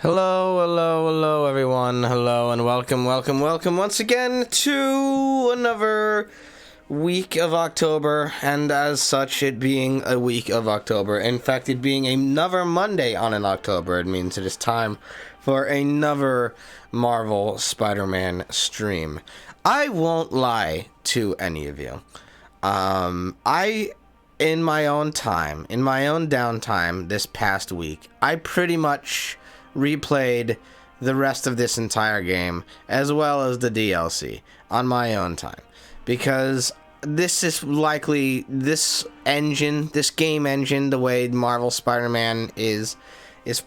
Hello, everyone. Hello, and welcome once again to another week of October, and as such, it being a week of October. In fact, it being another Monday on an October, it means it is time for another Marvel Spider-Man stream. I won't lie to any of you. In my own downtime this past week, I pretty much replayed the rest of this entire game as well as the DLC on my own time, because this is likely this game engine, the way Marvel Spider-Man is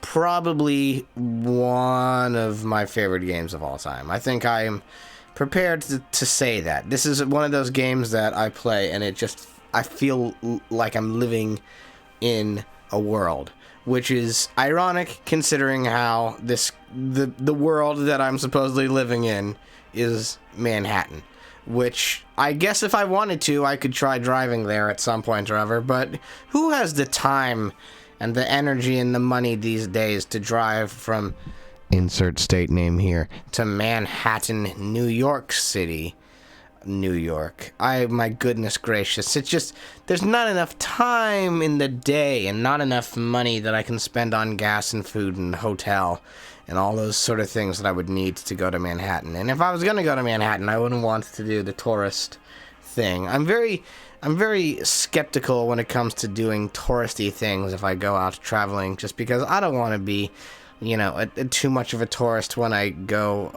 probably one of my favorite games of all time. I think I am prepared to say that this is one of those games that I play and I feel like I'm living in a world, which is ironic considering how the world that I'm supposedly living in is Manhattan, which I guess if I wanted to, I could try driving there at some point or other, but who has the time and the energy and the money these days to drive from insert state name here to Manhattan, New York City? New York. My goodness gracious. It's just, there's not enough time in the day and not enough money that I can spend on gas and food and hotel and all those sort of things that I would need to go to Manhattan. And if I was going to go to Manhattan, I wouldn't want to do the tourist thing. I'm very skeptical when it comes to doing touristy things if I go out traveling, just because I don't want to be too much of a tourist when I go,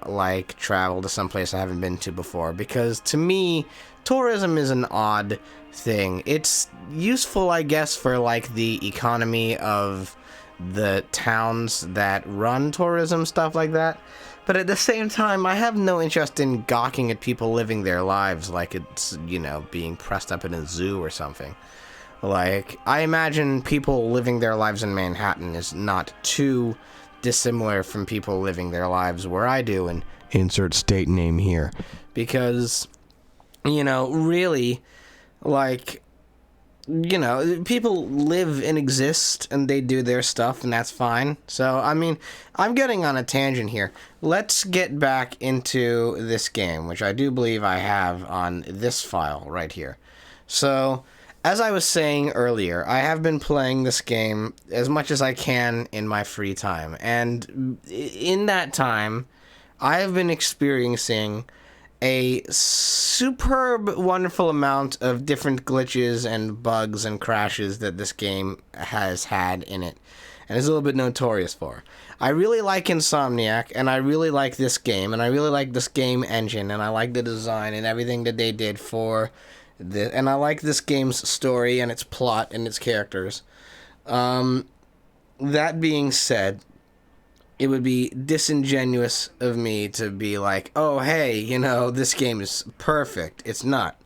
travel to someplace I haven't been to before. Because to me, tourism is an odd thing. It's useful, I guess, for, the economy of the towns that run tourism, stuff like that. But at the same time, I have no interest in gawking at people living their lives like it's, being pressed up in a zoo or something. I imagine people living their lives in Manhattan is not too dissimilar from people living their lives where I do, and insert state name here, because really, people live and exist and they do their stuff, and that's fine. So I'm getting on a tangent here. Let's get back into this game, which I do believe I have on this file right here. So as I was saying earlier, I have been playing this game as much as I can in my free time, and in that time, I have been experiencing a superb, wonderful amount of different glitches and bugs and crashes that this game has had in it, and is a little bit notorious for. I really like Insomniac, and I really like this game, and I really like this game engine, and I like the design and everything that they did for and I like this game's story and its plot and its characters. That being said, it would be disingenuous of me to be like, oh, hey, this game is perfect. It's not.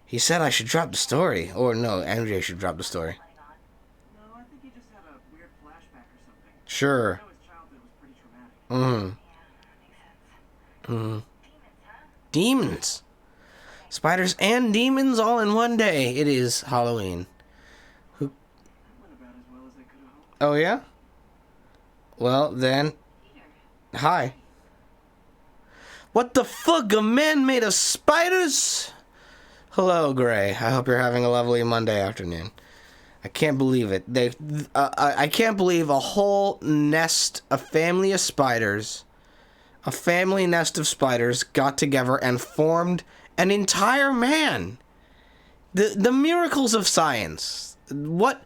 He said I should drop the story. Or no, MJ should drop the story. No, I think he just had a weird flashback or something. Sure. I know his childhood was pretty traumatic. Demons. Spiders and demons all in one day. It is Halloween. That went about as well as I could have hoped. Oh, yeah? Well, then. Hi. What the fuck? A man made of spiders? Hello, Gray. I hope you're having a lovely Monday afternoon. I can't believe it. I can't believe a whole nest, a family nest of spiders got together and formed an entire man. The miracles of science. What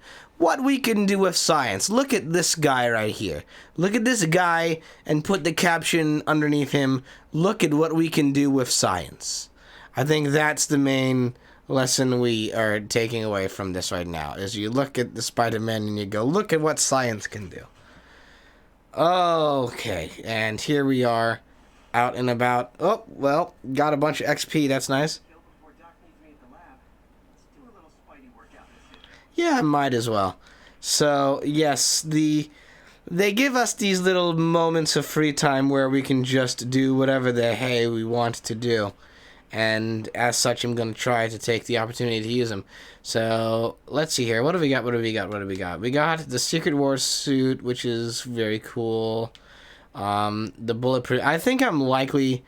we can do with science. Look at this guy right here. Look at this guy and put the caption underneath him. Look at what we can do with science. I think that's the main lesson we are taking away from this right now, is you look at the Spider-Man and you go, look at what science can do. Okay, and here we are, out and about. Oh, well, got a bunch of XP, that's nice. Yeah, I might as well. So, yes, they give us these little moments of free time where we can just do whatever the hey we want to do. and as such, I'm going to try to take the opportunity to use them. So let's see here. What do we got? We got the Secret Wars suit, which is very cool. The bulletproof. I think I'm likely.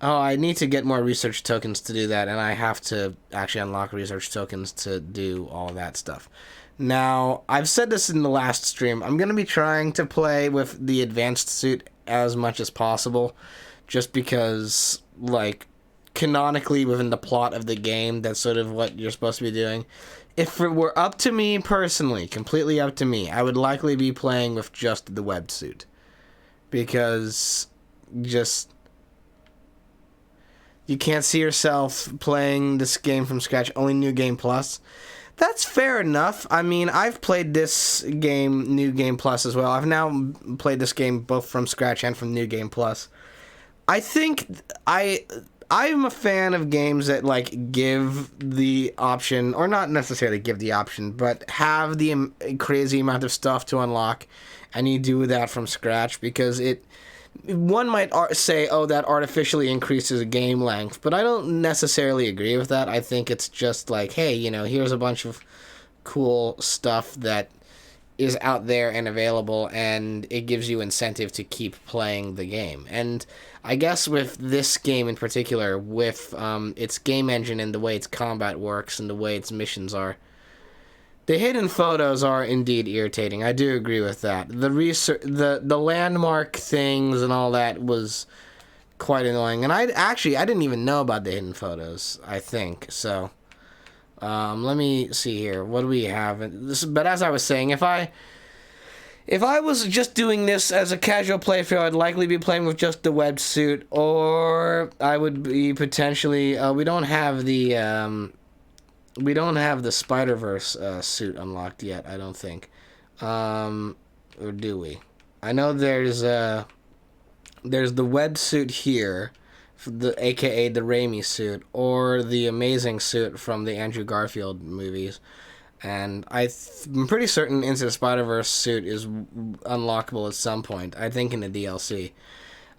Oh, I need to get more research tokens to do that, and I have to actually unlock research tokens to do all that stuff. Now, I've said this in the last stream. I'm going to be trying to play with the advanced suit as much as possible, just because, like, canonically within the plot of the game, that's sort of what you're supposed to be doing. If it were up to me personally, completely up to me, I would likely be playing with just the web suit. Because just... you can't see yourself playing this game from scratch, only New Game Plus. That's fair enough. I mean, I've played this game, New Game Plus, as well. I've now played this game both from scratch and from New Game Plus. I think I'm a fan of games that, like, give the option, or not necessarily give the option, but have the crazy amount of stuff to unlock, and you do that from scratch, because one might say, oh, that artificially increases game length, but I don't necessarily agree with that. I think it's just like, hey, you know, here's a bunch of cool stuff that is out there and available, and it gives you incentive to keep playing the game. And I guess with this game in particular, with its game engine and the way its combat works and the way its missions are, the hidden photos are indeed irritating. I do agree with that. The landmark things and all that was quite annoying. And I didn't even know about the hidden photos, I think. So, let me see here. What do we have? But as I was saying, if I was just doing this as a casual playthrough, I'd likely be playing with just the web suit, or I would be potentially... we don't have the Spider-Verse suit unlocked yet, I don't think. Or do we? I know there's the web suit here, aka the Raimi suit, or the amazing suit from the Andrew Garfield movies. And I'm pretty certain Into the Spider-Verse suit is unlockable at some point, I think in the DLC.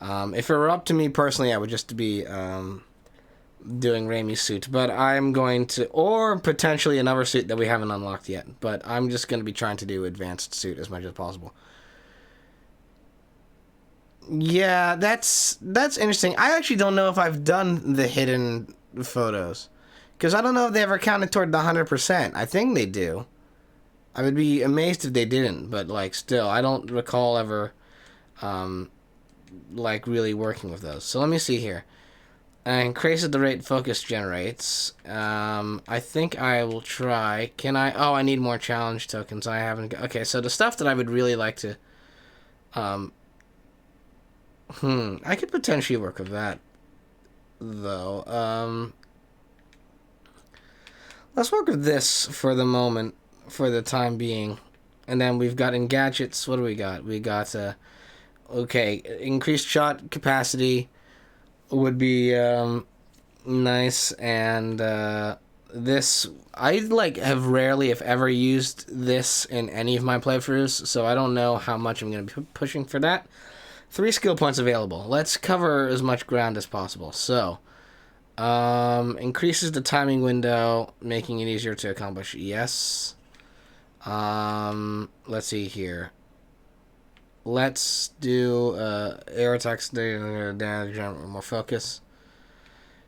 If it were up to me personally, I would just be... doing Raimi's suit, but I'm going to, or potentially another suit that we haven't unlocked yet, but I'm just going to be trying to do advanced suit as much as possible. Yeah, that's interesting. I actually don't know if I've done the hidden photos, because I don't know if they ever counted toward the 100%. I think they do. I would be amazed if they didn't, but, like, still, I don't recall ever, like, really working with those. So let me see here. Increases the rate focus generates. I think I will try. Can I? Oh, I need more challenge tokens. I haven't. Okay, so the stuff that I would really like to... I could potentially work with that, though. Let's work with this for the moment, for the time being. And then we've got in gadgets, what do we got? We got, okay, increased shot capacity would be nice, and this, I like have rarely if ever used this in any of my playthroughs, so I don't know how much I'm going to be pushing for that. 3 skill points available. Let's cover as much ground as possible. So increases the timing window, making it easier to accomplish. Yes. Let's see here. Let's do air attacks, damage, more focus.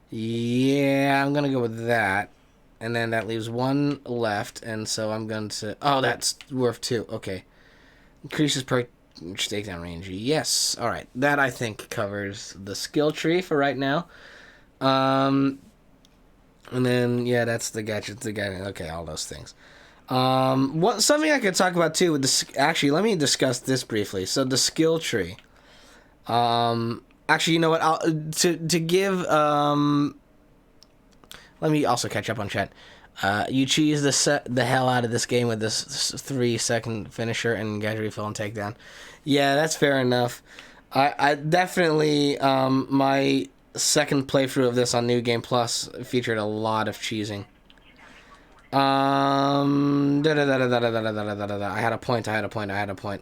Yeah, I'm gonna go with that, and then that leaves 1 left, and so I'm going to. Oh, that's worth 2. Okay, increases per takedown range. Yes, all right. That I think covers the skill tree for right now. And then yeah, that's the gadget. The guy. Okay, all those things. Something I could talk about too with this. Actually, let me discuss this briefly. So the skill tree. Actually, you know what? To give. Let me also catch up on chat. You cheese the hell out of this game with this 3-second finisher and gadget refill and takedown. Yeah, that's fair enough. I definitely my second playthrough of this on New Game Plus featured a lot of cheesing. I had a point.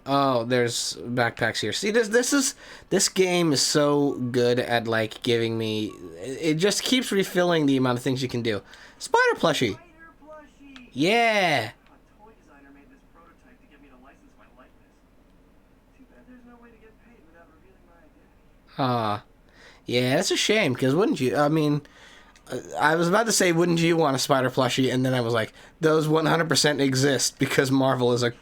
Oh, there's backpacks here. See, this game is so good at like giving me. It just keeps refilling the amount of things you can do. Spider plushie. Yeah. A toy designer made this prototype to get me to license my likeness. Too bad there's no way to get paid without revealing my identity. Yeah, that's a shame. Because wouldn't you? I mean. I was about to say, wouldn't you want a spider plushie? And then I was like, those 100% exist because Marvel is a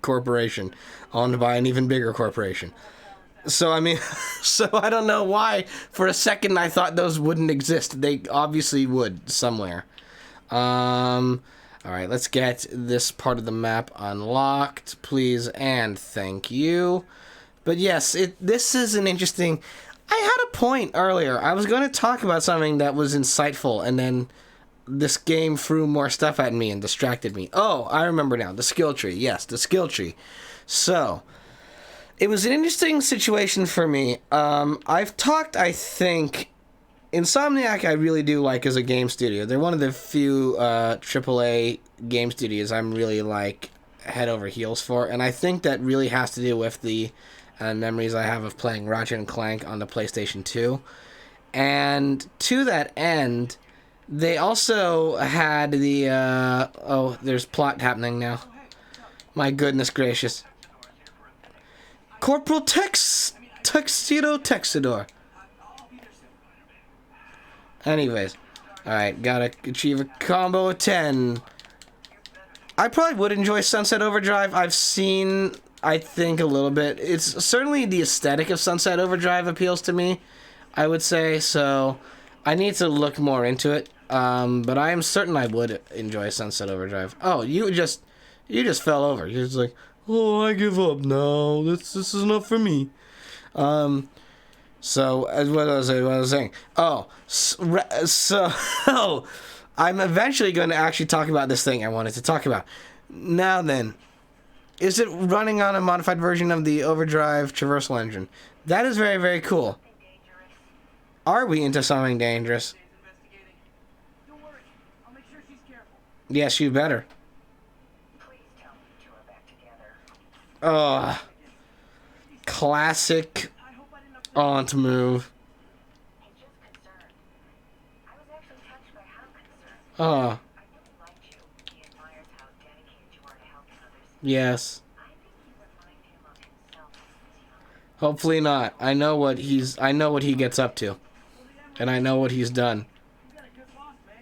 corporation owned by an even bigger corporation. So, I mean, so I don't know why. For a second, I thought those wouldn't exist. They obviously would somewhere. All right, let's get this part of the map unlocked, please, and thank you. But yes, this is an interesting... I had a point earlier. I was going to talk about something that was insightful, and then this game threw more stuff at me and distracted me. Oh, I remember now. The skill tree. Yes, the skill tree. So, it was an interesting situation for me. I've talked, I think... Insomniac I really do like as a game studio. They're one of the few AAA game studios I'm really, like, head over heels for, and I think that really has to do with the... memories I have of playing Ratchet and Clank on the PlayStation 2. And to that end, they also had the... oh, there's plot happening now. My goodness gracious. Corporal Texidor. Anyways. Alright, gotta achieve a combo of 10. I probably would enjoy Sunset Overdrive. I've seen... I think a little bit. It's certainly the aesthetic of Sunset Overdrive appeals to me, I would say. So I need to look more into it. But I am certain I would enjoy Sunset Overdrive. Oh, you just fell over. You're just like, oh, I give up now. This is not for me. So as what I was saying. Oh, so I'm eventually going to actually talk about this thing I wanted to talk about. Now then. Is it running on a modified version of the Overdrive traversal engine? That is very, very cool. Are we into something dangerous? Don't worry. I'll make sure she's careful. Yes, you better. Please tell me two are back together. Classic aunt move. He's just concerned. I was actually touched by how concerned. Oh, I really liked you. He admires how dedicated you are to helping others. yes. I think you remind him of himself when he was younger. Hopefully not. I know what he gets up to. And I know what he's done. You got a good boss, man.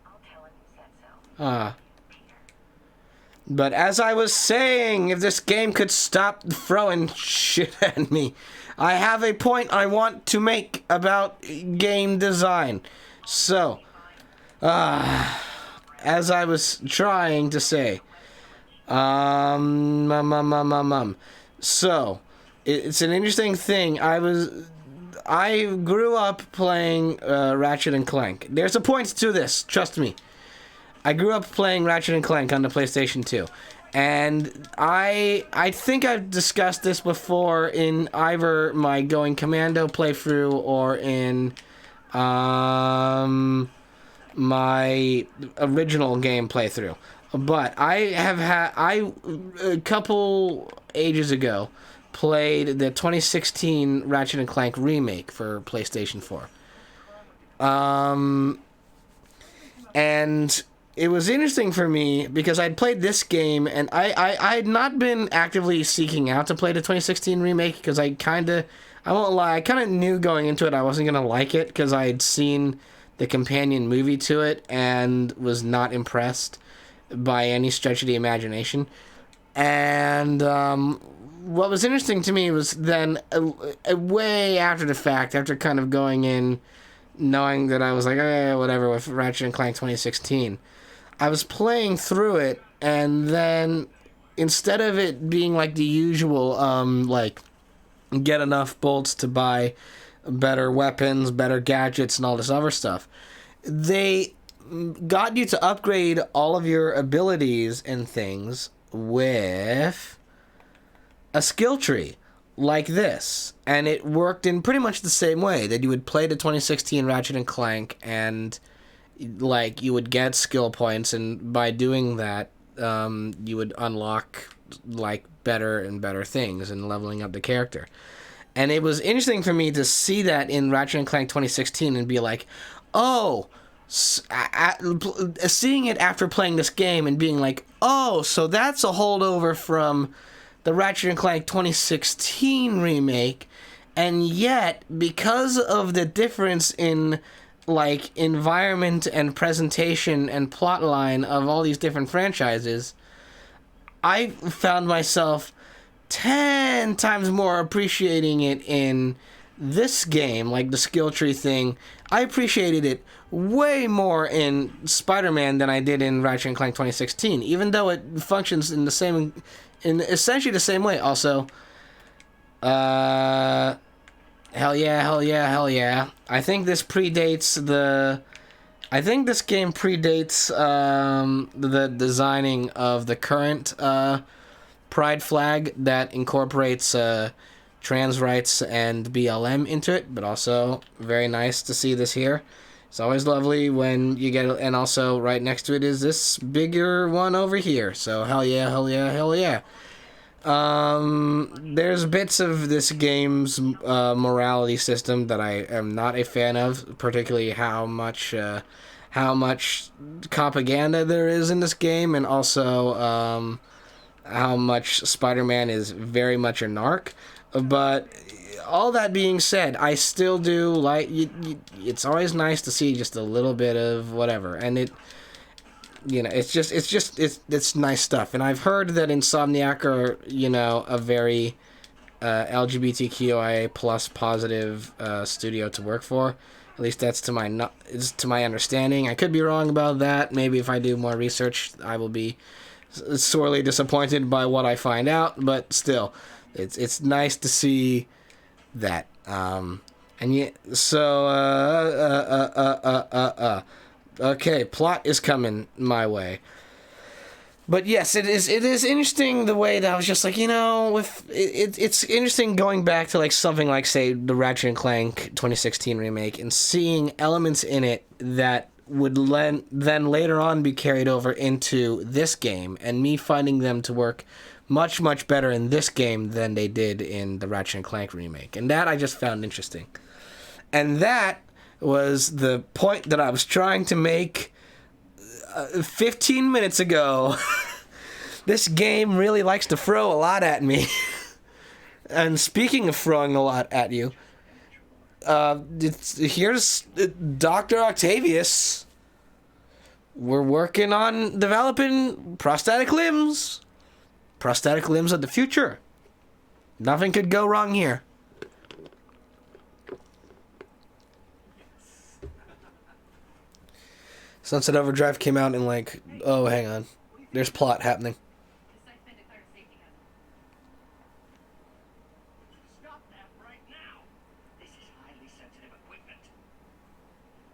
I'll tell him you said so. Peter. But as I was saying, if this game could stop throwing shit at me, I have a point I want to make about game design. So, as I was trying to say, so, it's an interesting thing. I grew up playing Ratchet and Clank. There's a point to this, trust me. I grew up playing Ratchet and Clank on the PlayStation 2. And I think I've discussed this before in either my Going Commando playthrough or in my original game playthrough. But I have a couple ages ago played the 2016 Ratchet and Clank remake for PlayStation 4. And it was interesting for me because I'd played this game and I had not been actively seeking out to play the 2016 remake because I won't lie, I kind of knew going into it I wasn't going to like it because I had seen the companion movie to it and was not impressed by any stretch of the imagination. And what was interesting to me was then way after the fact, after kind of going in knowing that I was like, whatever with Ratchet and Clank 2016, I was playing through it, and then instead of it being like the usual, like, get enough bolts to buy better weapons, better gadgets, and all this other stuff, they got you to upgrade all of your abilities and things with a skill tree like this. And it worked in pretty much the same way that you would play the 2016 Ratchet and Clank, and like, you would get skill points, and by doing that, you would unlock, like, better and better things and leveling up the character. And it was interesting for me to see that in Ratchet & Clank 2016 and be like, oh, seeing it after playing this game and being like, oh, so that's a holdover from the Ratchet & Clank 2016 remake, and yet, because of the difference in, like, environment and presentation and plotline of all these different franchises, I found myself 10 times more appreciating it in this game, like the skill tree thing. I appreciated it way more in Spider-Man than I did in Ratchet & Clank 2016, even though it functions in essentially the same way. Also, hell yeah, hell yeah, hell yeah. I think this game predates the designing of the current Pride flag that incorporates trans rights and BLM into it, but also very nice to see this here. It's always lovely when you get it, and also right next to it is this bigger one over here. So hell yeah, hell yeah, hell yeah. There's bits of this game's morality system that I am not a fan of, particularly how much propaganda there is in this game, and also how much Spider-Man is very much a narc. But all that being said, I still do like it's always nice to see just a little bit of whatever, and it's nice stuff. And I've heard that Insomniac are, a very LGBTQIA plus positive studio to work for. At least that's to my understanding. I could be wrong about that. Maybe if I do more research, I will be sorely disappointed by what I find out. But still, it's nice to see that. Okay, plot is coming my way. But yes, it is interesting the way that I was just like, it's interesting going back to like something like, say, the Ratchet & Clank 2016 remake and seeing elements in it that would then later on be carried over into this game, and me finding them to work much, much better in this game than they did in the Ratchet & Clank remake. And that I just found interesting. And that was the point that I was trying to make 15 minutes ago. This game really likes to throw a lot at me. And speaking of throwing a lot at you, here's Dr. Octavius. We're working on developing prosthetic limbs. Prosthetic limbs of the future. Nothing could go wrong here. Sunset Overdrive came out in hang on. There's plot happening. Stop that right now! This is highly sensitive equipment.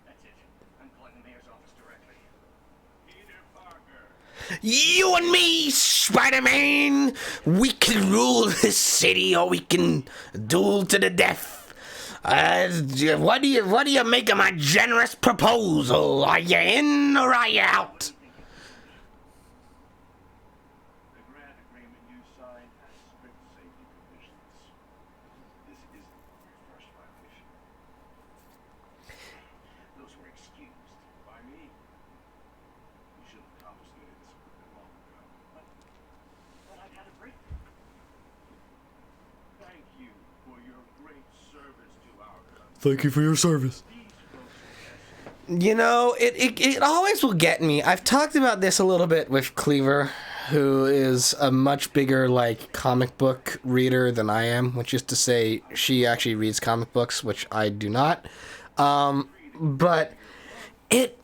That's it. I'm calling the mayor's office directly. Peter Parker. You and me, Spider-Man! We can rule this city, or we can duel to the death. What do you make of my generous proposal? Are you in or are you out? The grant agreement you signed has strict safety provisions. This isn't your first violation. Those were excused by me. You should have confiscated this equipment long ago. But I've had a breakthrough. Thank you for your great service to our country. Thank you for your service. It always will get me. I've talked about this a little bit with Cleaver, who is a much bigger, comic book reader than I am, which is to say she actually reads comic books, which I do not. But it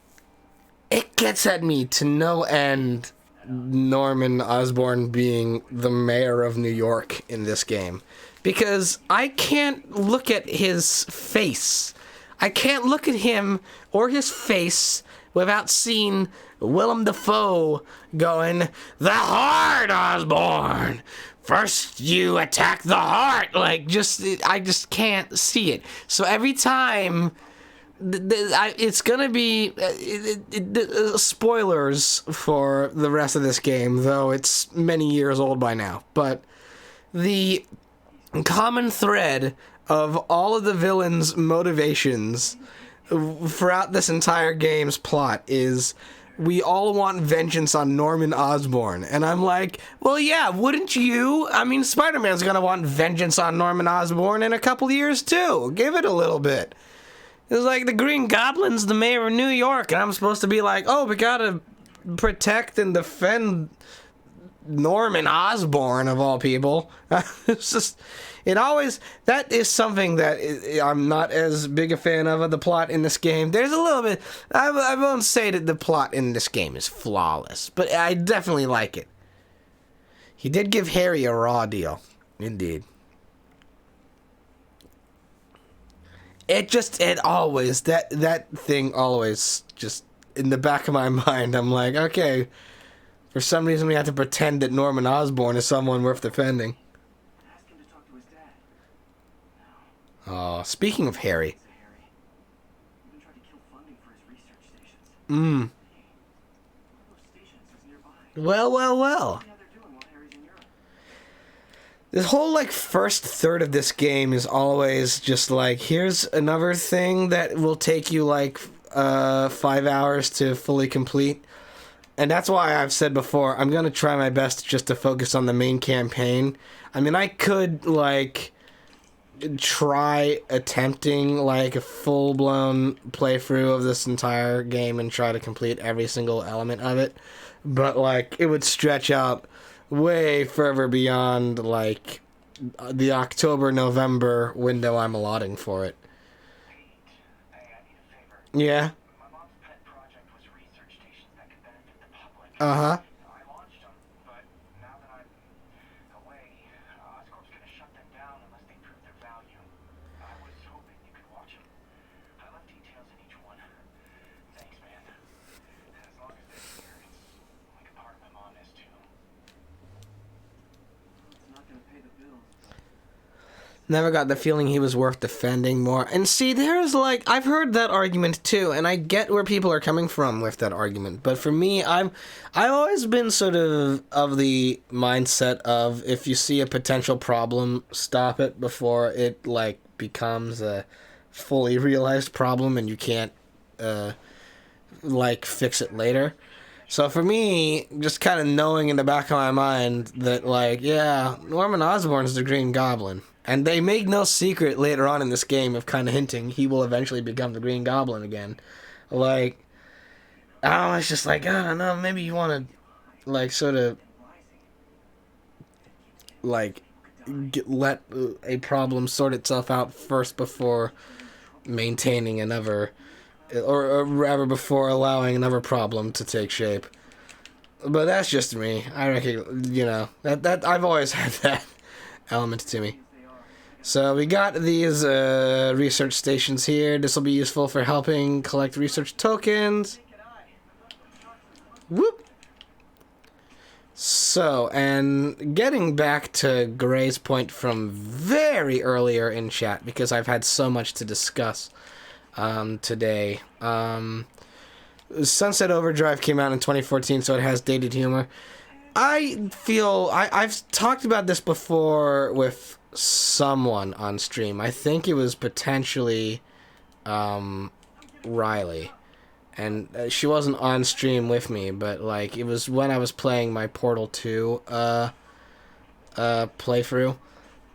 gets at me to no end, Norman Osborn being the mayor of New York in this game. Because I can't look at his face. I can't look at him or his face without seeing Willem Dafoe going, "The heart, Osborn! First you attack the heart!" I just can't see it. So every time it's gonna be spoilers for the rest of this game, though it's many years old by now. But the common thread of all of the villains' motivations throughout this entire game's plot is we all want vengeance on Norman Osborn. And I'm like, well, yeah, wouldn't you? I mean, Spider-Man's gonna want vengeance on Norman Osborn in a couple years, too. Give it a little bit. It's like the Green Goblin's the mayor of New York, and I'm supposed to be like, oh, we gotta protect and defend Norman Osborn, of all people. It's just, that is something that I'm not as big a fan of the plot in this game. There's a little bit, I won't say that the plot in this game is flawless, but I definitely like it. He did give Harry a raw deal. Indeed. That thing always just, in the back of my mind, I'm like, okay, for some reason we have to pretend that Norman Osborn is someone worth defending. Ask him to talk to his dad. Oh, speaking of Harry. Even tried to kill funding for his research stations. One of those stations is nearby. Well. What are they doing while Harry's in Europe? This whole, first third of this game is always just here's another thing that will take you, 5 hours to fully complete. And that's why I've said before, I'm going to try my best just to focus on the main campaign. I mean, I could, try attempting, a full-blown playthrough of this entire game and try to complete every single element of it. But, it would stretch out way further beyond, the October-November window I'm allotting for it. Hey, I need a favor. Yeah? My mom's pet project was research stations that could benefit the public. Uh-huh. I launched them, but now that I'm away, Oscorp's gonna shut them down unless they prove their value. I was hoping you could watch them. I left details in each one. Thanks, man. As long as they're here, it's like a part of my mom is too. It's not gonna pay the bills, but... Never got the feeling he was worth defending more. And see, there's I've heard that argument too, and I get where people are coming from with that argument. But for me, I've always been sort of the mindset of if you see a potential problem, stop it before it becomes a fully realized problem and you can't fix it later. So for me, just kind of knowing in the back of my mind that yeah, Norman Osborn's the Green Goblin. And they make no secret later on in this game of kind of hinting he will eventually become the Green Goblin again. I was just I don't know, maybe you want to, sort of, let a problem sort itself out first before maintaining another, or rather before allowing another problem to take shape. But that's just me. I reckon, that I've always had that element to me. So we got these research stations here. This will be useful for helping collect research tokens. Whoop! So, and getting back to Gray's point from very earlier in chat, because I've had so much to discuss today. Sunset Overdrive came out in 2014, so it has dated humor. I feel... I've talked about this before with someone on stream. I think it was potentially Riley, and she wasn't on stream with me, but it was when I was playing my Portal 2 playthrough,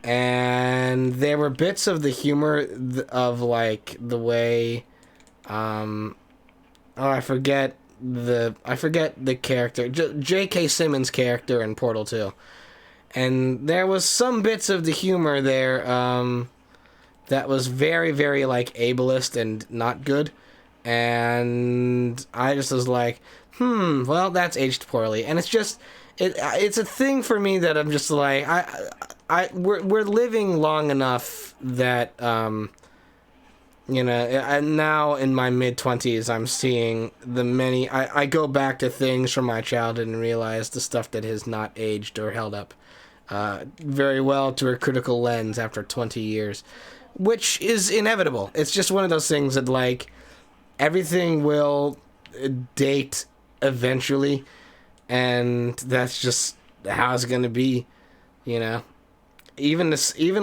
and there were bits of the humor of the way I forget the character, J.K. Simmons' character in Portal 2. And there was some bits of the humor there that was very, very ableist and not good. And I just was well, that's aged poorly. And it's just, it's a thing for me that I'm just we're living long enough that now in my mid-20s, I'm seeing I go back to things from my childhood and realize the stuff that has not aged or held up very well to a critical lens after 20 years, which is inevitable. It's just one of those things that, like, everything will date eventually, and that's just how it's gonna be, you know. Even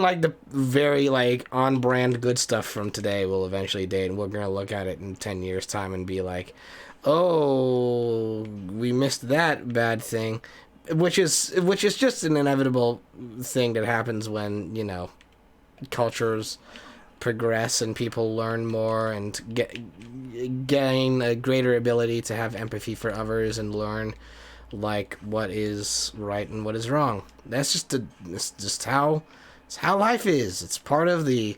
like the very like on brand good stuff from today will eventually date, and we're gonna look at it in 10 years time and be like, oh, we missed that bad thing, which is just an inevitable thing that happens when, you know, cultures progress and people learn more and gain a greater ability to have empathy for others and learn like what is right and what is wrong. That's just how life is. It's part of the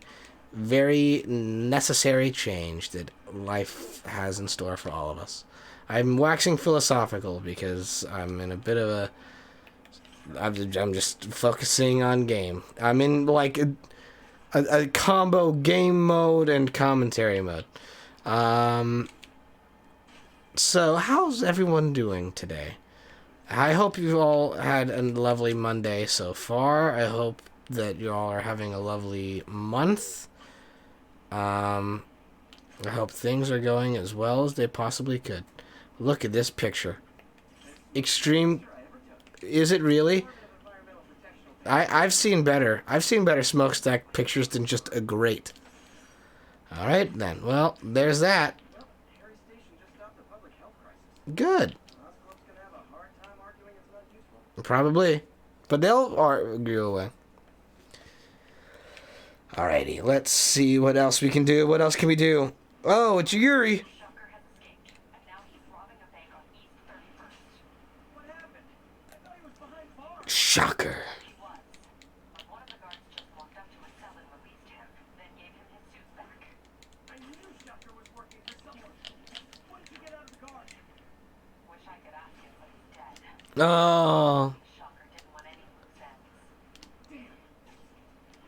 very necessary change that life has in store for all of us. I'm waxing philosophical because I'm in a bit of a I'm just focusing on game. I'm in like a combo game mode and commentary mode. So how's everyone doing today? I hope you all had a lovely Monday so far. I hope that you all are having a lovely month. I hope things are going as well as they possibly could. Look at this picture. Extreme. Is it really? I've seen better. I've seen better smokestack pictures than just a grate. All right then. Well, there's that. Good. Probably. But they'll argue away. Alrighty, let's see what else we can do. What else can we do? Oh, it's Yuri. Shocker has escaped, and now he's robbing a bank on East 31st. What happened? I thought he was behind bars. Shocker. He was. But one of the guards just walked up to his cell and released him, then gave him his suit back. I knew Shocker was working for someone. What did you get out of the guard? Wish I could ask him, but he's dead. Oh. Shocker didn't want any loose ends. Damn.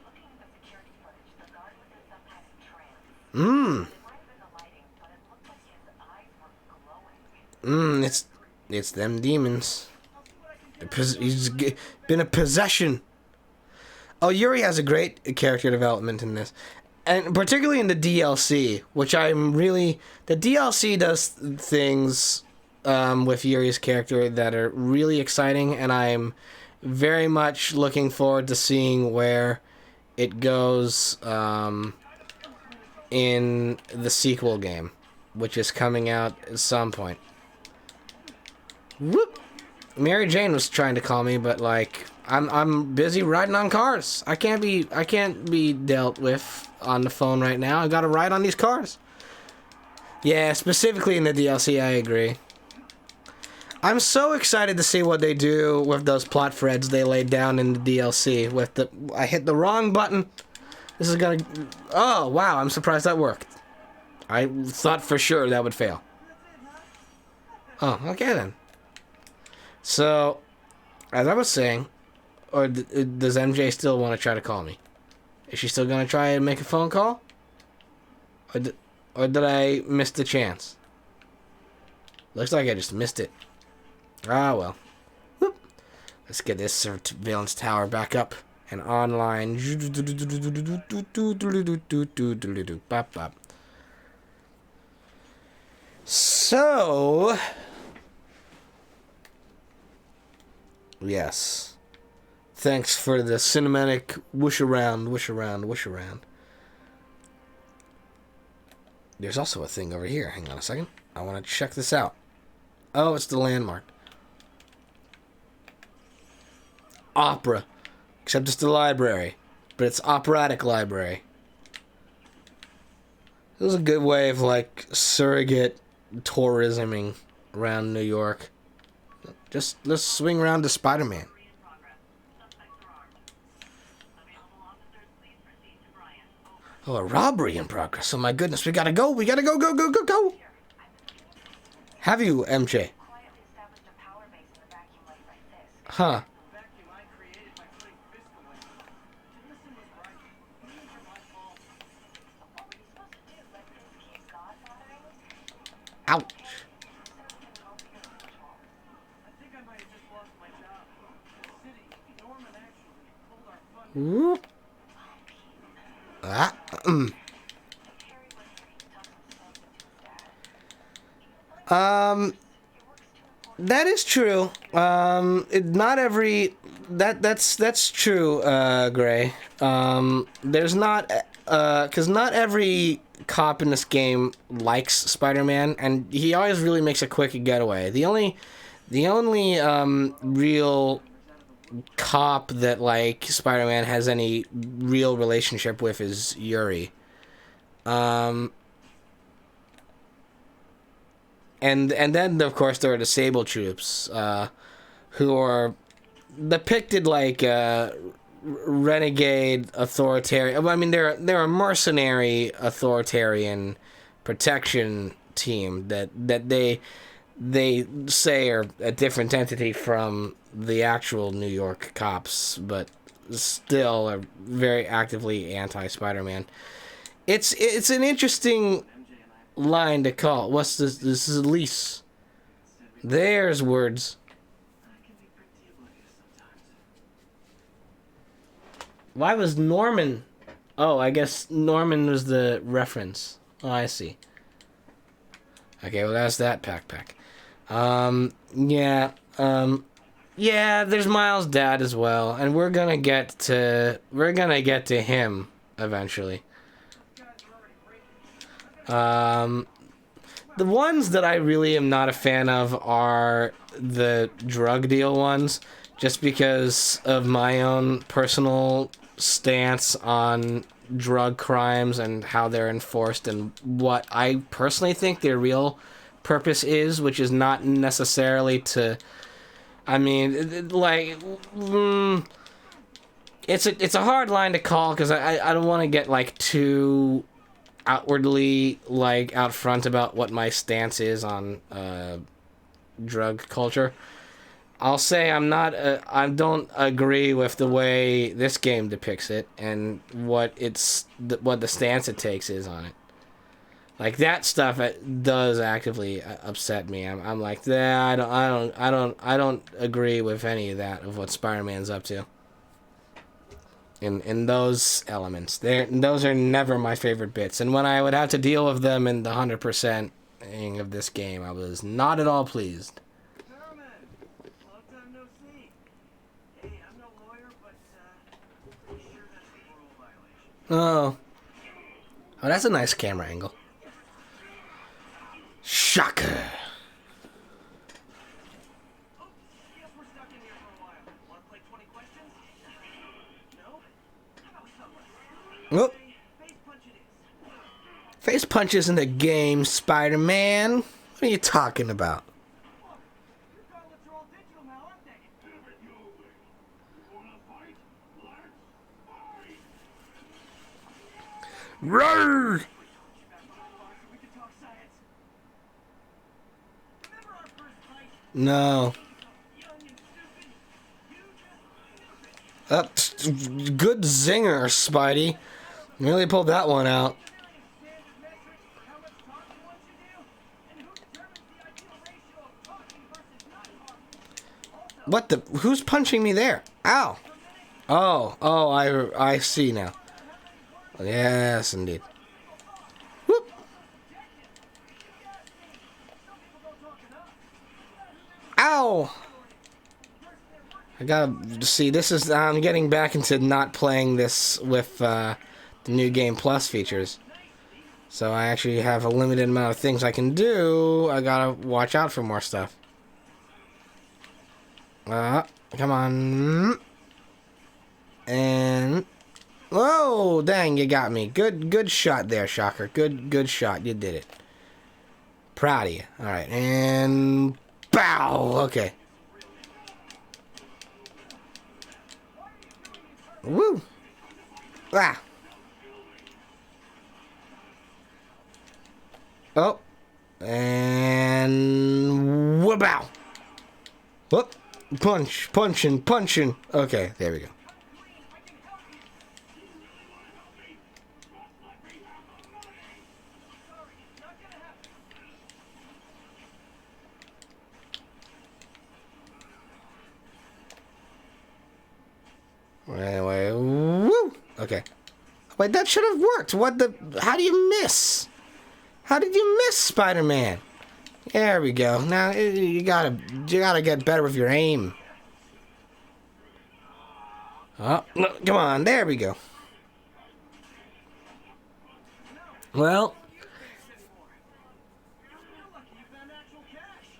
Looking at the security footage, the guard was in some kind of trance. Mmm. It might have been the lighting, but it looked like his eyes were glowing. It's them demons. He's been a possession. Oh, Yuri has a great character development in this. And particularly in the DLC, which I'm really... The DLC does things with Yuri's character that are really exciting, and I'm very much looking forward to seeing where it goes in the sequel game, which is coming out at some point. Whoop! Mary Jane was trying to call me, but like I'm busy riding on cars. I can't be dealt with on the phone right now. I gotta ride on these cars. Yeah, specifically in the DLC, I agree. I'm so excited to see what they do with those plot threads they laid down in the DLC. I hit the wrong button. This is gonna... Oh, wow, I'm surprised that worked. I thought for sure that would fail. Oh, okay then. So, as I was saying, or does MJ still want to try to call me? Is she still gonna try and make a phone call? Or did I miss the chance? Looks like I just missed it. Ah, well. Whoop. Let's get this surveillance tower back up and online. So, yes. Thanks for the cinematic whoosh around, whoosh around, whoosh around. There's also a thing over here. Hang on a second. I want to check this out. Oh, it's the landmark. Opera. Except it's the library. But it's operatic library. This is a good way of, like, surrogate tourisming around New York. Just, let's swing around to Spider-Man. Oh, a robbery in progress. Oh, my goodness. We gotta go. We gotta go, go, go, go, go. Have you, MJ? Huh. Ouch. I think I might have just lost my job. The city, Norman Whoop. Ah. That is true. Not every that's true, Gray. There's not because not every cop in this game likes Spider-Man, and he always really makes a quick getaway. The only real cop that like Spider-Man has any real relationship with is Yuri. And then of course there are the Sable Troops, who are depicted like renegade authoritarian. I mean, they're a mercenary authoritarian protection team that they say are a different entity from the actual New York cops, but still are very actively anti-Spider-Man. It's an interesting line to call. What's this? This is Elise. There's words. Why was Norman? Oh, I guess Norman was the reference. Oh, I see. Okay, well that's that pack. Yeah. Yeah. There's Miles' dad as well, and we're gonna get to him eventually. The ones that I really am not a fan of are the drug deal ones, just because of my own personal stance on drug crimes and how they're enforced and what I personally think their real purpose is, which is not necessarily to... I mean, like... It's a hard line to call because I don't want to get like too outwardly like out front about what my stance is on drug culture. I'll say I don't agree with the way this game depicts it and what the stance it takes is on it. Like that stuff does actively upset me. I'm like, I don't agree with any of that of what Spider-Man's up to. In those elements, those are never my favorite bits. And when I would have to deal with them in the 100% of this game, I was not at all pleased. Long time no see. Hey, I'm no lawyer, but pretty sure that's a parole violation. Oh, that's a nice camera angle. Shocker. Guess we're stuck in here for a while. Want to play 20 questions? No? How about something? Whoop. Face punch it is. Face punches in the game, Spider-Man. What are you talking about? Your gauntlets are all digital now, aren't they? Roar! Back on the bar so we can talk science. Remember our first fight? No. Young and stupid. You just stupid. Good zinger, Spidey. You really pulled that one out. Standard metrics for how much talking one should do, and who determines the ideal ratio of talking versus not talking. What the? Who's punching me there? Ow. Oh, I see now. Yes, indeed. Whoop. Ow. I gotta see. This is. I'm getting back into not playing this with the new Game Plus features. So I actually have a limited amount of things I can do. I gotta watch out for more stuff. Come on. And whoa, dang, you got me. Good shot there, Shocker. Good shot. You did it. Proud of you. All right, and bow. Okay. Woo. Ah. Oh. And whoop-ow. Whoop. Punching. Okay, there we go. Anyway, Okay. Wait, that should have worked. What the... How do you miss? How did you miss, Spider-Man? There we go. Now, you gotta get better with your aim. Oh, no, come on. There we go. Well...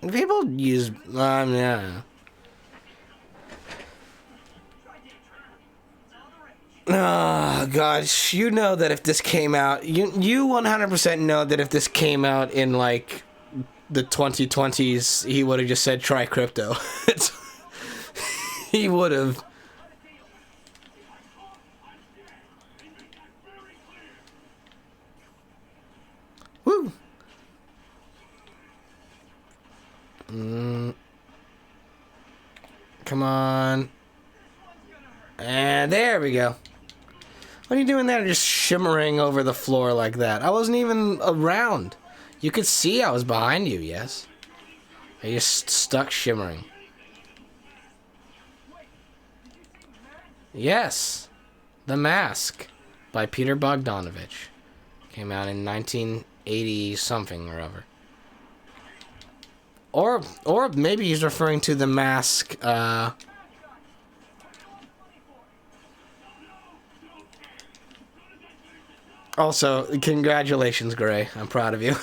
People use... yeah. Oh, gosh. You know that if this came out... You 100% know that if this came out in, like, the 2020s, he would have just said, try crypto. He would have. Woo! Come on. And there we go. What are you doing there, just shimmering over the floor like that? I wasn't even around. You could see I was behind you, yes. I just stuck shimmering. Yes. The Mask by Peter Bogdanovich. Came out in 1980 something or other. Or maybe he's referring to The Mask, Also, congratulations, Gray. I'm proud of you.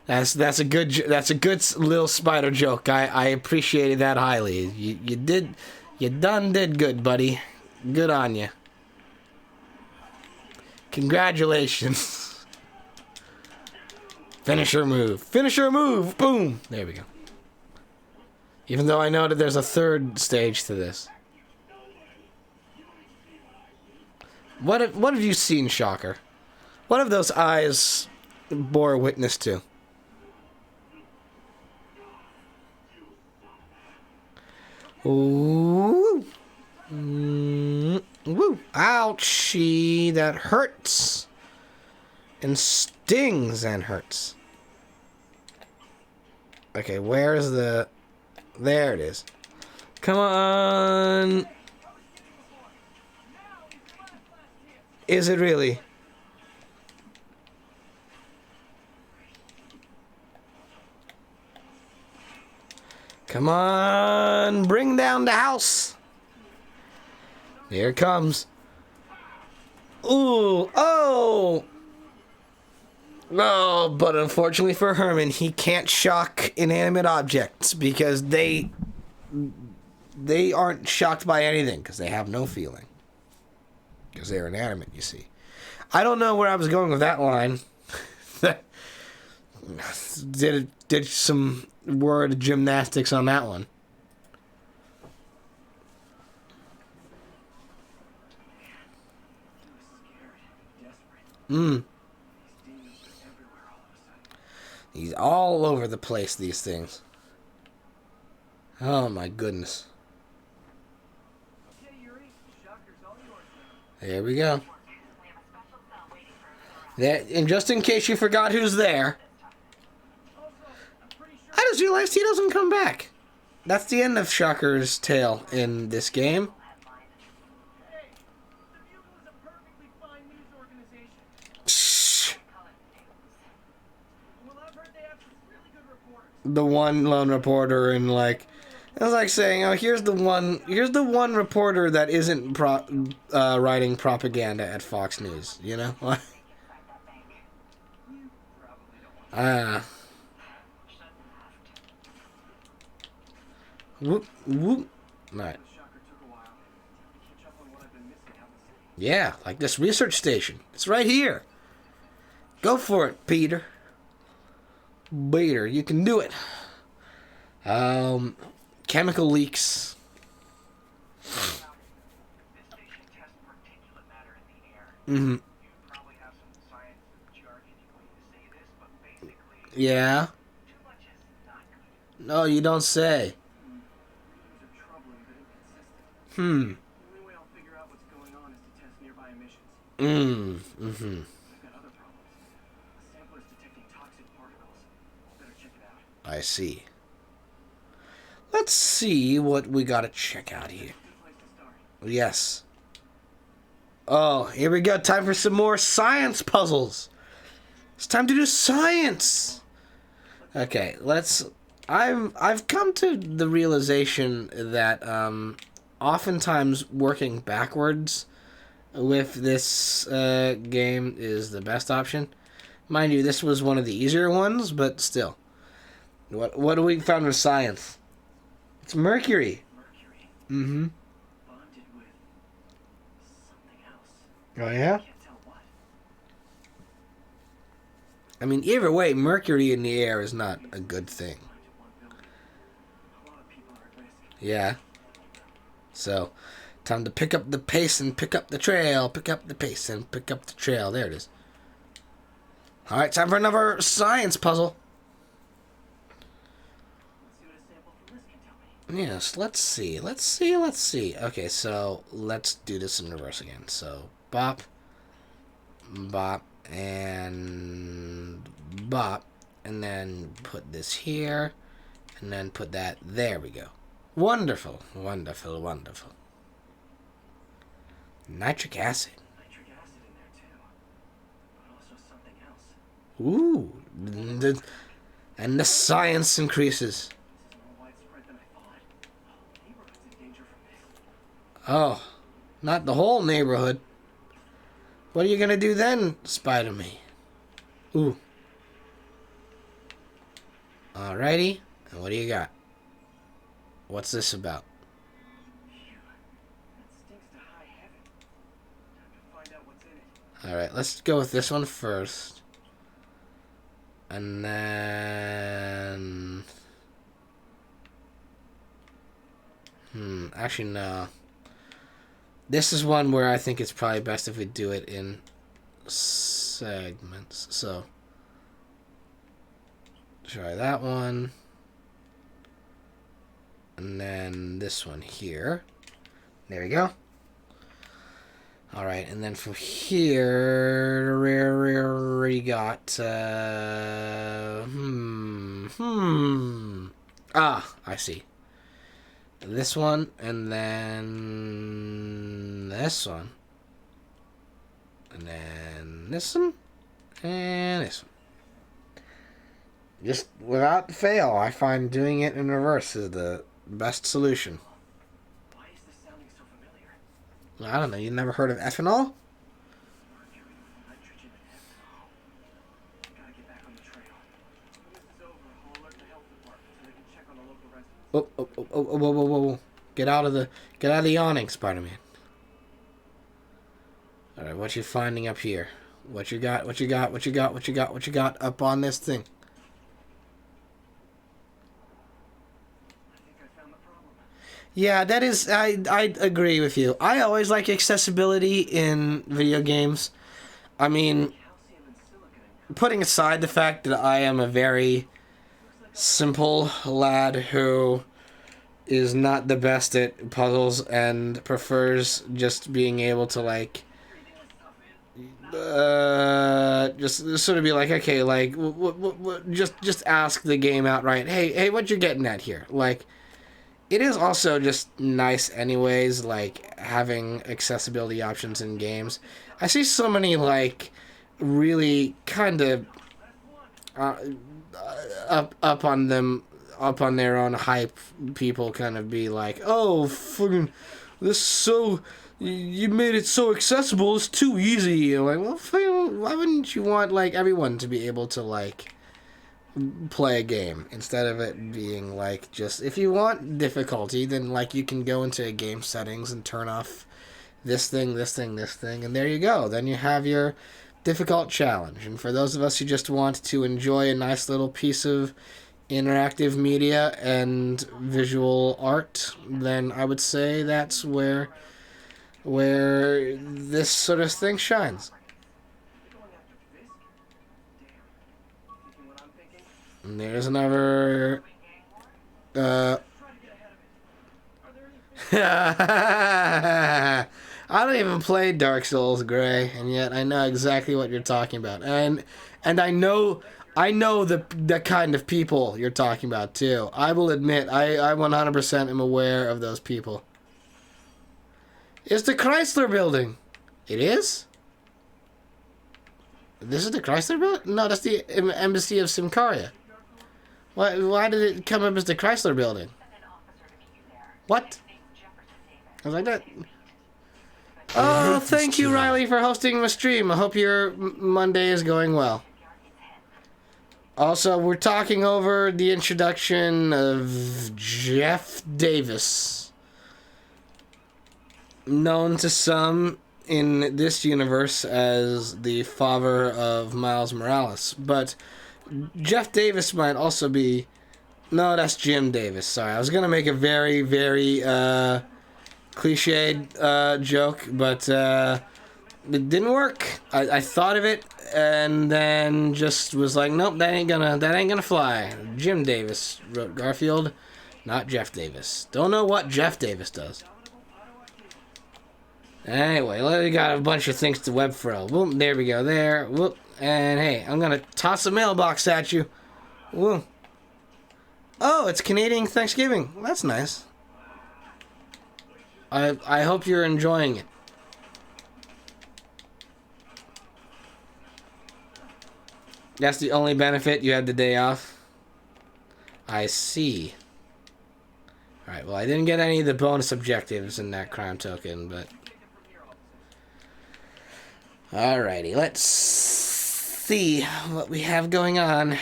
That's a good little spider joke. I appreciated that highly. You done did good, buddy. Good on you. Congratulations. Finisher move. Finisher move. Boom. There we go. Even though I know that there's a third stage to this. What have you seen, Shocker? What have those eyes bore witness to? Ooh. Woo. Ouchie. That hurts. And stings and hurts. Okay, where's the... There it is. Come on. Is it really? Come on, bring down the house. Here it comes. Ooh, oh. Oh, but unfortunately for Herman, he can't shock inanimate objects because they aren't shocked by anything because they have no feeling. Because they're inanimate, you see. I don't know where I was going with that line. did some word gymnastics on that one. He's all over the place, these things. Oh my goodness. There we go. There, and just in case you forgot who's there, I just realized he doesn't come back. That's the end of Shocker's tale in this game. Shh. The one lone reporter and like... It was like saying, oh, here's the one reporter that isn't writing propaganda at Fox News, you know? Whoop, whoop. Right. Yeah, like this research station. It's right here. Go for it, Peter. Peter, you can do it. Chemical leaks. Mm-hmm. Yeah. No, you don't say. Mm-hmm. I see. Let's see what we gotta check out here. Yes. Oh, here we go. Time for some more science puzzles. It's time to do science. Okay, let's... I've come to the realization that oftentimes working backwards with this game is the best option. Mind you, this was one of the easier ones, but still. What do we found with science? It's mercury. Mercury Mm-hmm. bonded with something else. Oh, yeah? I can't tell what. I mean, either way, mercury in the air is not a good thing. Find in one building. A lot of people are at risk. Yeah. So, time to pick up the pace and pick up the trail. Pick up the pace and pick up the trail. There it is. Alright, time for another science puzzle. Let's see what a sample from this can tell me. Yes, let's see. Okay, so let's do this in reverse again. So, bop, bop, and bop. And then put this here. And then put that. There we go. Wonderful, wonderful, wonderful. Nitric acid. Nitric acid in there too. But also something else. Ooh. And the science increases. This is more widespread than I thought. The whole neighborhood's in danger from this. Oh, not the whole neighborhood. What are you gonna do then, Spider-Man? Ooh. Alrighty. And what do you got? What's this about? Phew. That stinks to high heaven. Time to find out what's in it. Alright, let's go with this one first. And then... Actually, no. This is one where I think it's probably best if we do it in segments. So, try that one. And then this one here. There we go. Alright, and then from here, we got, Ah, I see. This one, and then this one. And then this one, and this one. Just without fail, I find doing it in reverse is the best solution. Why is this sounding so familiar? I don't know, you never heard of ethanol? Mercury, nitrogen, and ethanol. Gotta get back on the trail. When this is over, I'll alert the health department so they can check on the local residents. Whoa. Get out of the awning, Spider-Man. Alright, what you finding up here? What you got up on this thing? I think I found the problem. Yeah, that is, I agree with you. I always like accessibility in video games. I mean, Calcium and silicon. putting aside the fact that I am a very simple lad who is not the best at puzzles and prefers just being able to, like, just sort of be like, okay, like, just ask the game outright, hey, what you getting at here? Like, it is also just nice anyways, like, having accessibility options in games. I see so many, like, really kind of up on their own hype, people kind of be like, oh, fucking, this is so, you made it so accessible, it's too easy. You're like, well, why wouldn't you want, like, everyone to be able to, like, play a game instead of it being, like, just, if you want difficulty, then, like, you can go into game settings and turn off this thing, and there you go. Then you have your difficult challenge. And for those of us who just want to enjoy a nice little piece of interactive media and visual art, then I would say that's where this sort of thing shines. They're going after Fisk? Damn. Thinking what I'm thinking? And there's another Try to get ahead of it. Are there any... I don't even play Dark Souls, Gray, and yet I know exactly what you're talking about. And I know the kind of people you're talking about too. I will admit, I 100% am aware of those people. It's the Chrysler building. It is? This is the Chrysler building? No, that's the embassy of Simcaria. Why did it come up as the Chrysler building? What? I was like that. Oh, thank you, Riley, for hosting my stream. I hope your Monday is going well. Also, we're talking over the introduction of Jeff Davis, known to some in this universe as the father of Miles Morales. But Jeff Davis might also be... No, that's Jim Davis. Sorry, I was going to make a very, very cliched joke, but it didn't work. I thought of it and then just was like, nope, that ain't gonna fly. Jim Davis wrote Garfield, not Jeff Davis. Don't know what Jeff Davis does. Anyway, we got a bunch of things to web throw. Whoop, there we go, there. Whoop, and hey, I'm gonna toss a mailbox at you. Whoop. Oh, it's Canadian Thanksgiving. That's nice. I hope you're enjoying it. That's the only benefit, you had the day off? I see. Alright, well, I didn't get any of the bonus objectives in that crime token, but... Alrighty, let's see what we have going on.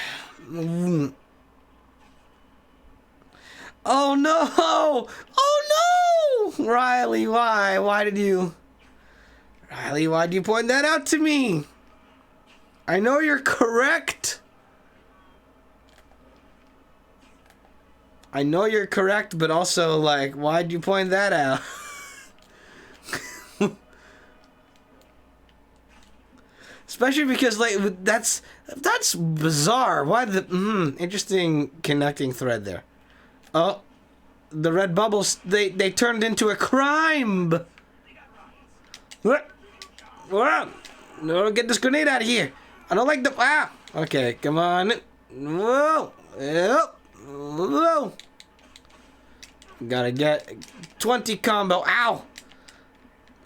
Oh no! Oh no! Riley, why? Why did you... Riley, why'd you point that out to me? I know you're correct. I know you're correct, but also, like, why'd you point that out? Especially because, like, that's bizarre. Why the... interesting connecting thread there. Oh, the red bubbles, they turned into a crime. What? No, get this grenade out of here. I don't like the... Ah! Okay, come on. Whoa! Yep. Whoa! Gotta get 20 combo. Ow!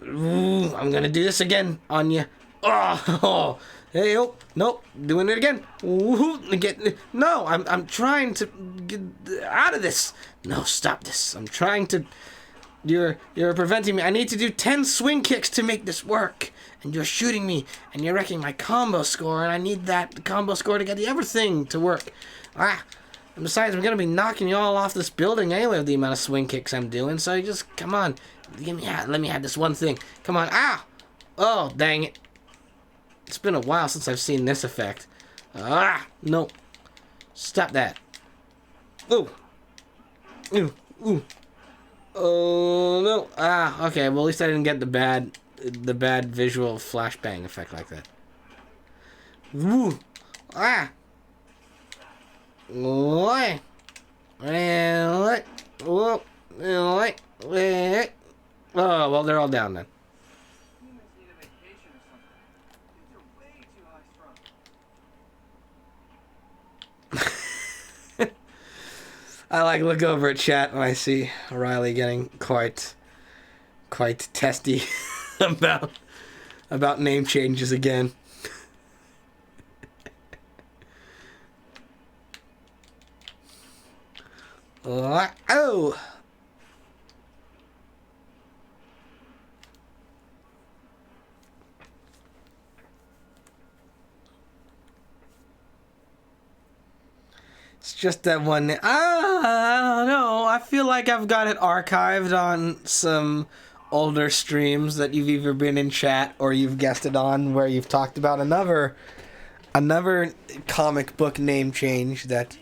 Ooh, I'm gonna do this again on you. Oh! Hey, oh! Nope. Doing it again. Ooh, no, I'm trying to get out of this. No, stop this. I'm trying to... You're preventing me. I need to do 10 swing kicks to make this work. And you're shooting me, and you're wrecking my combo score, and I need that combo score to get the other thing to work. Ah! And besides, I'm gonna be knocking you all off this building anyway with the amount of swing kicks I'm doing, so you just, come on. Let me have this one thing. Come on. Ah! Oh, dang it. It's been a while since I've seen this effect. Ah! No. Stop that. Ooh. Ooh. Ooh. Oh, no. Ah, okay. Well, at least I didn't get the bad visual flashbang effect like that. Woo! Ah! What? Oh, well, they're all down then. I like look over at chat when I see Riley getting quite testy about name changes again. Oh! It's just that one. I don't know. I feel like I've got it archived on some older streams that you've either been in chat or you've guessed it on, where you've talked about another comic book name change that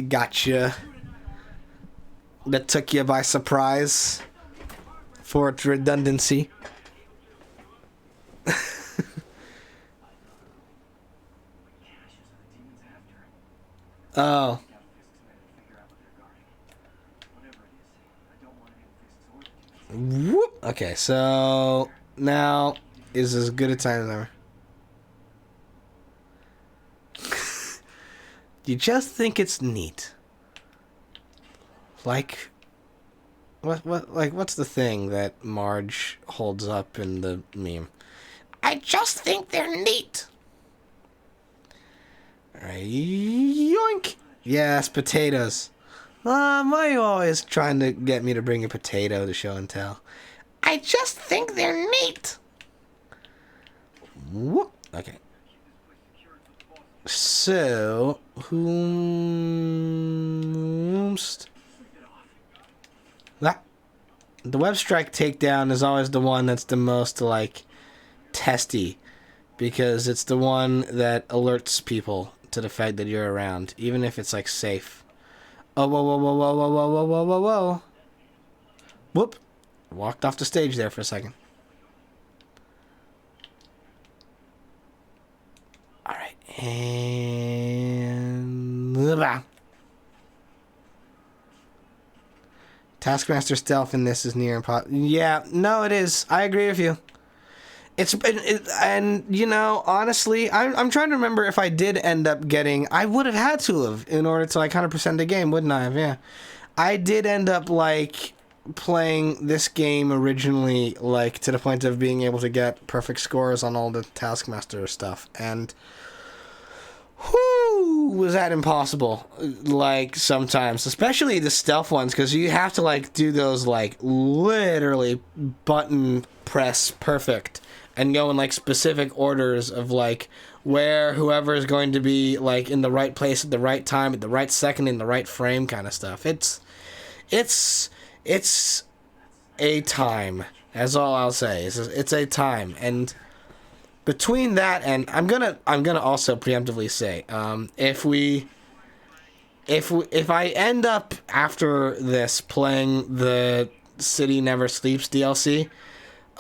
got you, that took you by surprise for its redundancy. Oh. Whoop. Okay, so now is as good a time as ever. You just think it's neat. Like what's the thing that Marge holds up in the meme? I just think they're neat. Alright, yoink! Yes, potatoes. Why are you always trying to get me to bring a potato to show and tell? I just think they're neat. Whoop. Okay. So, that the web strike takedown is always the one that's the most like testy, because it's the one that alerts people to the fact that you're around, even if it's like safe. Oh, whoa, whoa, whoa, whoa, whoa, whoa, whoa, whoa, whoa, whoa. Whoop. Walked off the stage there for a second. Alright, and... Taskmaster stealth in this is near impossible. Yeah, no, it is. I agree with you. And you know, honestly, I'm trying to remember if I did end up getting... I would have had to have in order to like 100% the game, wouldn't I have? Yeah. I did end up like playing this game originally, like to the point of being able to get perfect scores on all the Taskmaster stuff, and whoo, was that impossible, like sometimes, especially the stealth ones, because you have to like do those like literally button press perfect and go in like specific orders of like where whoever is going to be like in the right place at the right time at the right second in the right frame kind of stuff. It's a time. That's all I'll say. It's a time, and between that and I'm gonna also preemptively say, if I end up after this playing the City Never Sleeps DLC,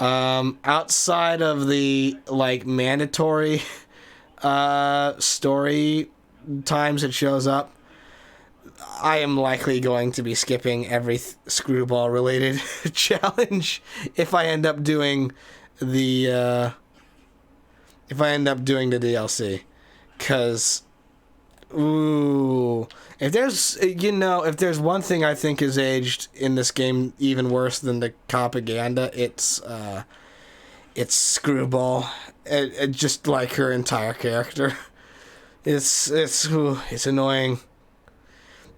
outside of the like mandatory story times it shows up, I am likely going to be skipping every screwball related challenge if I end up doing the DLC, cause ooh, if there's one thing I think is aged in this game even worse than the propaganda, it's Screwball, just like her entire character. It's annoying.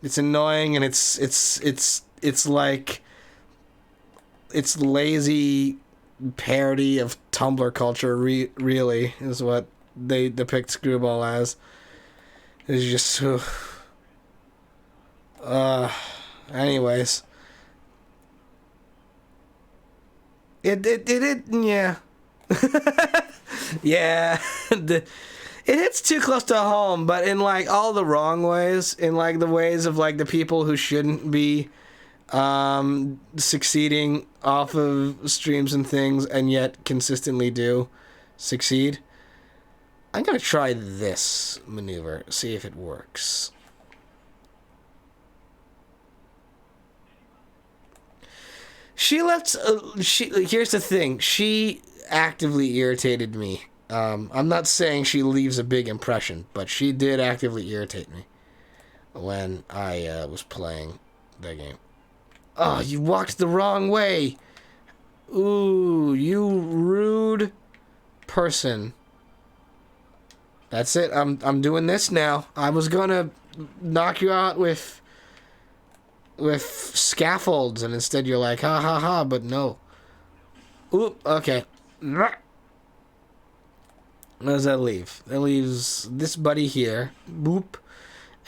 It's annoying, and it's like it's lazy parody of Tumblr culture. Really, is what they depict Screwball as. It's just anyways. It yeah. Yeah. It hits too close to home, but in like all the wrong ways, in like the ways of like the people who shouldn't be succeeding off of streams and things, and yet consistently do succeed. I'm gonna try this maneuver, see if it works. Here's the thing. She actively irritated me. I'm not saying she leaves a big impression, but she did actively irritate me when I was playing the game. Oh, you walked the wrong way. Ooh, you rude person. That's it. I'm doing this now. I was gonna knock you out with scaffolds, and instead you're like, ha ha ha, but no. Oop, okay. Where does that leave? That leaves this buddy here. Boop.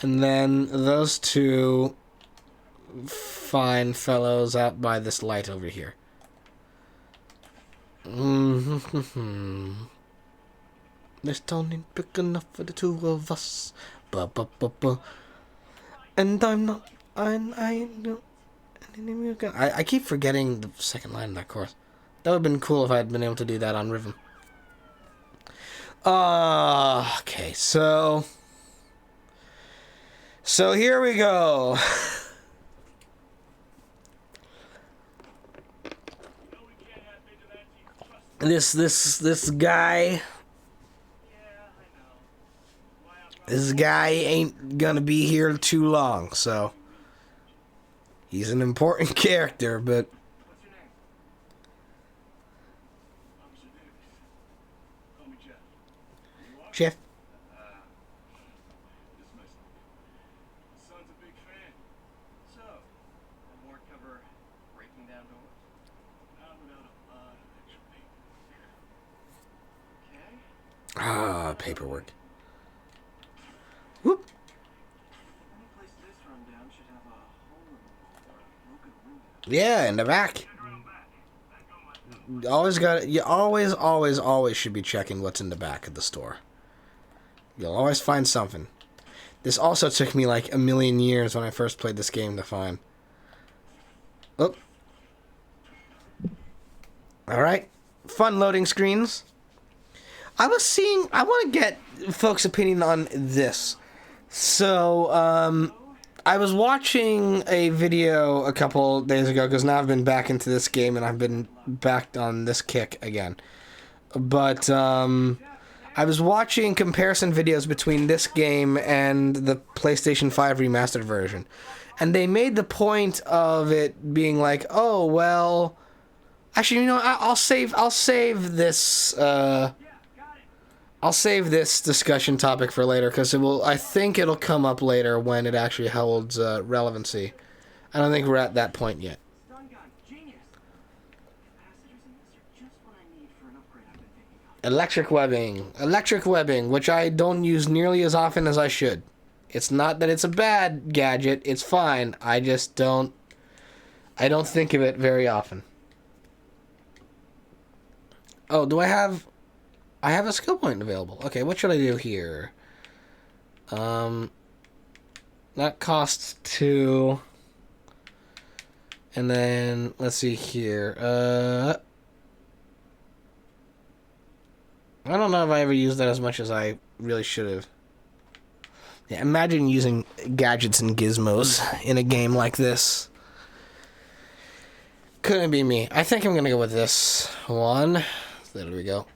And then those two fine fellows out by this light over here. This town ain't big enough for the two of us. And I'm not... I keep forgetting the second line of that chorus. That would have been cool if I had been able to do that on rhythm. Okay, so here we go. This guy ain't gonna be here too long, so He's an important character, but What's your name? Officer Davis. Call me Jeff. You are? Jeff. This is my son. My son's a big fan. So, that more cover breaking down doors? Not without a lot of extra paperwork. Okay. Ah, paperwork. Whoop. Any place this rundown should have a hole in the wall or a broken window. Yeah, in the back. You always should be checking what's in the back of the store. You'll always find something. This also took me like a million years when I first played this game to find. Oh. Alright. Fun loading screens. I want to get folks' opinion on this. So, I was watching a video a couple days ago, because now I've been back into this game and I've been back on this kick again. But, I was watching comparison videos between this game and the PlayStation 5 remastered version. And they made the point of it being like, oh, well, actually, you know, I'll save this, I'll save this discussion topic for later, because I think it'll come up later when it actually holds relevancy. I don't think we're at that point yet. Stun gun. Genius. Capacitors in this are just what I need for an upgrade I've been thinking of. Electric webbing, which I don't use nearly as often as I should. It's not that it's a bad gadget, it's fine. I just don't think of it very often. Oh, I have a skill point available. Okay, what should I do here? That costs 2. And then, let's see here. I don't know if I ever used that as much as I really should have. Yeah, imagine using gadgets and gizmos in a game like this. Couldn't be me. I think I'm gonna go with this one. There we go.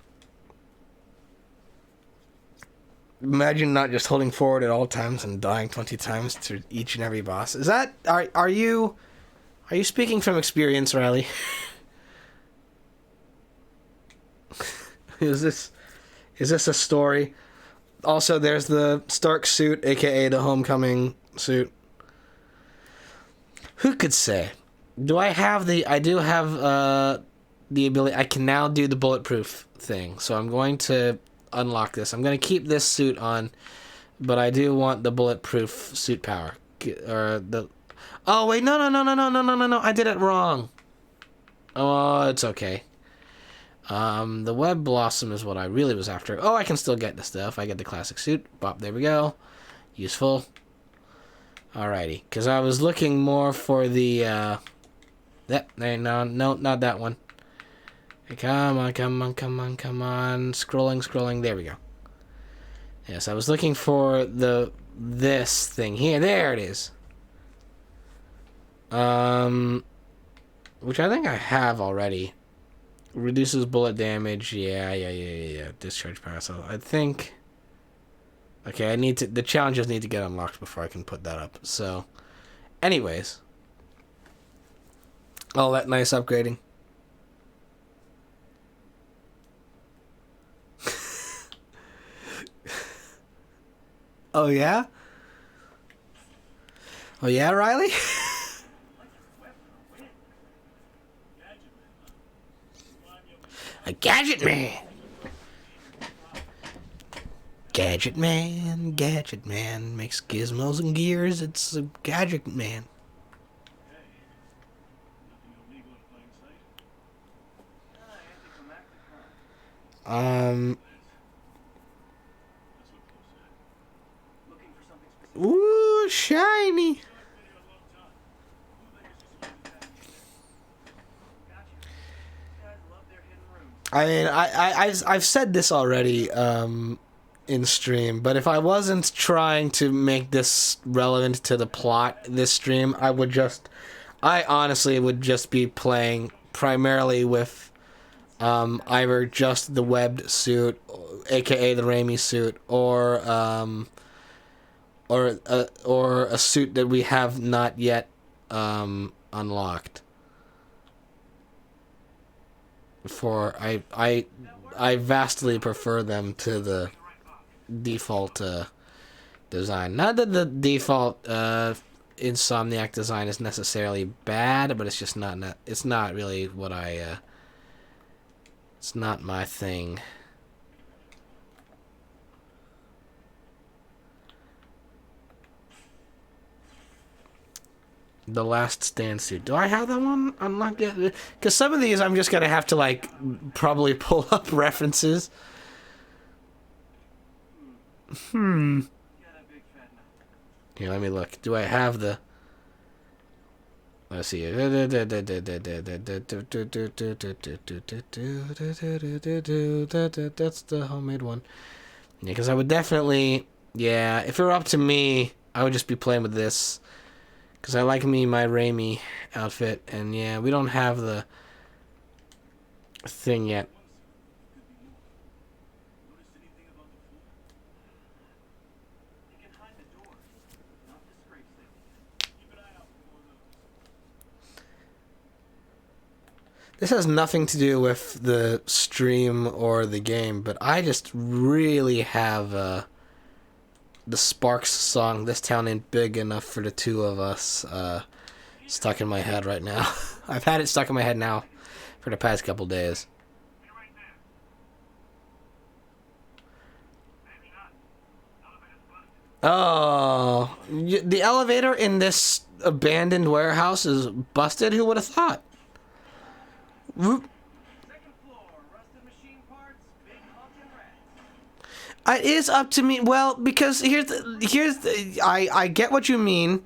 Imagine not just holding forward at all times and dying 20 times to each and every boss. Is that... Are you speaking from experience, Riley? Is this a story? Also, there's the Stark suit, aka the Homecoming suit. Who could say? I do have the ability... I can now do the bulletproof thing, so I'm going to unlock this. I'm going to keep this suit on, but I do want the bulletproof suit power. Oh, wait, no, I did it wrong. Oh, it's okay. The Web Blossom is what I really was after. Oh, I can still get the stuff. I get the classic suit. Bop, there we go. Useful. Alrighty, because I was looking more for the, no, not that one. Come on. Scrolling. There we go. Yes, I was looking for this thing here. There it is. Which I think I have already. Reduces bullet damage. Yeah. Discharge power. So I think... Okay, the challenges need to get unlocked before I can put that up. So, anyways. All that nice upgrading. Oh, yeah? Oh, yeah, Riley? A gadget man. Gadget man makes gizmos and gears. It's a gadget man. Ooh, shiny. I mean, I've said this already in stream, but if I wasn't trying to make this relevant to the plot this stream, I honestly would just be playing primarily with either just the webbed suit, aka the Raimi suit, or a suit that we have not yet unlocked. I vastly prefer them to the default design. Not that the default Insomniac design is necessarily bad, but it's just not. It's not really what I. It's not my thing. The Last Stand suit. Do I have that one unlocked yet? Because some of these I'm just gonna have to like probably pull up references. Here, let me look. Do I have the? Let's see. That's the homemade one. Yeah, because I would definitely. Yeah, if it were up to me, I would just be playing with this. Because I like my Raimi outfit. And yeah, we don't have the thing yet. This has nothing to do with the stream or the game, but I just really have the Sparks song, This Town Ain't Big Enough for the Two of Us, stuck in my head right now. I've had it stuck in my head now for the past couple days. Oh, the elevator in this abandoned warehouse is busted? Who would have thought? Whoop. It is up to me. Well, because I get what you mean.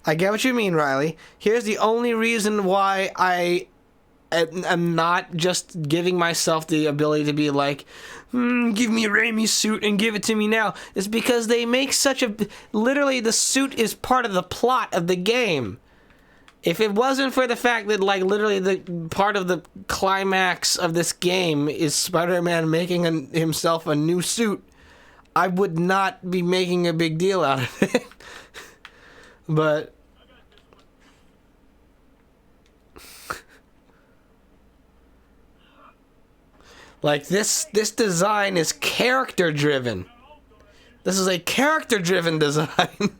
I get what you mean, Riley. Here's the only reason why I am not just giving myself the ability to be like, give me Raimi's suit and give it to me now. Is because they make such a... Literally, the suit is part of the plot of the game. If it wasn't for the fact that, like, literally the part of the climax of this game is Spider-Man making himself a new suit, I would not be making a big deal out of it. But... like, this design is character-driven. This is a character-driven design.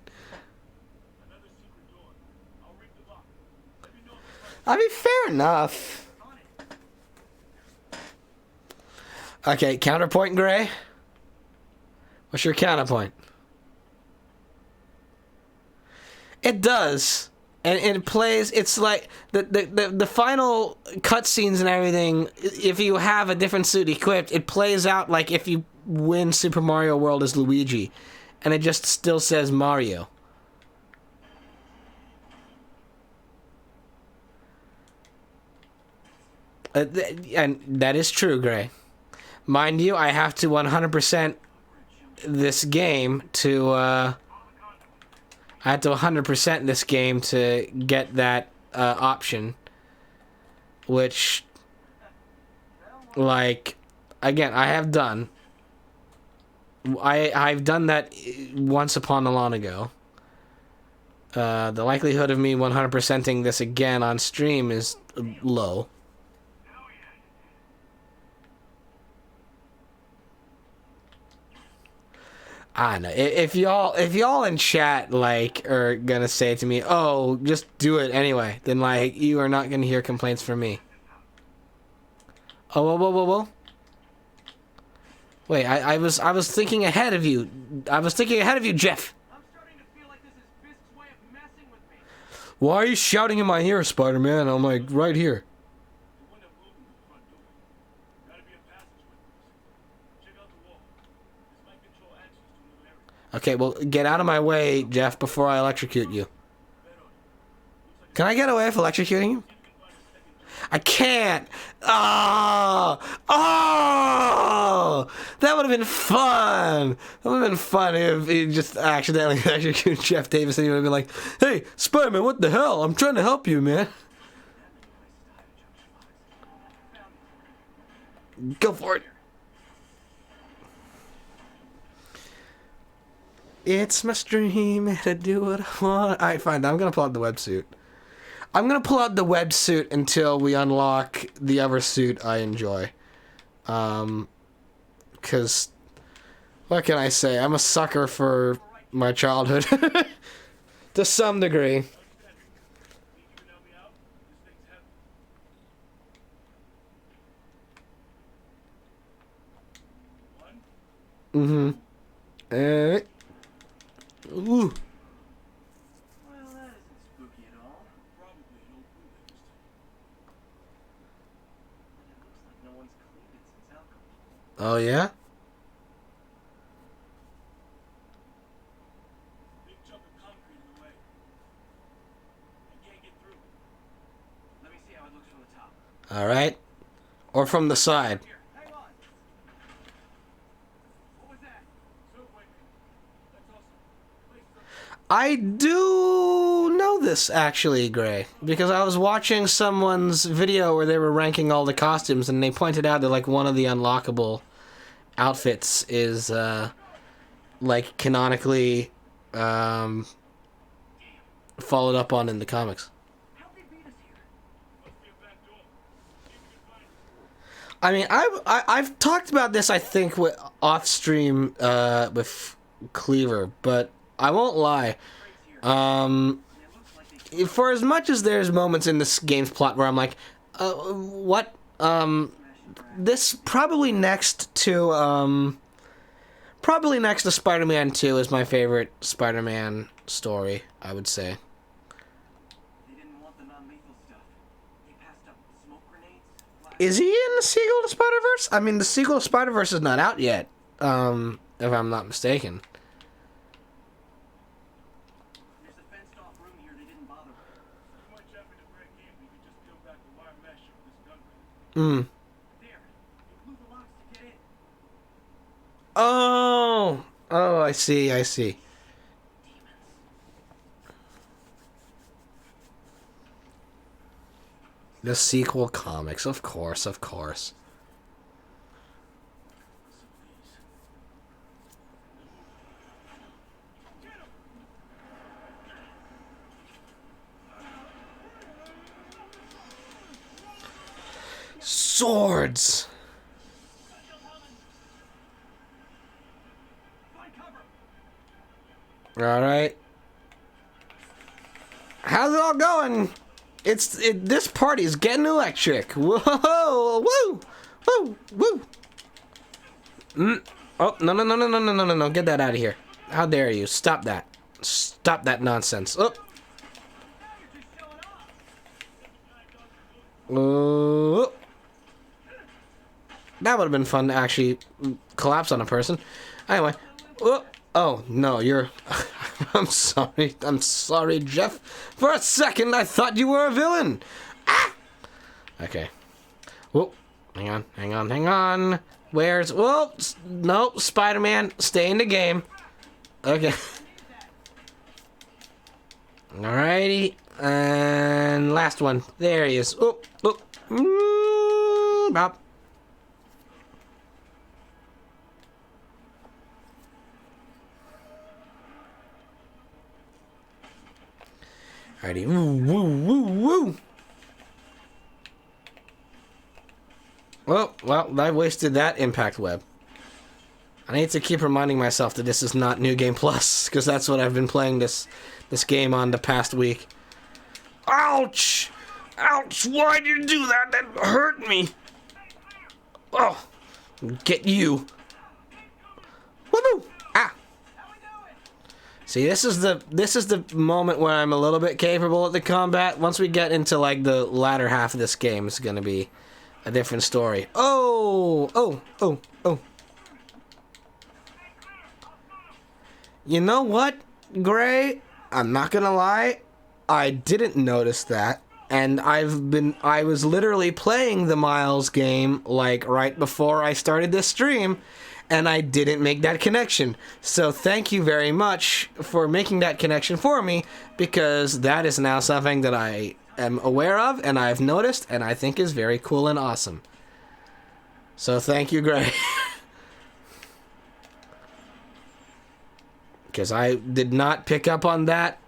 I mean, fair enough. Okay, counterpoint, Gray. What's your counterpoint? It does. And it plays, it's like, the final cutscenes and everything, if you have a different suit equipped, it plays out like if you win Super Mario World as Luigi. And it just still says Mario. And that is true, Gray. Mind you, I have to 100% this game to, I had to 100% this game to get that option. Which, like, again, I have done. I've done that once upon a long ago. The likelihood of me 100%ing this again on stream is low. I don't know. If y'all in chat like are gonna say to me, "Oh, just do it anyway," then like you are not gonna hear complaints from me. Oh, whoa. Wait, I was thinking ahead of you. I was thinking ahead of you, Jeff. I'm starting to feel like this is Fisk's way of messing with me. Why are you shouting in my ear, Spider-Man? I'm like right here. Okay, well, get out of my way, Jeff, before I electrocute you. Can I get away with electrocuting you? I can't! Oh! That would have been fun! That would have been fun if he just accidentally electrocuted Jeff Davis and he would have been like, "Hey, Spider-Man, what the hell? I'm trying to help you, man." Go for it! It's my stream and I do what I want. Alright, fine. I'm gonna pull out the websuit. I'm gonna pull out the web suit until we unlock the other suit I enjoy. Because what can I say? I'm a sucker for my childhood to some degree. Mm-hmm. Ooh. Well, that isn't spooky at all. Probably no clue this time. And it looks like no one's cleaned it since alcohol. Oh yeah? Big chunk of concrete in the way. I can't get through. Let me see how it looks from the top. All right. Or from the side. Here, hang on. What was that? Subway. That's awesome. Place is up. I do know this actually, Gray, because I was watching someone's video where they were ranking all the costumes, and they pointed out that like one of the unlockable outfits is like canonically followed up on in the comics. How'd they beat us here? Must be a back door. See if we can find it. I mean, I've talked about this, I think, with off stream with Cleaver, but I won't lie. And it looks like they For as much as there's moments in this game's plot where I'm like, what? This probably next to Spider-Man 2 is my favorite Spider-Man story, I would say. They didn't want the non-lethal stuff. They passed up smoke grenades. Is he in the sequel to Spider-Verse? I mean, the sequel to Spider-Verse is not out yet, if I'm not mistaken. There's a fenced-off room here they didn't bother with. Too much effort to break in. We could just peel back the wire mesh of this gun range. There. They blew the locks to get in. Oh, I see. Demons. The sequel comics, of course. So please. Get him! Swords. Find cover! All right. How's it all going? This party's getting electric. Whoa, woo, woo, woo. Oh, no. Get that out of here. How dare you? Stop that. Stop that nonsense. Oh. Oh. That would have been fun to actually collapse on a person. Anyway. Oh, no, you're... I'm sorry, Jeff. For a second, I thought you were a villain. Ah! Okay. Whoa. Hang on. Where's... Whoa. No, Spider-Man, stay in the game. Okay. Alrighty. And last one. There he is. Oh. Bop. Alrighty. Woo. Well, I wasted that impact web. I need to keep reminding myself that this is not New Game Plus, because that's what I've been playing this game on the past week. Ouch! Ouch! Why did you do that? That hurt me. Oh, get you. Woo! Ah. See, this is the moment where I'm a little bit capable at the combat. Once we get into like the latter half of this game, it's gonna be a different story. Oh. You know what, Gray? I'm not gonna lie, I didn't notice that, and I was literally playing the Miles game like right before I started this stream, and I didn't make that connection. So thank you very much for making that connection for me, because that is now something that I am aware of, and I've noticed, and I think is very cool and awesome. So thank you, Gray. Because I did not pick up on that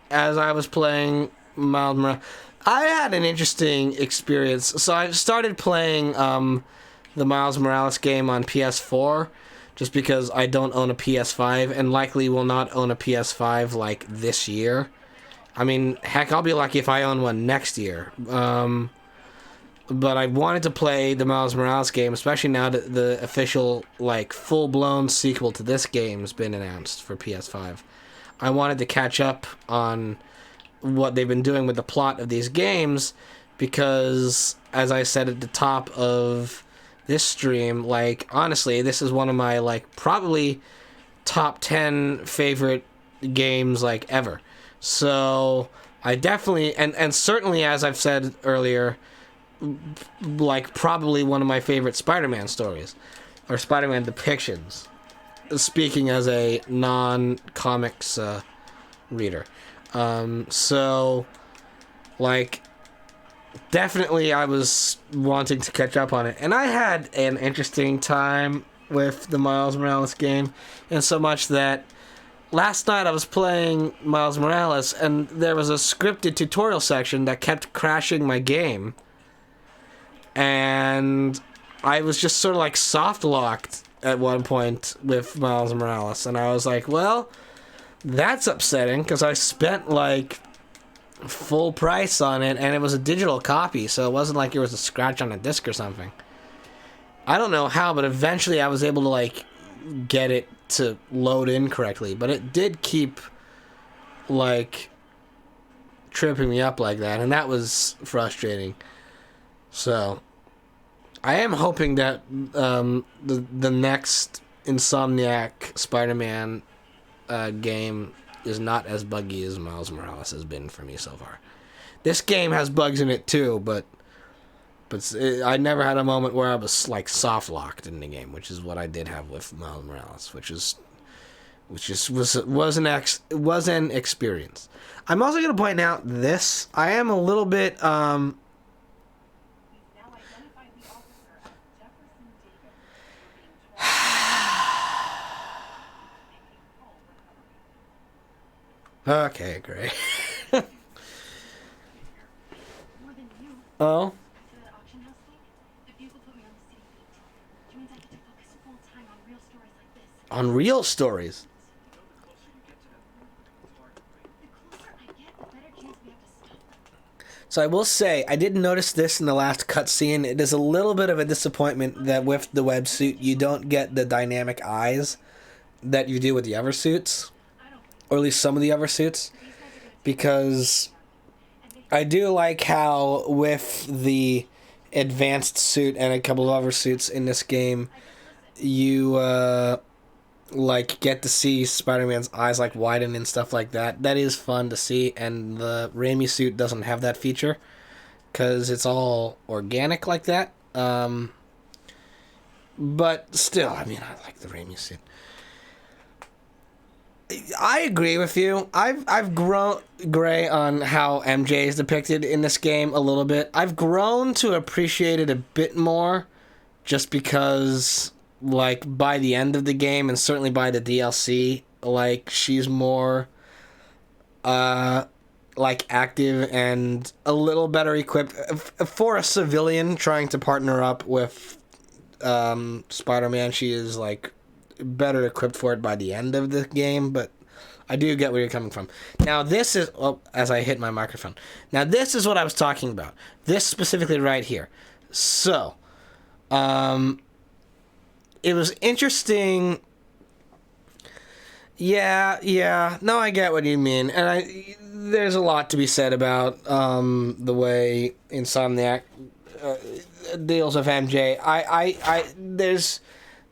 as I was playing Miles Morales. I had an interesting experience. So I started playing the Miles Morales game on PS4 just because I don't own a PS5 and likely will not own a PS5 like this year. I mean, heck, I'll be lucky if I own one next year. But I wanted to play the Miles Morales game, especially now that the official, like, full-blown sequel to this game has been announced for PS5. I wanted to catch up on what they've been doing with the plot of these games because, as I said at the top of this stream, like, honestly, this is one of my, like, probably top 10 favorite games, like, ever. So, I definitely, and certainly, as I've said earlier, like, probably one of my favorite Spider-Man stories, or Spider-Man depictions, speaking as a non-comics reader. So, like, definitely I was wanting to catch up on it. And I had an interesting time with the Miles Morales game, in so much that last night I was playing Miles Morales, and there was a scripted tutorial section that kept crashing my game. And I was just sort of like soft-locked at one point with Miles Morales. And I was like, well, that's upsetting, because I spent, like, full price on it, and it was a digital copy, so it wasn't like it was a scratch on a disc or something. I don't know how, but eventually I was able to, like, get it to load in correctly. But it did keep, like, tripping me up like that, and that was frustrating. So, I am hoping that the next Insomniac Spider-Man game is not as buggy as Miles Morales has been for me so far. This game has bugs in it too, but I never had a moment where I was like soft locked in the game, which is what I did have with Miles Morales, was an experience. I'm also going to point out this. I am a little bit okay, great. Oh? On real stories? So I will say, I did notice this in the last cutscene. It is a little bit of a disappointment that with the web suit, you don't get the dynamic eyes that you do with the other suits. Or at least some of the other suits. Because I do like how with the advanced suit and a couple of other suits in this game, you like get to see Spider-Man's eyes like widen and stuff like that. That is fun to see, and the Raimi suit doesn't have that feature because it's all organic like that. But still, I mean, I like the Raimi suit. I agree with you. I've grown gray on how MJ is depicted in this game a little bit. I've grown to appreciate it a bit more just because, like, by the end of the game and certainly by the DLC, like, she's more like active and a little better equipped for a civilian trying to partner up with Spider-Man. She is like better equipped for it by the end of the game, but I do get where you're coming from. Now this is, oh, as I hit my microphone. Now this is what I was talking about. This specifically right here. So, it was interesting. Yeah. No, I get what you mean, and there's a lot to be said about the way Insomniac deals with MJ.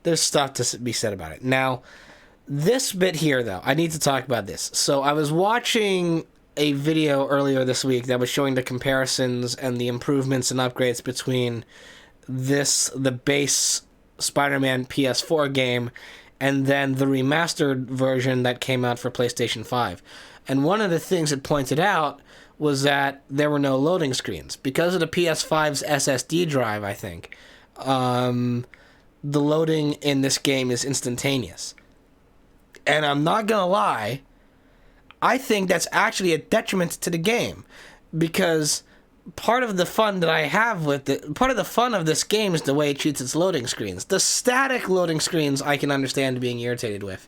There's stuff to be said about it. Now, this bit here, though, I need to talk about this. So I was watching a video earlier this week that was showing the comparisons and the improvements and upgrades between the base Spider-Man PS4 game and then the remastered version that came out for PlayStation 5. And one of the things it pointed out was that there were no loading screens. Because of the PS5's SSD drive, I think, the loading in this game is instantaneous. And I'm not gonna lie, I think that's actually a detriment to the game. Because part of the fun that I have with it, part of the fun of this game is the way it treats its loading screens. The static loading screens I can understand being irritated with,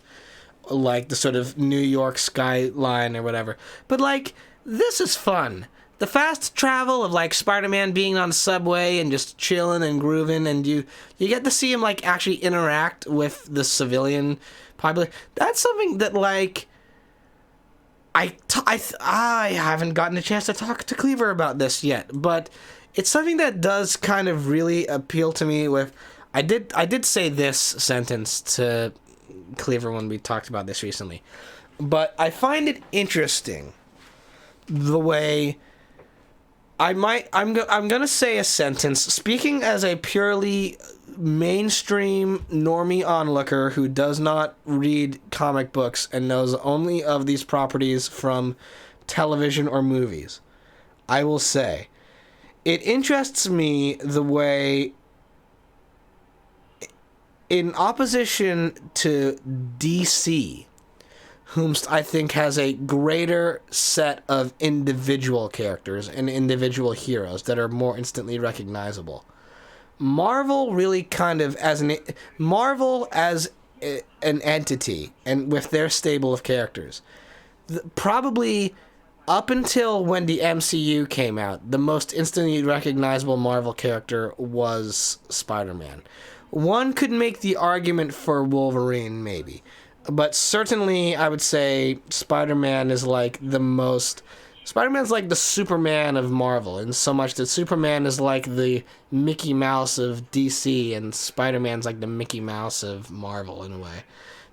like the sort of New York skyline or whatever. But like, this is fun. The fast travel of like Spider-Man being on subway and just chilling and grooving, and you get to see him like actually interact with the civilian population. That's something that like I haven't gotten a chance to talk to Cleaver about this yet, but it's something that does kind of really appeal to me. With I did say this sentence to Cleaver when we talked about this recently, but I find it interesting the way I'm gonna say a sentence speaking as a purely mainstream normie onlooker who does not read comic books and knows only of these properties from television or movies. I will say it interests me the way, in opposition to DC, whom I think has a greater set of individual characters and individual heroes that are more instantly recognizable. Marvel really kind of, Marvel as an entity, and with their stable of characters, probably up until when the MCU came out, the most instantly recognizable Marvel character was Spider-Man. One could make the argument for Wolverine, maybe. But certainly, I would say Spider-Man is like the most... Spider-Man's like the Superman of Marvel, in so much that Superman is like the Mickey Mouse of DC, and Spider-Man's like the Mickey Mouse of Marvel, in a way.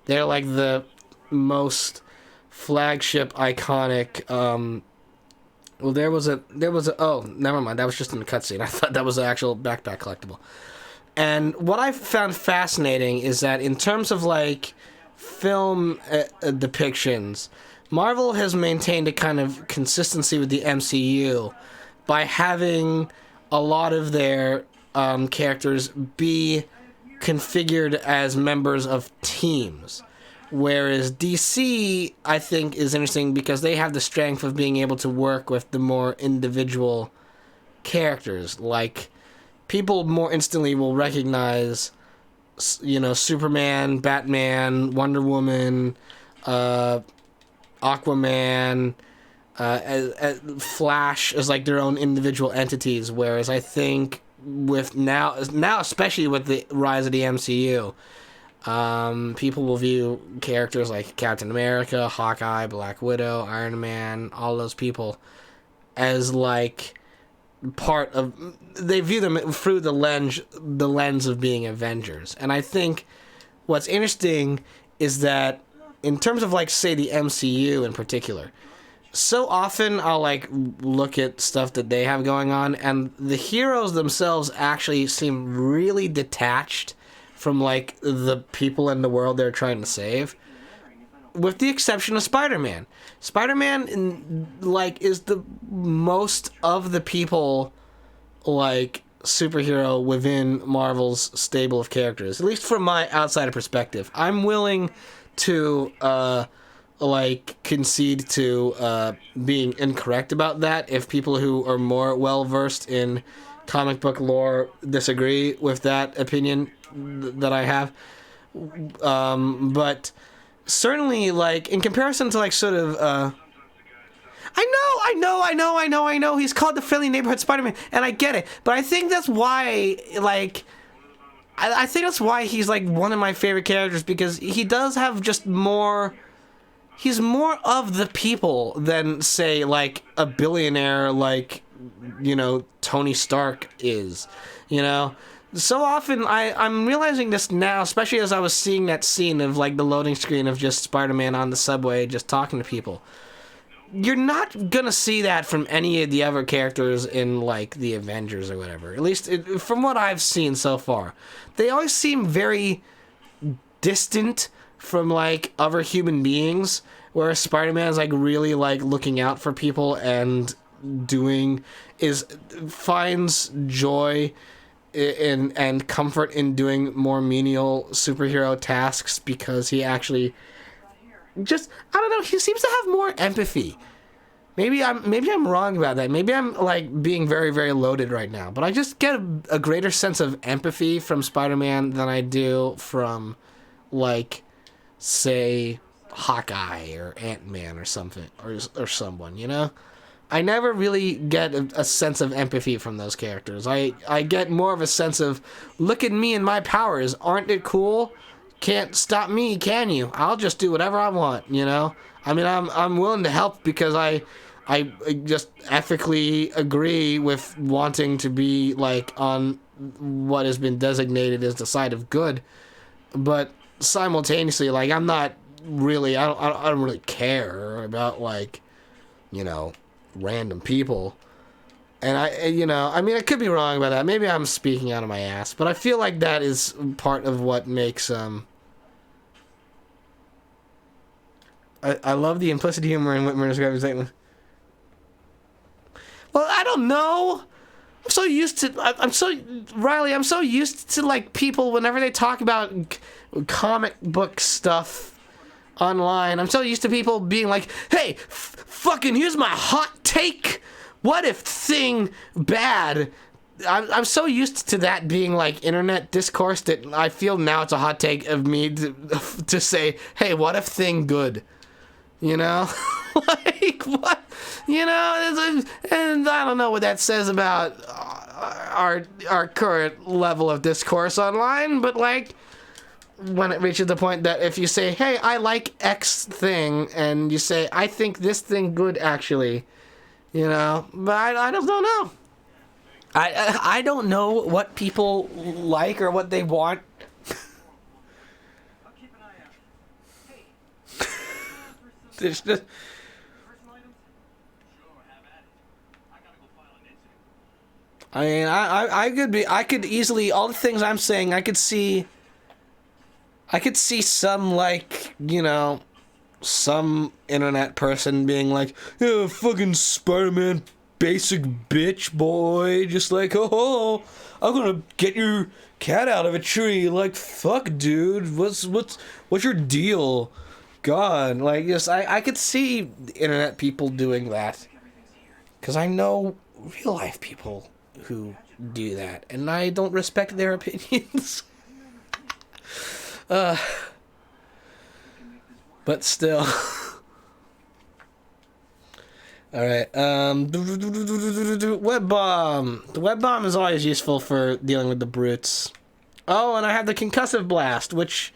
They're like the most flagship, iconic... well, there was a... Oh, never mind. That was just in the cutscene. I thought that was an actual backpack collectible. And what I found fascinating is that in terms of like film depictions, Marvel has maintained a kind of consistency with the MCU by having a lot of their characters be configured as members of teams. Whereas DC, I think, is interesting because they have the strength of being able to work with the more individual characters. Like, people more instantly will recognize, you know, Superman, Batman, Wonder Woman, Aquaman, as Flash as like their own individual entities. Whereas I think with now especially with the rise of the MCU, people will view characters like Captain America, Hawkeye, Black Widow, Iron Man, all those people as like part of, they view them through the lens of being Avengers. And I think what's interesting is that in terms of like, say, the MCU in particular, so often I'll like look at stuff that they have going on, and the heroes themselves actually seem really detached from like the people in the world they're trying to save, with the exception of Spider-Man. Spider-Man, like, is the most of the people, like, superhero within Marvel's stable of characters, at least from my outsider perspective. I'm willing to, like, concede to being incorrect about that if people who are more well-versed in comic book lore disagree with that opinion that I have. But certainly, like, in comparison to, like, sort of, I know, he's called the friendly neighborhood Spider-Man, and I get it, but I think that's why, like, I think that's why he's, like, one of my favorite characters, because he does have just more, he's more of the people than, say, like, a billionaire, like, you know, Tony Stark is, you know? So often, I'm realizing this now, especially as I was seeing that scene of, like, the loading screen of just Spider-Man on the subway just talking to people. You're not gonna see that from any of the other characters in, like, the Avengers or whatever. At least, from what I've seen so far. They always seem very distant from, like, other human beings, whereas Spider-Man's, like, really, like, looking out for people and finds joy and comfort in doing more menial superhero tasks because he actually just, I don't know, he seems to have more empathy maybe I'm wrong about that. Maybe I'm like being very, very loaded right now. But I just get a greater sense of empathy from Spider-Man than I do from, like, say, Hawkeye or Ant-Man or something, or someone, you know? I never really get a sense of empathy from those characters. I get more of a sense of, look at me and my powers. Aren't it cool? Can't stop me, can you? I'll just do whatever I want, you know? I mean, I'm willing to help because I just ethically agree with wanting to be, like, on what has been designated as the side of good. But simultaneously, like, I'm not really, I don't really care about, like, you know, random people. And I mean, I could be wrong about that. Maybe I'm speaking out of my ass, but I feel like that is part of what makes, I love the implicit humor in Whitmer describing statement. Well, I don't know. I'm so used to, Riley, I'm so used to, like, people, whenever they talk about comic book stuff online, I'm so used to people being like, hey, fucking here's my hot take. What if thing bad? I'm so used to that being, like, internet discourse that I feel now it's a hot take of me to say, hey, what if thing good? You know? Like, what? You know? And I don't know what that says about our current level of discourse online, but, like, when it reaches the point that if you say, hey, I like X thing, and you say, I think this thing good, actually, you know? But I just don't know. I don't know what people like or what they want. I'll keep an eye out. Hey, There's just... personal items? Sure, have at it. I gotta go file an incident. I mean, I could easily, all the things I'm saying, I could see some, like, you know, some internet person being like, yeah, fucking Spider-Man basic bitch boy, just like, oh, I'm gonna get your cat out of a tree. Like, fuck, dude, what's your deal? God, like, just, I could see internet people doing that, because I know real life people who do that, and I don't respect their opinions. But still. Alright, web bomb. The web bomb is always useful for dealing with the brutes. Oh, and I have the concussive blast, which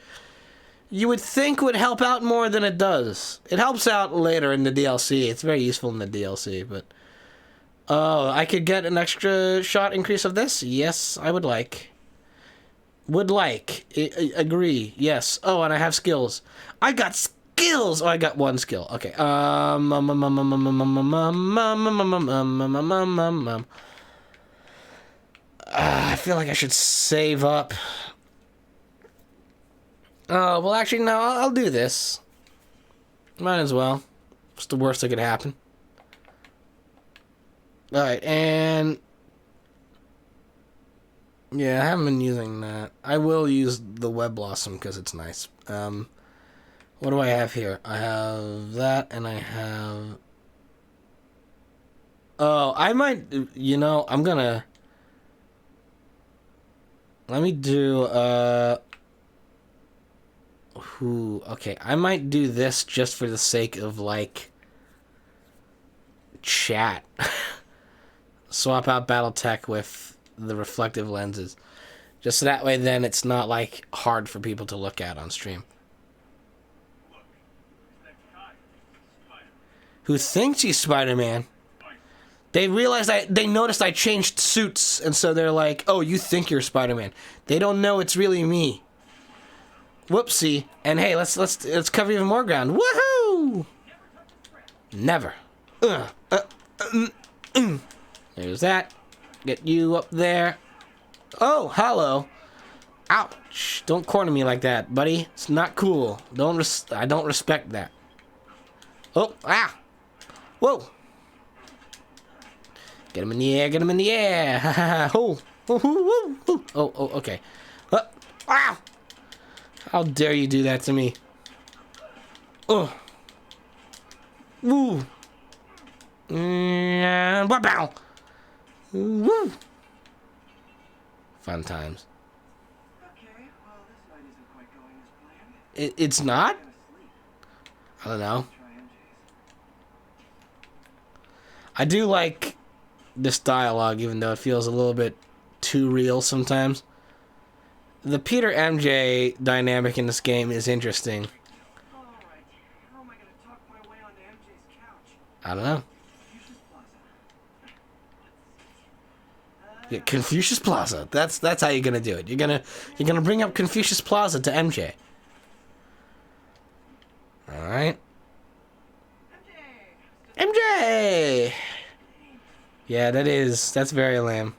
you would think would help out more than it does. It helps out later in the DLC. It's very useful in the DLC, but... Oh, I could get an extra shot increase of this? Yes, I would like. Would like. Agree. Yes. Oh, and I have skills. I got skills! Oh, I got one skill. Okay. I feel like I should save up. Oh, well, actually, no. I'll do this. Might as well. What's the worst that could happen? Alright, and... yeah, I haven't been using that. I will use the Web Blossom because it's nice. What do I have here? I have that, and I have... oh, I might... you know, I'm gonna... let me do, okay, I might do this just for the sake of, like... chat. Swap out Battletech with the reflective lenses. Just so that way then it's not, like, hard for people to look at on stream. Who thinks he's Spider-Man? They realized they noticed I changed suits, and so they're like, oh, you think you're Spider-Man. They don't know it's really me. Whoopsie. And hey, let's cover even more ground. Woohoo! Never. There's that. Get you up there. Oh, hello. Ouch. Don't corner me like that, buddy. It's not cool. I don't respect that. Oh, ah. Whoa. Get him in the air, get him in the air. Oh, okay. Ah. How dare you do that to me? Oh. Woo. Bow. Woo. Fun times. Okay, well, this night isn't quite going as planned. It's not? I'm asleep. I don't know. Try MJ's. I do like this dialogue, even though it feels a little bit too real sometimes. The Peter MJ dynamic in this game is interesting. All right, how am I gonna talk my way onto MJ's couch? I don't know. Confucius Plaza. Yeah, Confucius Plaza. That's how you're gonna do it. You're gonna bring up Confucius Plaza to MJ. All right. MJ. Yeah, that's very lame.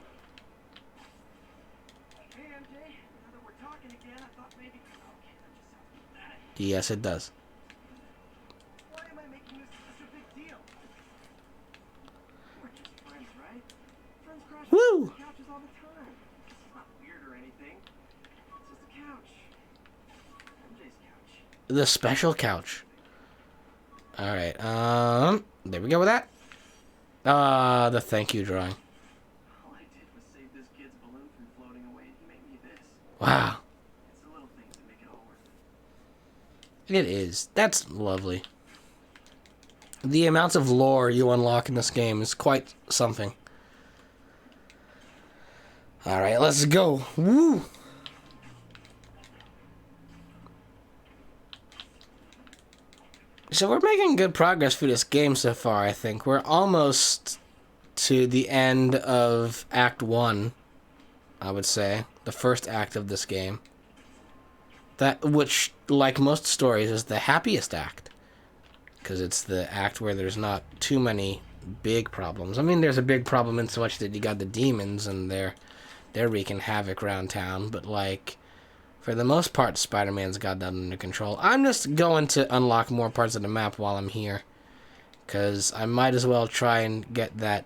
Hey MJ, now that we're talking again, I thought maybe. Okay, that just sounds pathetic. Yes, it does. Why am I making this such a big deal? We're just friends, right? Friends crash Woo! on couches all the time. It's not weird or anything. It's just a couch. MJ's couch. The special couch. All right. There we go with that. The thank you drawing. All I did was save this kid's balloon from floating away, and he made me this. Wow. It's the little things that make it all worth it. It is. That's lovely. The amounts of lore you unlock in this game is quite something. All right, let's go. Woo! So we're making good progress through this game so far, I think. We're almost to the end of Act 1, I would say. The first act of this game. That, which, like most stories, is the happiest act. Because it's the act where there's not too many big problems. I mean, there's a big problem in so much that you got the demons and they're wreaking havoc around town. But, like, for the most part, Spider-Man's got that under control. I'm just going to unlock more parts of the map while I'm here. Because I might as well try and get that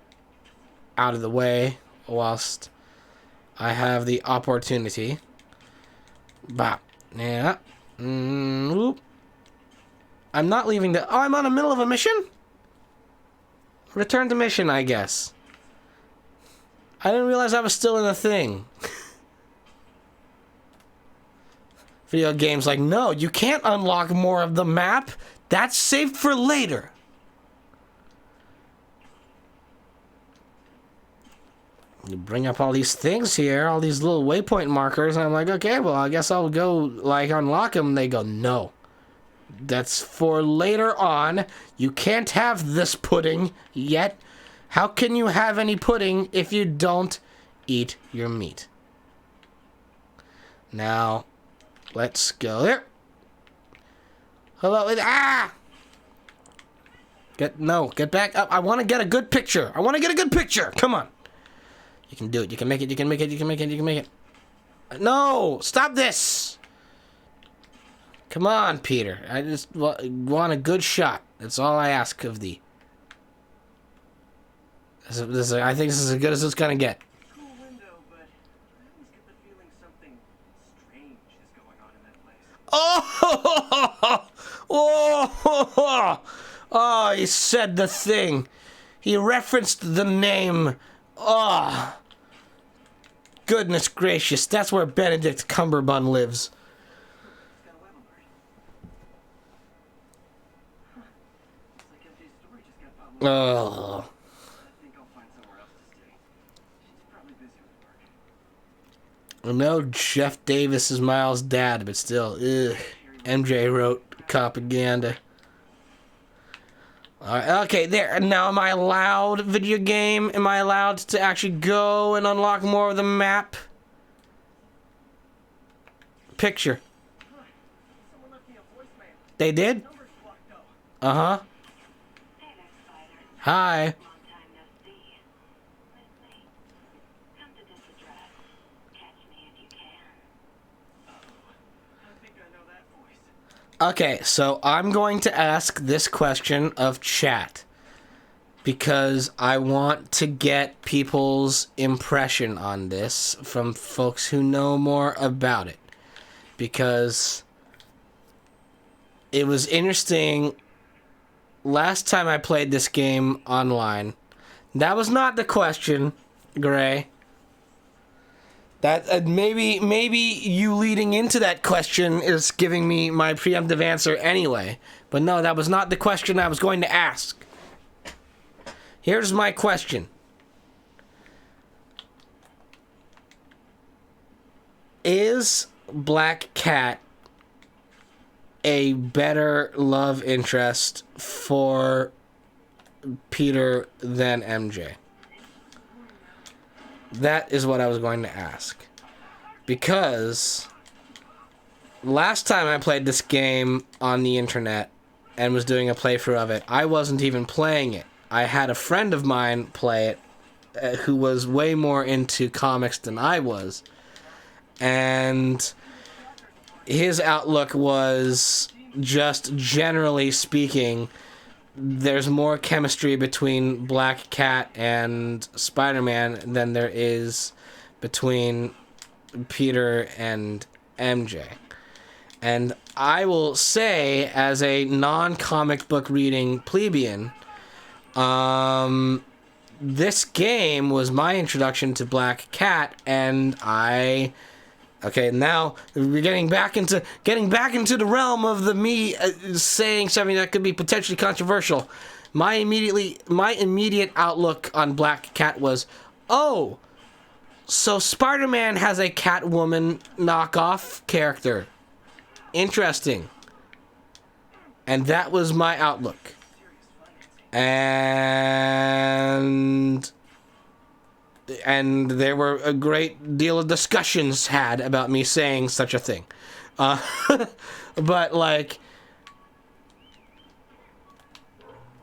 out of the way whilst I have the opportunity. Bah. Yeah. Whoop. I'm not leaving the... Oh, I'm on the middle of a mission? Return to mission, I guess. I didn't realize I was still in the thing. Video games like, no, you can't unlock more of the map. That's saved for later. You bring up all these things here, all these little waypoint markers, and I'm like, okay, well, I guess I'll go, like, unlock them. They go, no. That's for later on. You can't have this pudding yet. How can you have any pudding if you don't eat your meat? Now, let's go there. Hello, get back up. I want to get a good picture. Come on. You can do it. You can make it. You can make it. You can make it. You can make it. No, stop this. Come on, Peter. I just want a good shot. That's all I ask of thee. I think this is as good as it's gonna get. Cool window, but I always get the feeling something strange is going on in that place. Oh, he said the thing. He referenced the name. Oh, goodness gracious. That's where Benedict Cumberbund lives. It's got a web alert. Huh. Looks like MJ's story just got published. Oh. I think I'll find somewhere else to stay. She's probably busy with work. I know Jeff Davis is Miles' dad, but still, ugh. MJ wrote propaganda. Okay, there. Now, am I allowed, video game? Am I allowed to actually go and unlock more of the map? Picture. Someone left me a voicemail. They did? Number's blocked though. Uh-huh. Hey there, Spider. Hi. Long time no see. Listen, come to this address. Catch me if you can. I think I know that voice. Okay, so I'm going to ask this question of chat because I want to get people's impression on this from folks who know more about it, because it was interesting last time I played this game online, that was not the question, Gray. That maybe you leading into that question is giving me my preemptive answer anyway. But no, that was not the question I was going to ask. Here's my question. Is Black Cat a better love interest for Peter than MJ? That is what I was going to ask. Because last time I played this game on the internet and was doing a playthrough of it, I wasn't even playing it. I had a friend of mine play it who was way more into comics than I was. And his outlook was, just generally speaking, there's more chemistry between Black Cat and Spider-Man than there is between Peter and MJ. And I will say, as a non-comic book reading plebeian, this game was my introduction to Black Cat, and okay, now we're getting back into the realm of me saying something that could be potentially controversial. My immediate outlook on Black Cat was, oh, so Spider-Man has a Catwoman knockoff character. Interesting. And that was my outlook. And there were a great deal of discussions had about me saying such a thing. But, like,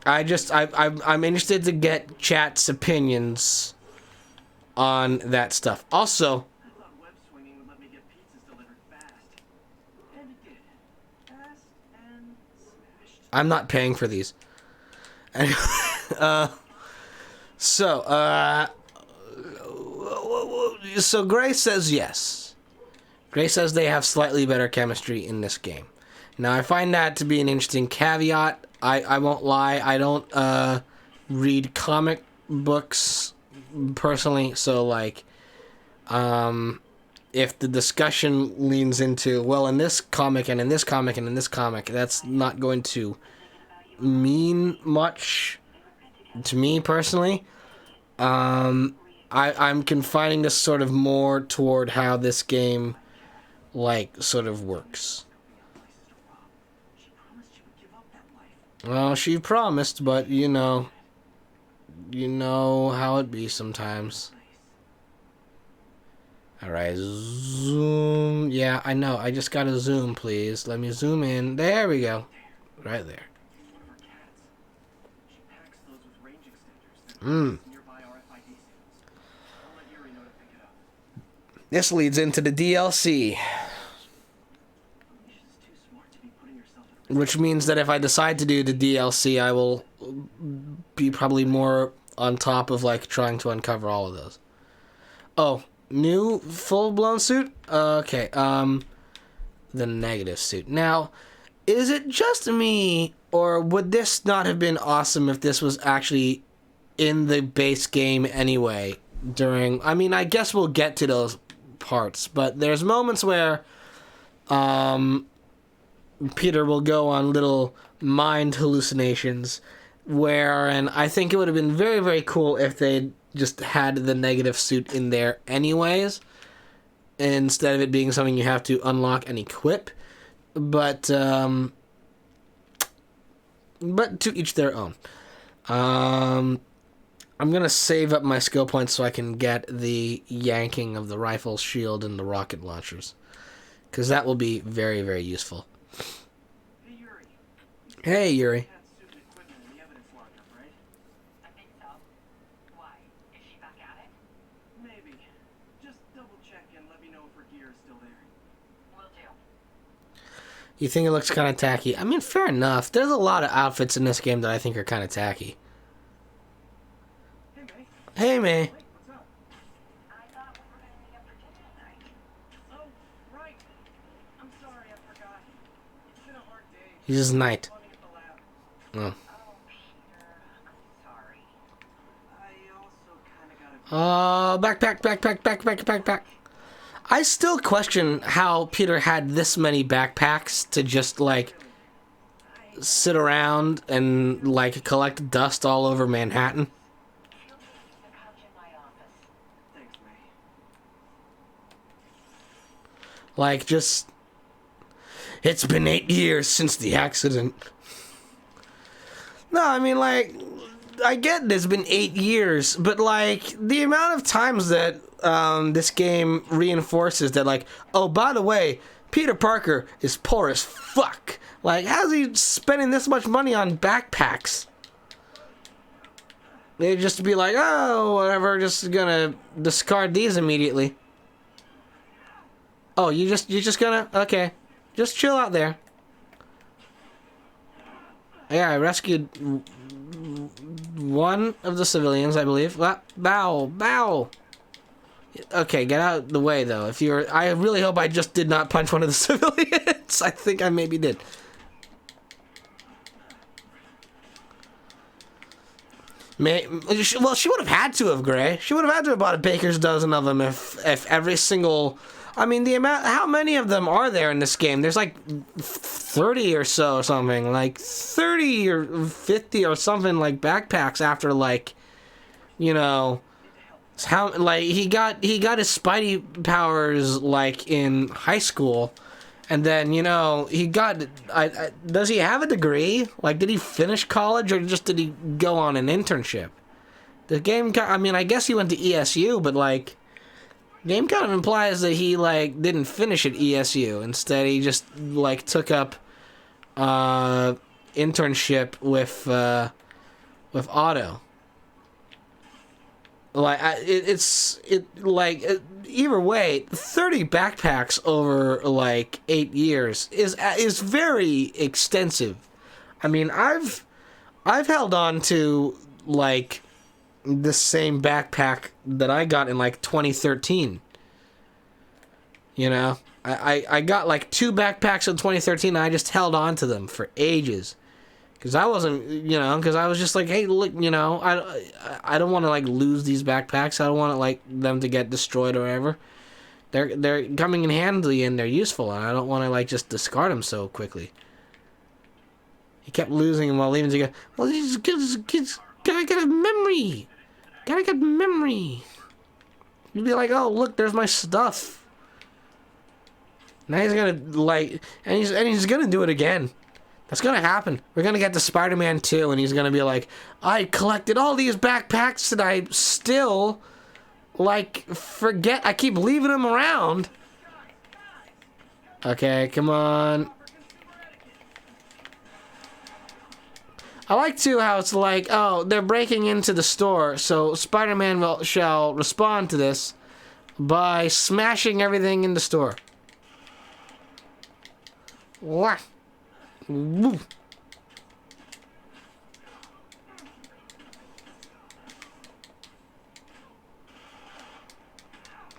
I'm interested to get chat's opinions on that stuff. Also, I thought web swinging would let me get pizzas delivered fast. And it did. Fast and smashed. I'm not paying for these. So Gray says yes. Gray says they have slightly better chemistry in this game. Now, I find that to be an interesting caveat. I won't lie. I don't read comic books personally, so, like, if the discussion leans into, well, in this comic and in this comic and in this comic, that's not going to mean much to me personally. I'm confining this sort of more toward how this game, like, sort of works. She promised she would give up that life. Well, she promised, but you know how it be sometimes. Alright, zoom. Yeah, I know. I just gotta zoom, please. Let me zoom in. There we go. Right there. One of her cats. She packs those with range extenders that Mm. nearby RFID signals. I'll let Yuri know to pick it up. This leads into the DLC, She's too smart to be putting herself at risk. which means that if I decide to do the DLC, I will be probably more on top of, like, trying to uncover all of those. Oh, new full-blown suit? Okay, the negative suit. Now, is it just me, or would this not have been awesome if this was actually in the base game anyway I mean, I guess we'll get to those parts, but there's moments where, Peter will go on little mind hallucinations and I think it would have been very, very cool if they just had the negative suit in there anyways, instead of it being something you have to unlock and equip. But to each their own. I'm gonna save up my skill points so I can get the yanking of the rifle, shield, and the rocket launchers, because that will be very, very useful. Hey, Yuri. Hey, Yuri. Cat's suit and equipment in the evidence lockup, right? I think so. Why? Is she back at it? Maybe. Just double check and let me know if her gear is still there. Will do. You think it looks kind of tacky? I mean, fair enough. There's a lot of outfits in this game that I think are kind of tacky. Hey, May. Hey, May. Wait, what's up? I thought we were going to meet up for dinner tonight. Oh, right. I'm sorry, I forgot. It's been a hard day. He's just night. Plumbing at the lab. Oh. Oh, Backpack. I still question how Peter had this many backpacks to just, like, sit around and, like, collect dust all over Manhattan. Thanks, May. Like, just... It's been 8 years since the accident. No, I mean, like, I get it's been 8 years, but, like, the amount of times that this game reinforces that, like, oh, by the way, Peter Parker is poor as fuck. Like, how's he spending this much money on backpacks? They'd just be like, oh, whatever, just gonna discard these immediately. Oh, you're just gonna, okay, just chill out there. Yeah, I rescued one of the civilians, I believe. Bow. Okay, get out of the way, though. If you're, I really hope I just did not punch one of the civilians. I think I maybe did. Well, she would have had to have, Gray. She would have had to have bought a baker's dozen of them if every single... I mean, the amount... How many of them are there in this game? There's like 30 or so or something. Like 30 or 50 or something, like, backpacks after, like, you know... How, like, he got his Spidey powers, like, in high school. And then, you know, he got... does he have a degree? Like, did he finish college or just did he go on an internship? The game... I mean, I guess he went to ESU, but, like... Game kind of implies that he, like, didn't finish at ESU. Instead, he just, like, took up internship with Otto. Like, either way, 30 backpacks over, like, 8 years is very extensive. I mean, I've held on to, like, the same backpack that I got in, like, 2013. You know? I got, like, 2 backpacks in 2013, and I just held on to them for ages. Because I wasn't, you know, because I was just like, hey, look, you know, I don't want to, like, lose these backpacks. I don't want, like, them to get destroyed or whatever. They're coming in handy and they're useful, and I don't want to, like, just discard them so quickly. He kept losing them while leaving to go, well, these kids gotta get a memory. Gotta get memory. You'd be like, oh, look, there's my stuff. Now he's gonna, like, and he's gonna do it again. That's gonna happen. We're gonna get to Spider-Man 2, and he's gonna be like, I collected all these backpacks and I still, like, forget. I keep leaving them around. Okay, come on. I like, too, how it's like, oh, they're breaking into the store, so Spider-Man shall respond to this by smashing everything in the store. Wah. Woo.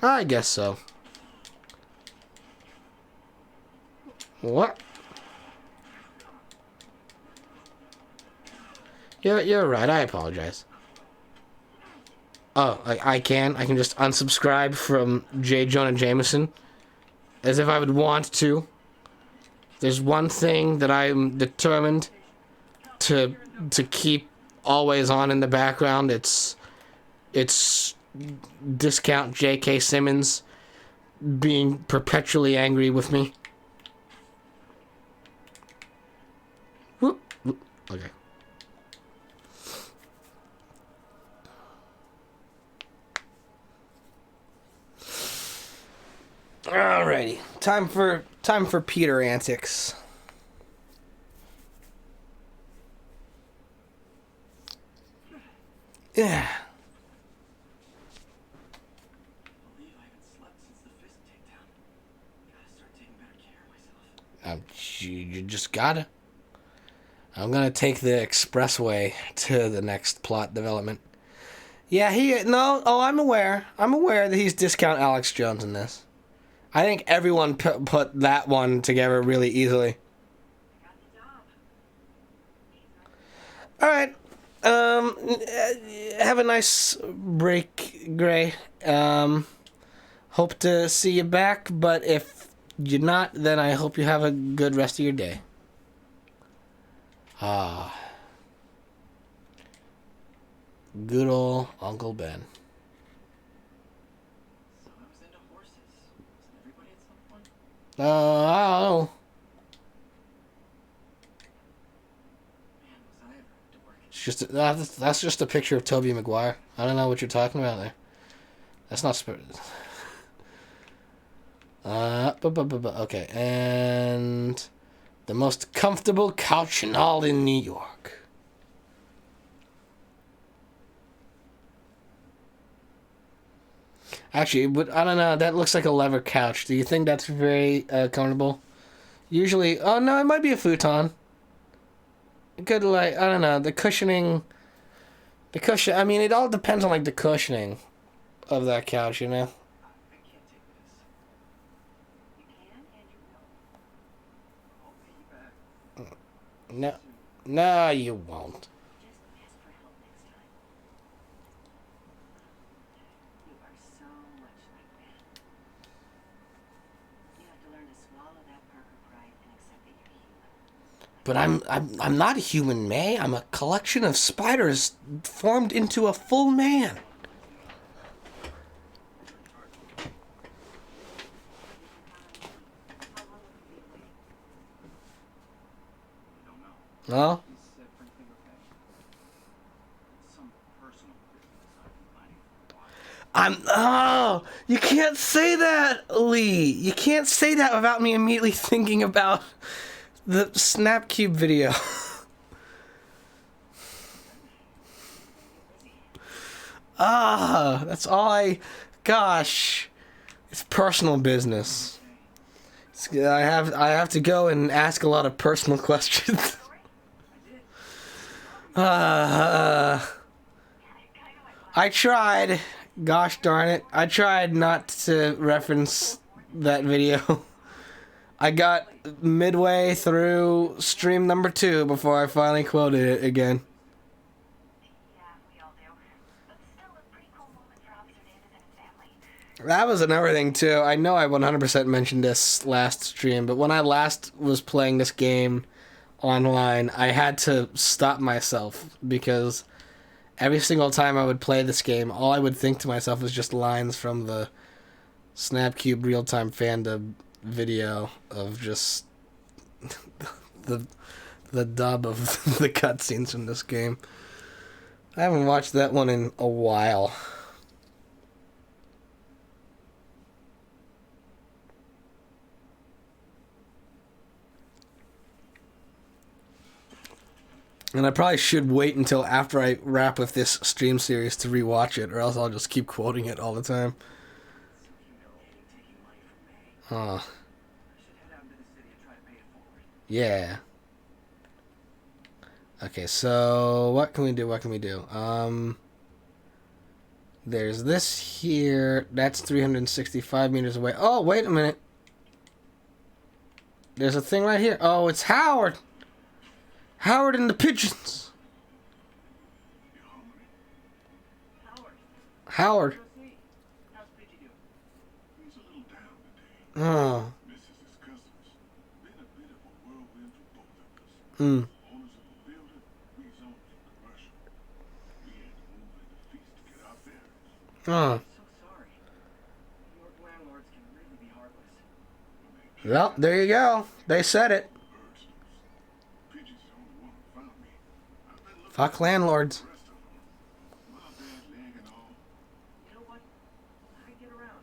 I guess so. What? You're right. I apologize. Oh, I can just unsubscribe from J. Jonah Jameson, as if I would want to. There's one thing that I'm determined to keep always on in the background. It's discount J.K. Simmons being perpetually angry with me. Whoop, whoop. Okay. Alrighty, time for Peter antics. Yeah. You just gotta. I'm gonna take the expressway to the next plot development. Yeah, I'm aware that he's discount Alex Jones in this. I think everyone put that one together really easily. Alright. Have a nice break, Gray. Hope to see you back, but if you're not, then I hope you have a good rest of your day. Ah. Good old Uncle Ben. So I was into horses. Wasn't everybody at some point? I don't know. Man, was I ever into working. It's just that's just a picture of Tobey Maguire. I don't know what you're talking about there. That's not okay, and the most comfortable couch in all in New York. Actually, but I don't know. That looks like a leather couch. Do you think that's very comfortable? Usually, oh no, it might be a futon. It could like I don't know the cushioning. The cushion. I mean, it all depends on like the cushioning of that couch, you know. I can't take this. You can and you will. I'll pay you back. No, no, you won't. Just ask for help next time. You are so much like Ben. You have to learn to swallow that Parker pride and accept that you're human. But I'm not a human, May. I'm a collection of spiders formed into a full man. How long will you be away? I don't know. No? Is everything okay? It's some personal business I've been planning for a while. You can't say that, Lee. You can't say that without me immediately thinking about the Snapcube video. That's all gosh. It's personal business. I have to go and ask a lot of personal questions. I tried. Gosh darn it. I tried not to reference that video. I got midway through stream number 2 before I finally quoted it again. Yeah, we all do. But still a pretty cool moment for Officer Davis and his family. That was another thing too. I know I 100% mentioned this last stream, but when I last was playing this game online, I had to stop myself because every single time I would play this game, all I would think to myself was just lines from the Snapcube real-time fandom video of just the dub of the cutscenes from this game. I haven't watched that one in a while. And I probably should wait until after I wrap with this stream series to rewatch it, or else I'll just keep quoting it all the time. So humiliating taking money from May. Oh, I should head out into the city and try to pay it forward. yeah. Okay, so what can we do? What can we do? There's this here. That's 365 meters away. Oh, wait a minute. There's a thing right here. Oh, it's Howard. Howard and the pigeons. Howard, Howard. go see. How's Pidgey doing? He's a little down today. Oh. Misses his customers. Been a bit of a whirlwind for both of us. Hmm. Owners of the building, rezoned for commercial. We had to move in the feast to get our bearings. Oh. I'm so sorry. New York landlords can really be heartless. Well, there you go. They said it. Birds loose. Pigeon's the only one who found me. I've been looking Fuck landlords. for the rest of them. My bad leg and all. You know what? I get around.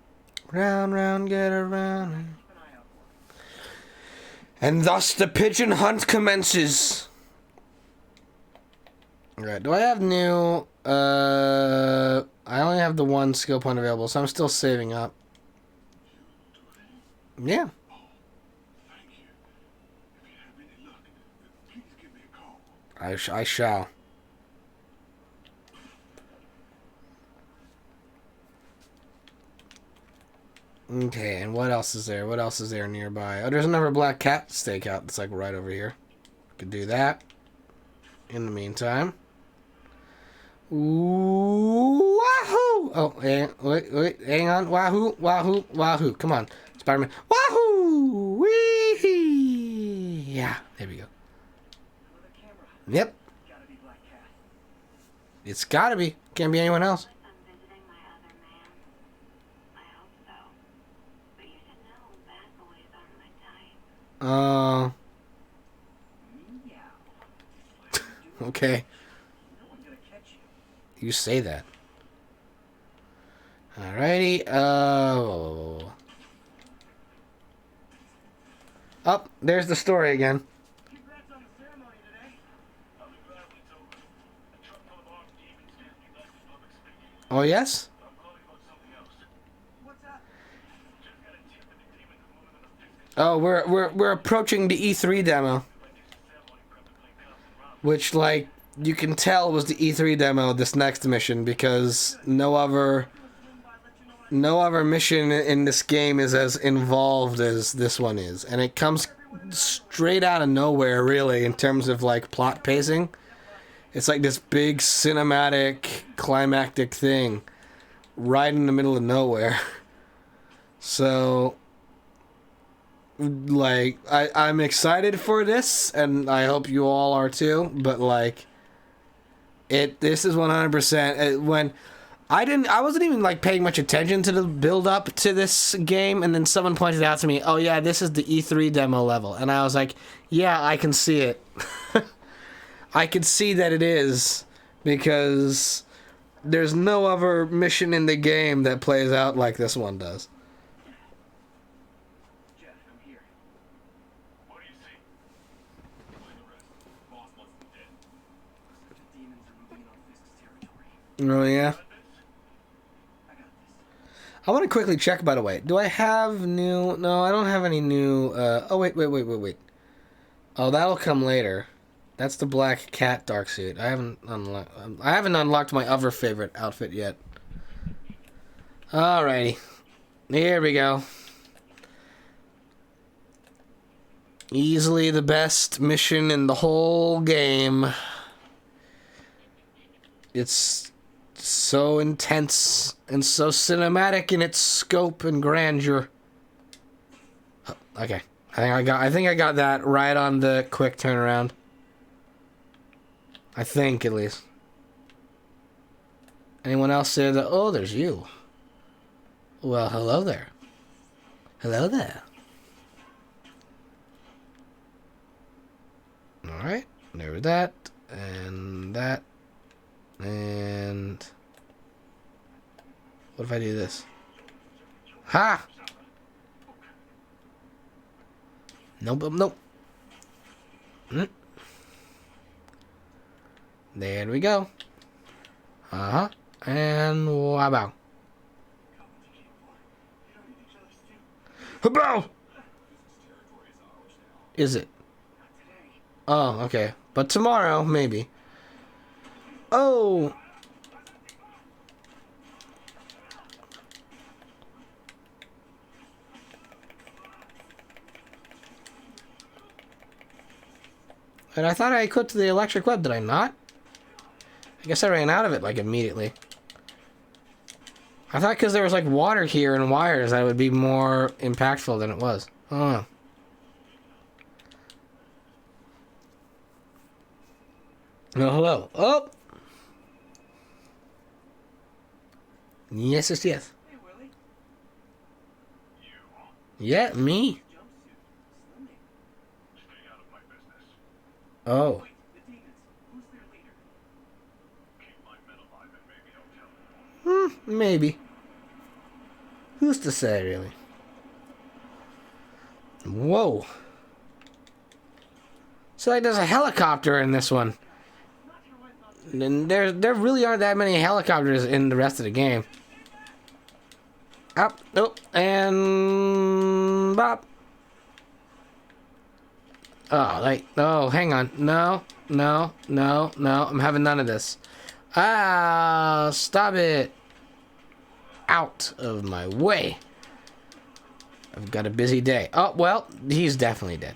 Round, round, get around. Keep an eye out for him. And thus the pigeon hunt commences. Alright, do I have new... I only have the one skill point available, so I'm still saving up. Yeah. Thank you. If you have any luck, please give me a call. I shall. Okay, and what else is there? What else is there nearby? Oh, there's another black cat stakeout that's like right over here. Could do that. In the meantime. Ooh, wahoo! Oh, wait, hang on. Wahoo, wahoo, wahoo. Come on, Spider-Man. Wahoo! Wee! Yeah, there we go. Another camera. Yep, Gotta be Black Cat. it's gotta be. Can't be anyone else. I'm visiting my other man. I hope so. But you should know bad boys aren't my type. Meow. Okay. No one's gonna catch you. You say that. Alrighty. Oh, there's the story again. Congrats on the ceremony today. I'll be glad when it's over. A truck full of armed demons stands me left for public speaking. Oh, yes? I'm calling about something else. What's that? Just got a tip that the demons are moving in the physics. Oh, we're approaching the E3 demo, Like there's a ceremony prep to play cops and robbers. which, like, you can tell was the E3 demo this next mission, because no other mission in this game is as involved as this one is, and it comes straight out of nowhere, really, in terms of like plot pacing. It's like this big cinematic climactic thing right in the middle of nowhere. So like I'm excited for this, and I hope you all are too, but like this is 100% when I wasn't even like paying much attention to the build up to this game, and then someone pointed out to me, "Oh yeah, this is the E3 demo level." And I was like, "Yeah, I can see it." I can see that it is, because there's no other mission in the game that plays out like this one does. Jeff, I'm here. What do you see? Explain the rest. Boss wants them dead. Looks like the demons are moving in on Fisk's territory. Oh yeah. I got this. I want to quickly check, by the way. Do I have new... No, I don't have any new... Oh, wait. Oh, that'll come later. That's the Black Cat dark suit. I haven't unlocked my other favorite outfit yet. Alrighty. Here we go. Easily the best mission in the whole game. It's so intense and so cinematic in its scope and grandeur. Okay, I think I got that right on the quick turnaround. I think, at least. Anyone else say that? Oh, there's you. Well, hello there. Hello there. All right, there's that and that. And what if I do this? Ha! Nope. There we go. Uh-huh. And wabow. Habow! Is it? Oh, okay. But tomorrow, maybe. Oh! And I thought I equipped the electric web, did I not? I guess I ran out of it, like, immediately. I thought because there was, like, water here and wires that it would be more impactful than it was. Oh. No, hello. Oh! Yes. Hey, Willie. You Yeah, me. Jumpsuit. Slimming. stay out of my business. Oh. Wait, the demons. Who's their leader? Keep my men alive and maybe I'll tell you. Maybe. Who's to say, really? Whoa. So like there's a helicopter in this one. And there really aren't that many helicopters in the rest of the game. Up, oh, and bop. Oh, hang on. No. I'm having none of this. Ah, stop it. Out of my way. I've got a busy day. Oh, well, he's definitely dead.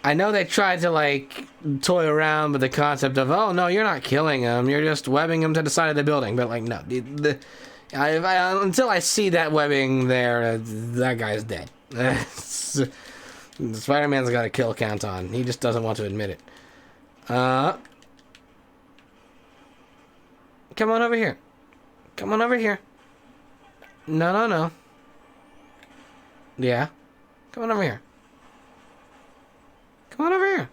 I know they tried to like toy around with the concept of, oh no, you're not killing him, you're just webbing him to the side of the building. But like, no, until I see that webbing there, that guy's dead. Spider-Man's got a kill count on. He just doesn't want to admit it. Come on over here. Come on over here. No, no, no. Yeah. Come on over here. Come on over here.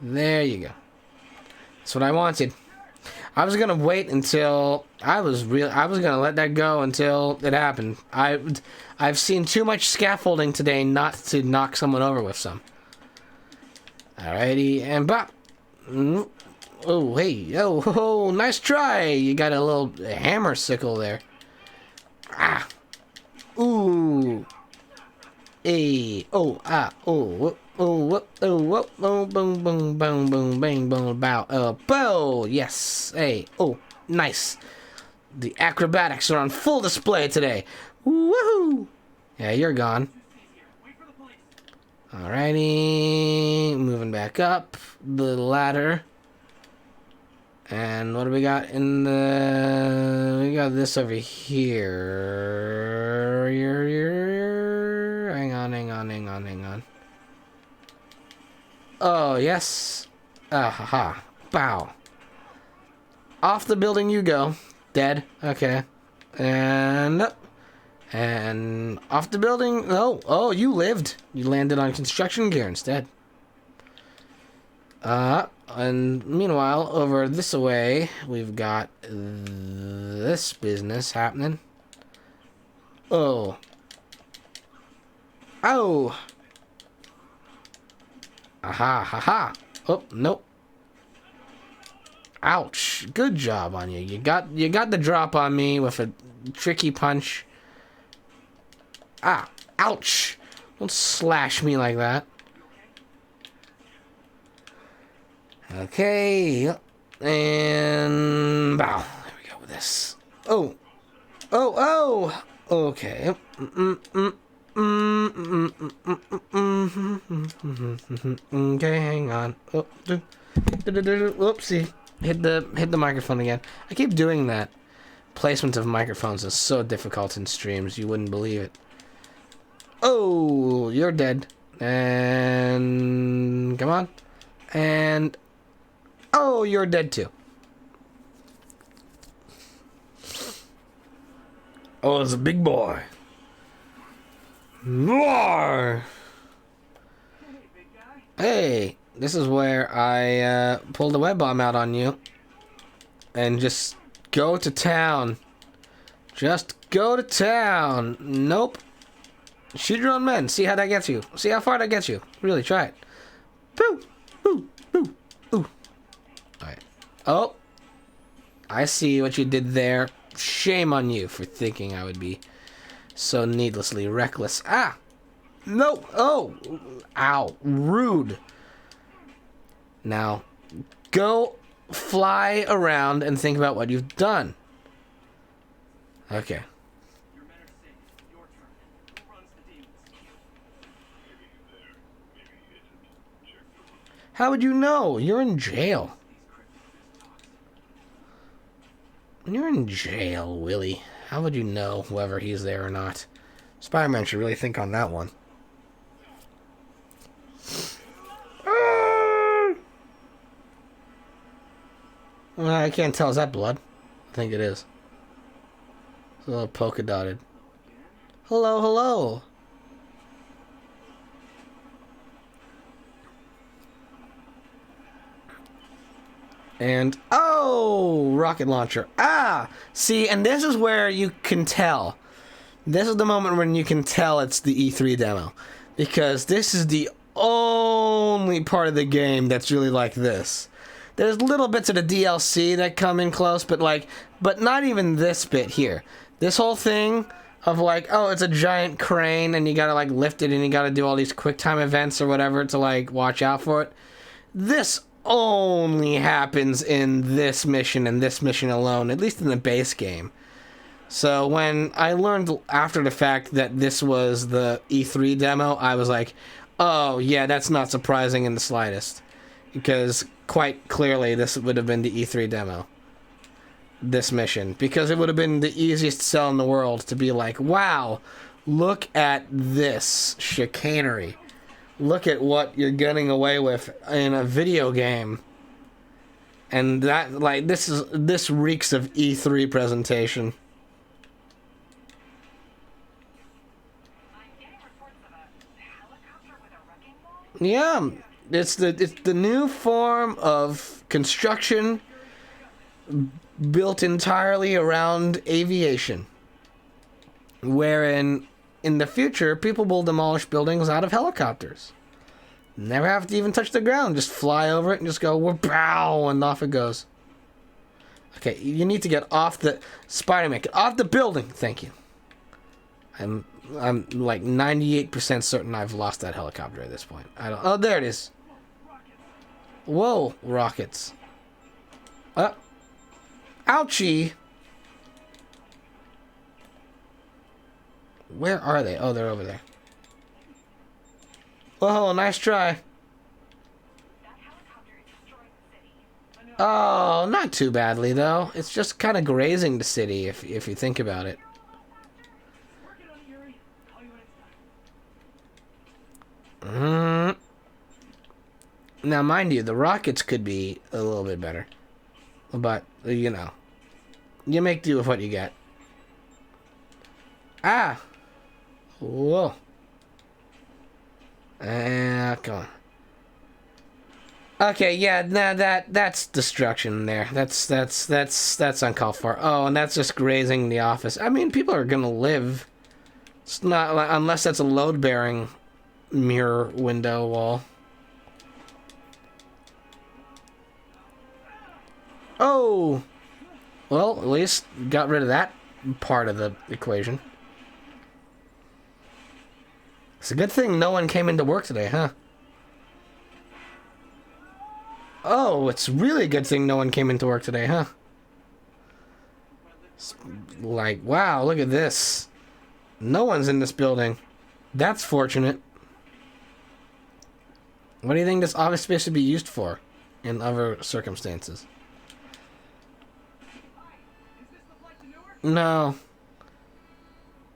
There you go. That's what I wanted. I was gonna wait until I was gonna let that go until it happened. I've seen too much scaffolding today not to knock someone over with some. Alrighty, and bop. Oh, hey, oh, nice try. You got a little hammer sickle there. Ah. Ooh. Hey. Oh, ah. Oh, oh, oh, oh, boom, boom, boom, boom, bang, boom, bow. Bow. Yes. Hey. Oh, nice. The acrobatics are on full display today. Woohoo. Yeah, you're gone. Alrighty. Moving back up the ladder. And what do we got in the... We got this over here. Hang on. Oh, yes. Haha. Bow. Off the building you go. Dead. Okay. And up. And off the building. Oh, you lived. You landed on construction gear instead. And meanwhile, over this way, we've got this business happening. Oh. Oh. Aha, haha. Oh, nope. Ouch. Good job on you. You got the drop on me with a tricky punch. Ah, ouch. Don't slash me like that. Okay, and bow. There we go with this. Oh. Okay. Okay, hang on. Oh, whoopsie. Hit the microphone again. I keep doing that. Placement of microphones is so difficult in streams, you wouldn't believe it. Oh, you're dead. And come on. And oh, you're dead too. Oh, it's a big boy. Roar! Hey, this is where I pull the web bomb out on you. And just go to town. Just go to town. Nope. Shoot your own men. See how that gets you. See how far that gets you. Really, try it. Pooh! Pooh! Pooh! Ooh. Alright. Oh. I see what you did there. Shame on you for thinking I would be so needlessly reckless. Ah! No! Oh! Ow. Rude. Now, go fly around and think about what you've done. Okay. How would you know? You're in jail. You're in jail, Willie. How would you know whether he's there or not? Spider-Man should really think on that one. Well, I can't tell. Is that blood? I think it is. It's a little polka dotted. Hello, hello. And, oh, rocket launcher. Ah, see, and this is where you can tell. This is the moment when you can tell it's the E3 demo. Because this is the only part of the game that's really like this. There's little bits of the DLC that come in close, but not even this bit here. This whole thing of like, oh, it's a giant crane and you gotta like lift it and you gotta do all these quick time events or whatever to like watch out for it. This only happens in this mission and this mission alone, at least in the base game. So when I learned after the fact that this was the E3 demo, I was like, Oh, yeah, that's not surprising in the slightest. Because quite clearly this would have been the E3 demo. This mission. Because it would have been the easiest sell in the world to be like, wow, look at this chicanery. Look at what you're getting away with in a video game. And that, like, this reeks of E3 presentation. I'm getting reports of a helicopter with a wrecking ball. Yeah, it's the new form of construction built entirely around aviation, wherein in the future people will demolish buildings out of helicopters. Never have to even touch the ground, just fly over it and just go bow, and off it goes. Okay, you need to get off the Spider-Man, get off the building. Thank you. I'm like 98% certain I've lost that helicopter at this point. I don't. Oh, there it is. Whoa, rockets. Ouchie. Where are they? Oh, they're over there. Whoa, nice try. That helicopter is destroying the city. Oh, not too badly though. It's just kind of grazing the city if you think about it. Working on it, Yuri. Call you when it's done. Now, mind you, the rockets could be a little bit better, but you know, you make do with what you get. Ah, whoa. Come on. Okay, yeah, nah, that's destruction there. That's uncalled for. Oh, and that's just grazing the office. I mean, people are gonna live. It's not like, unless that's a load-bearing mirror window wall. Oh, well, at least got rid of that part of the equation. It's a good thing no one came into work today, huh? Oh, it's really a good thing no one came into work today, huh? It's like, wow, look at this. No one's in this building. That's fortunate. What do you think this office space should be used for in other circumstances? No.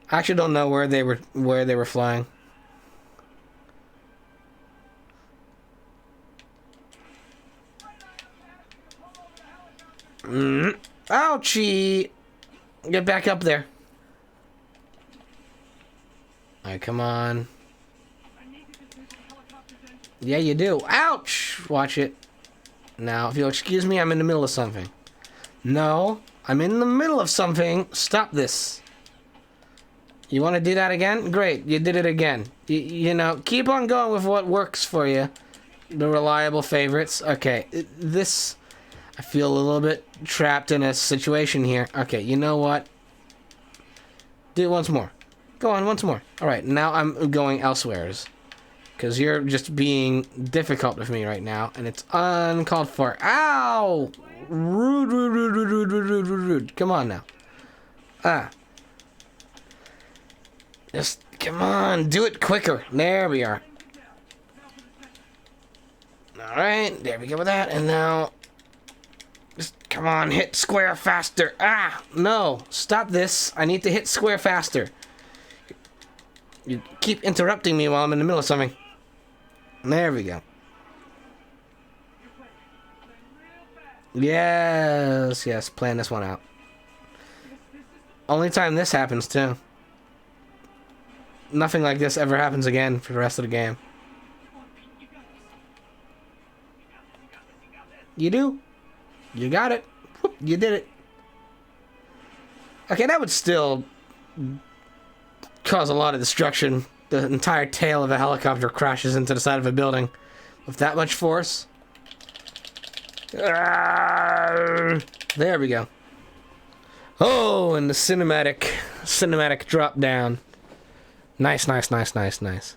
I actually don't know where they were flying. Ouchie! Get back up there. Alright, come on. Yeah, you do. Ouch! Watch it. Now, if you'll excuse me, I'm in the middle of something. No, I'm in the middle of something. Stop this. You want to do that again? Great, you did it again. You know, keep on going with what works for you. The reliable favorites. Okay, this... I feel a little bit trapped in a situation here. Okay, you know what? Do it once more. Go on, once more. Alright, now I'm going elsewheres. Because you're just being difficult with me right now, and it's uncalled for. Ow! Rude, rude, rude, rude, rude, rude, rude, rude, rude. Come on now. Just, come on, do it quicker. There we are. Alright, there we go with that, and now... Just, come on, hit square faster. Ah, no, stop this. I need to hit square faster. You keep interrupting me while I'm in the middle of something. There we go. Yes, yes, plan this one out. Only time this happens, too. Nothing like this ever happens again for the rest of the game. You do? You got it. Whoop, you did it. Okay, that would still cause a lot of destruction. The entire tail of a helicopter crashes into the side of a building with that much force. There we go. Oh, and the cinematic drop down. Nice, nice, nice, nice, nice.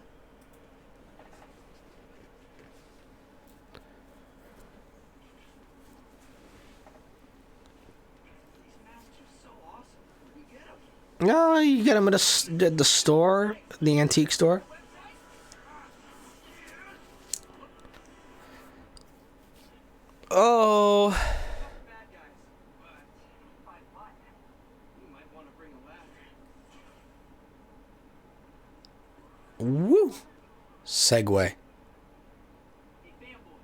Oh, you get them at the store, the antique store. Oh. Bad guys, but by what? You might want to bring a ladder. Woo. Segway. Hey, fanboy.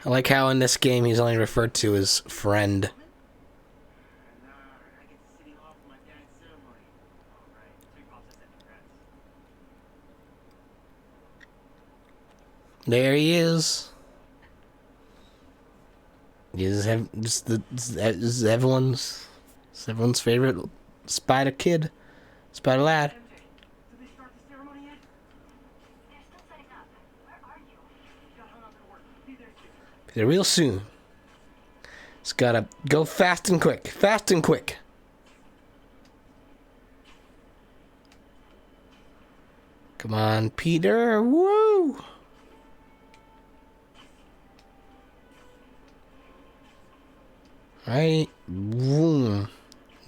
I like how in this game he's only referred to as friend. I get to City Hall for my dad's ceremony. All right, so your pops said congrats. There he is. This is everyone's favorite spider kid, spider lad. MJ, did they start the ceremony yet? They're still setting up. Where are you? Got hung up at work. Be there soon. Be there real soon. It's gotta go fast and quick. Fast and quick. Come on, Peter. Woo! Right. Boom.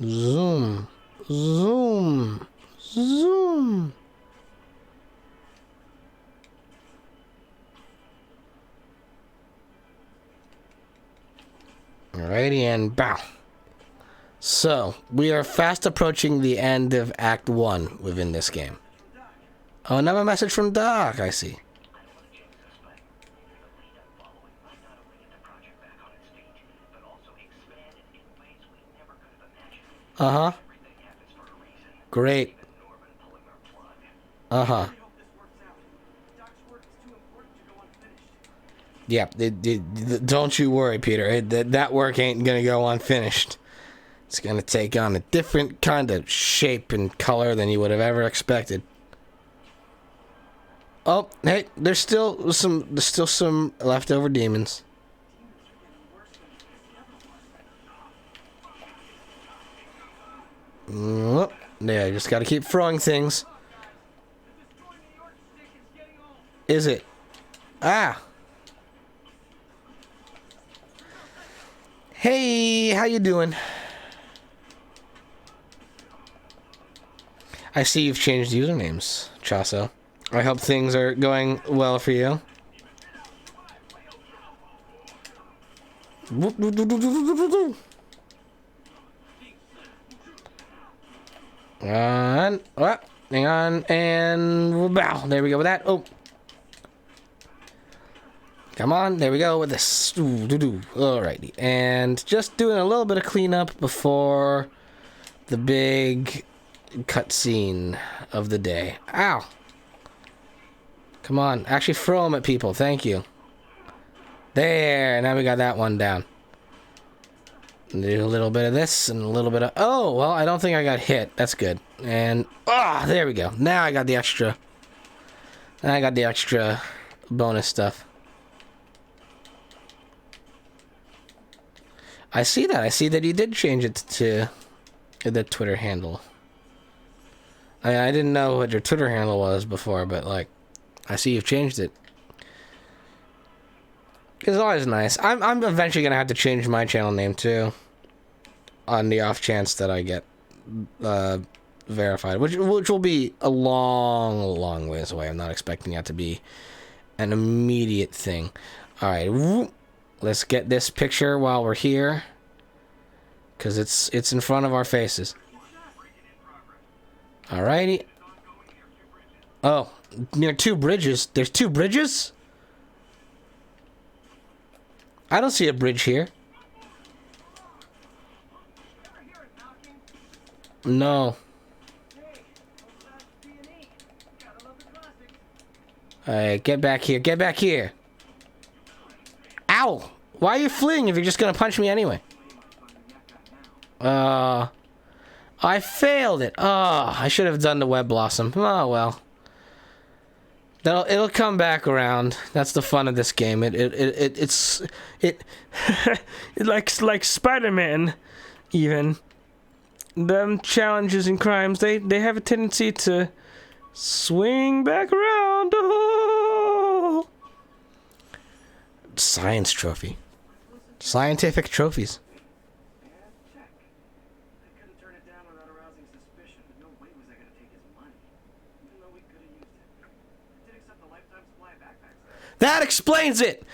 Zoom. Zoom. Zoom. Alrighty, and bow. So, we are fast approaching the end of Act 1 within this game. Oh, another message from Doc, I see. I don't want to jinx this, but the lead I'm following might not only get the project back on its feet, but also expand it in ways we never could have imagined. Uh-huh. Everything happens for a reason. Great. Even Norman pulling our plug. Uh-huh. I hope this works out. Doc's work is too important to go unfinished. Yeah, don't you worry, Peter. That work ain't gonna go unfinished. It's gonna take on a different kind of shape and color than you would have ever expected. Oh, hey, there's still some leftover demons. Yeah, just gotta keep throwing things. Is it? Ah. Hey, how you doing? I see you've changed usernames, Chaso. I hope things are going well for you. And hang on, and bow. There we go with that. Oh, come on, there we go with this. Alrighty, and just doing a little bit of cleanup before the big cutscene of the day. Ow! Come on, actually throw them at people. Thank you. There, now we got that one down. Do a little bit of this and a little bit of... Oh, well, I don't think I got hit. That's good. And... Ah, there we go. Now I got the extra... Now I got the extra bonus stuff. I see that. I see that you did change it to the Twitter handle. I didn't know what your Twitter handle was before, but, like, I see you've changed it. It's always nice. I'm eventually going to have to change my channel name, too. On the off chance that I get verified. Which will be a long ways away. I'm not expecting that to be an immediate thing. Alright. Let's get this picture while we're here. Because it's in front of our faces. Alrighty. Oh, near two bridges. There's two bridges? I don't see a bridge here. No. Alright, get back here. Get back here. Ow! Why are you fleeing if you're just gonna punch me anyway? I failed it. Oh, I should have done the web blossom. Oh well. It'll come back around. That's the fun of this game. It's like Spider-Man, even. Them challenges and crimes, they have a tendency to swing back around. Oh! Science trophy. Scientific trophies. Yeah, check. I couldn't turn it down without arousing suspicion, but no way was I gonna take his money. Even though we could have used it. I did accept a lifetime supply of backpacks, though. That explains it.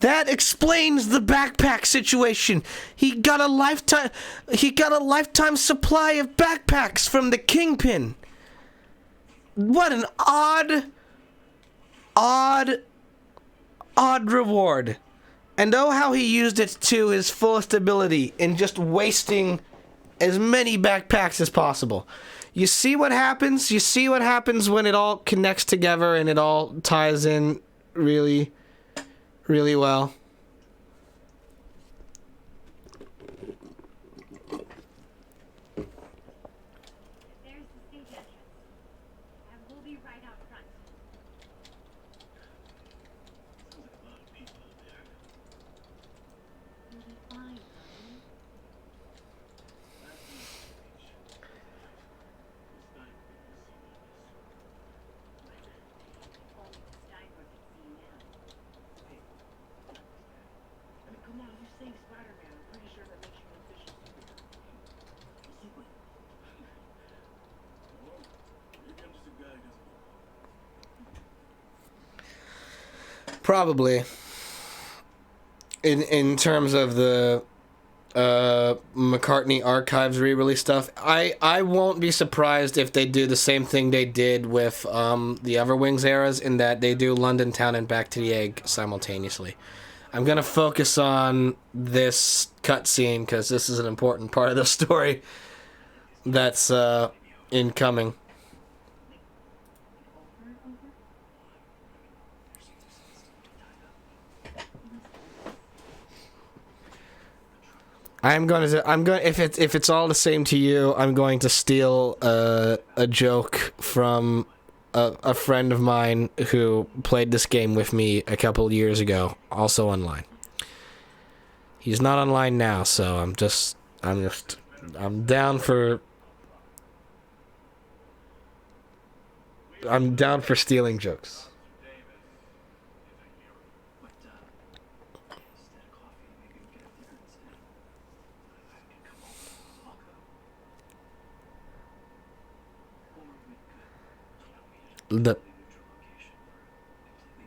That explains the backpack situation. He got a lifetime supply of backpacks from the Kingpin. What an odd reward. And oh, how he used it to his fullest ability in just wasting as many backpacks as possible. You see what happens? You see what happens when it all connects together and it all ties in really, really well. There's the stage entrance. I will be right out front. You'll be fine, honey. Only the Steinberg can see now. I mean, come on, you saved Spider-Man. I'm pretty sure that makes you an official superhero. Secret. Well, maybe I'm just a guy who doesn't know. Probably. In terms of the McCartney Archives re-release stuff, I won't be surprised if they do the same thing they did with the Everwings eras, in that they do London Town and Back to the Egg simultaneously. I'm gonna focus on this cutscene because this is an important part of the story that's incoming. If it's all the same to you, I'm going to steal a joke from a friend of mine who played this game with me a couple years ago, also online. He's not online now, so I'm down for stealing jokes. But, instead of coffee, maybe we get a liquor instead. I can come over and talk though. Or we could, meet at a The completely neutral location for a completely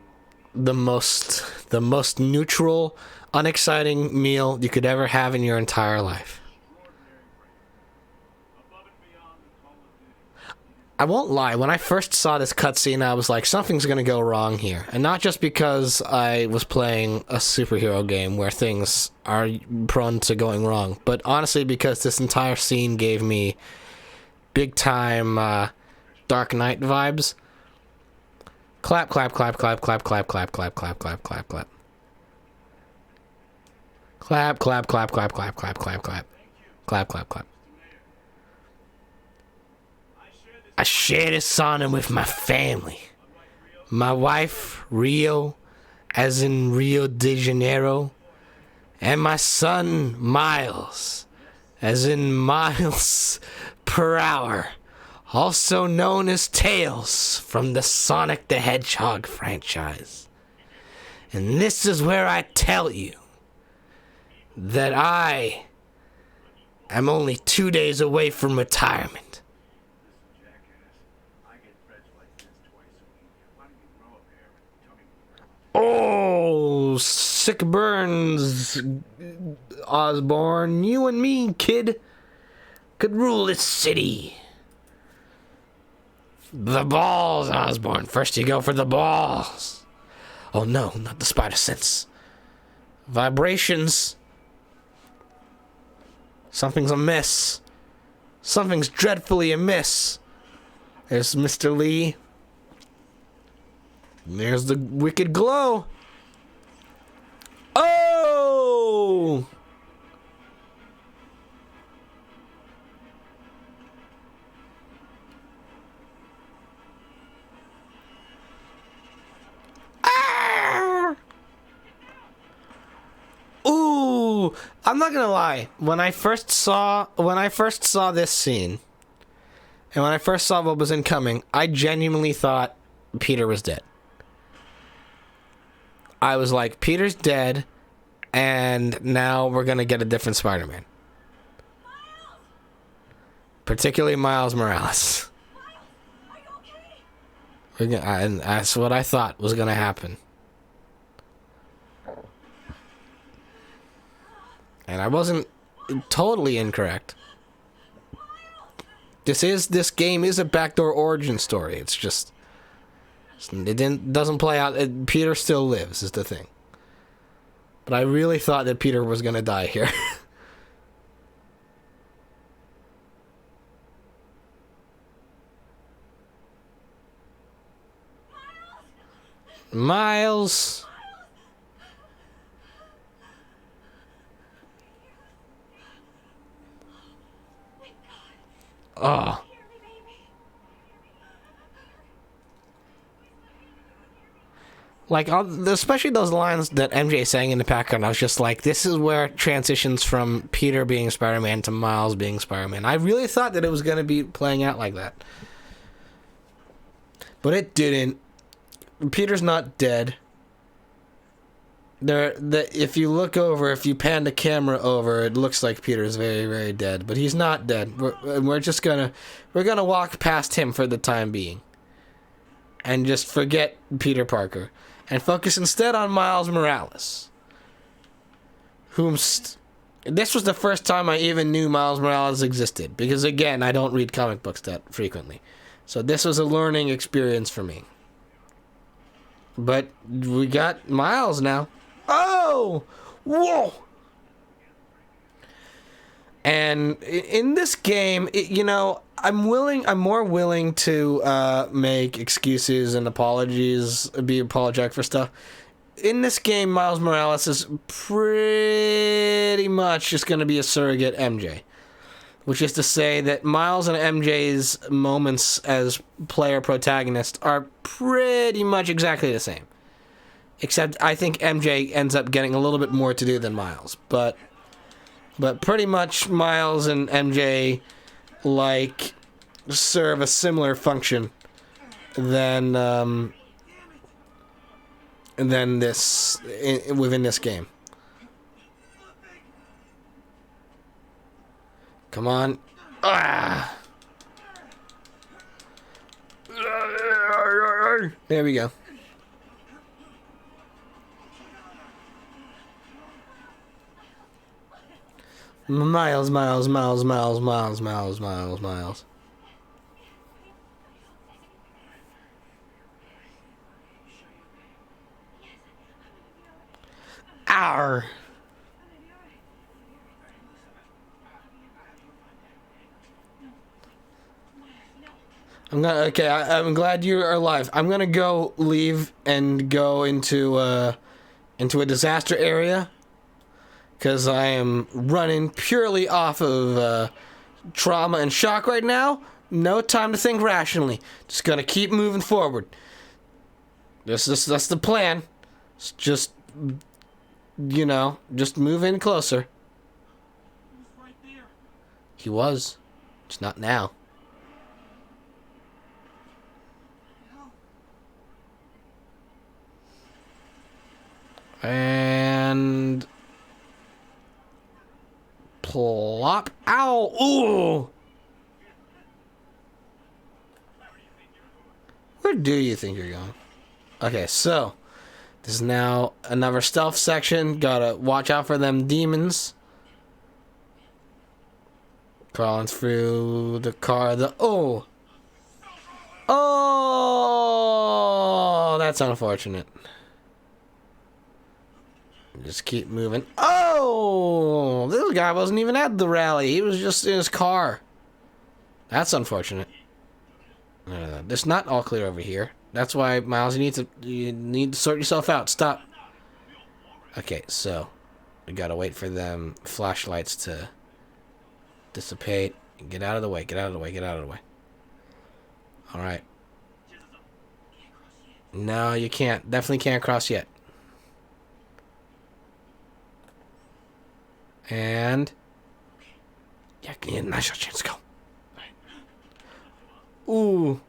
normal meal. the most neutral, unexciting meal you could ever have in your entire life. Above and beyond the Call of Duty. I won't lie, when I first saw this cutscene, I was like, something's gonna go wrong here. And not just because I was playing a superhero game where things are prone to going wrong, but honestly because this entire scene gave me big time Dark Knight vibes. Clap, clap, clap, clap, clap, clap, clap, clap, clap, clap, clap, clap. Clap, clap, clap, clap, clap, clap, clap, clap. Clap, clap, clap. I share this honor with my family. My wife, Rio, as in Rio de Janeiro, and my son, Miles, as in miles per hour, also known as Tails from the Sonic the Hedgehog franchise. And this is where I tell you that I am only 2 days away from retirement. Jackass. I get threats like this twice a week. Why don't you grow up here and tell me Oh, sick burns, Osborn. You and me, kid, could rule this city. The balls, Osborn. First you go for the balls. Oh no, not the spider sense. Vibrations. Something's amiss. Something's dreadfully amiss. There's Mr. Lee. And there's the wicked glow. Oh! Ah! Ooh, I'm not gonna lie. When I first saw this scene, and when I first saw what was incoming, I genuinely thought Peter was dead. I was like, Peter's dead, and now we're gonna get a different Spider-Man. Particularly Miles Morales. And that's what I thought was gonna happen. And I wasn't totally incorrect. This game is a backdoor origin story. It's just doesn't play out. Peter still lives is the thing. But I really thought that Peter was gonna die here. Miles. Oh. Like, especially those lines that MJ sang in the background, I was just like, this is where it transitions from Peter being Spider-Man to Miles being Spider-Man. I really thought that it was going to be playing out like that. But it didn't. Peter's not dead. If you look over, if you pan the camera over, it looks like Peter's very, very dead. But he's not dead. We're gonna walk past him for the time being. And just forget Peter Parker. And focus instead on Miles Morales. This was the first time I even knew Miles Morales existed. Because again, I don't read comic books that frequently. So this was a learning experience for me. But we got Miles now. Oh! Whoa! And in this game, I'm more willing to make excuses and be apologetic for stuff. In this game, Miles Morales is pretty much just going to be a surrogate MJ. Which is to say that Miles and MJ's moments as player protagonist are pretty much exactly the same. Except I think MJ ends up getting a little bit more to do than Miles. But pretty much Miles and MJ serve a similar function than this within this game. Come on. Ah! There we go. Miles. Arr! I'm glad you're alive. I'm gonna leave and go into a disaster area. Because I am running purely off of trauma and shock right now. No time to think rationally. Just gonna keep moving forward. That's the plan. It's just, just move in closer. He was right there. He was. Just not now. And... plop. Ow! Ooh! Where do you think you're going? Okay, so this is now another stealth section. Gotta watch out for them demons. Crawling through the car. Oh! That's unfortunate. Just keep moving. Oh! This guy wasn't even at the rally. He was just in his car. That's unfortunate. No. It's not all clear over here. That's why, Miles, you need to sort yourself out. Stop. Okay, so we gotta wait for them flashlights to dissipate. Get out of the way. Alright. No, you can't. Definitely can't cross yet. And... yeah, nice chance. Go. Ooh.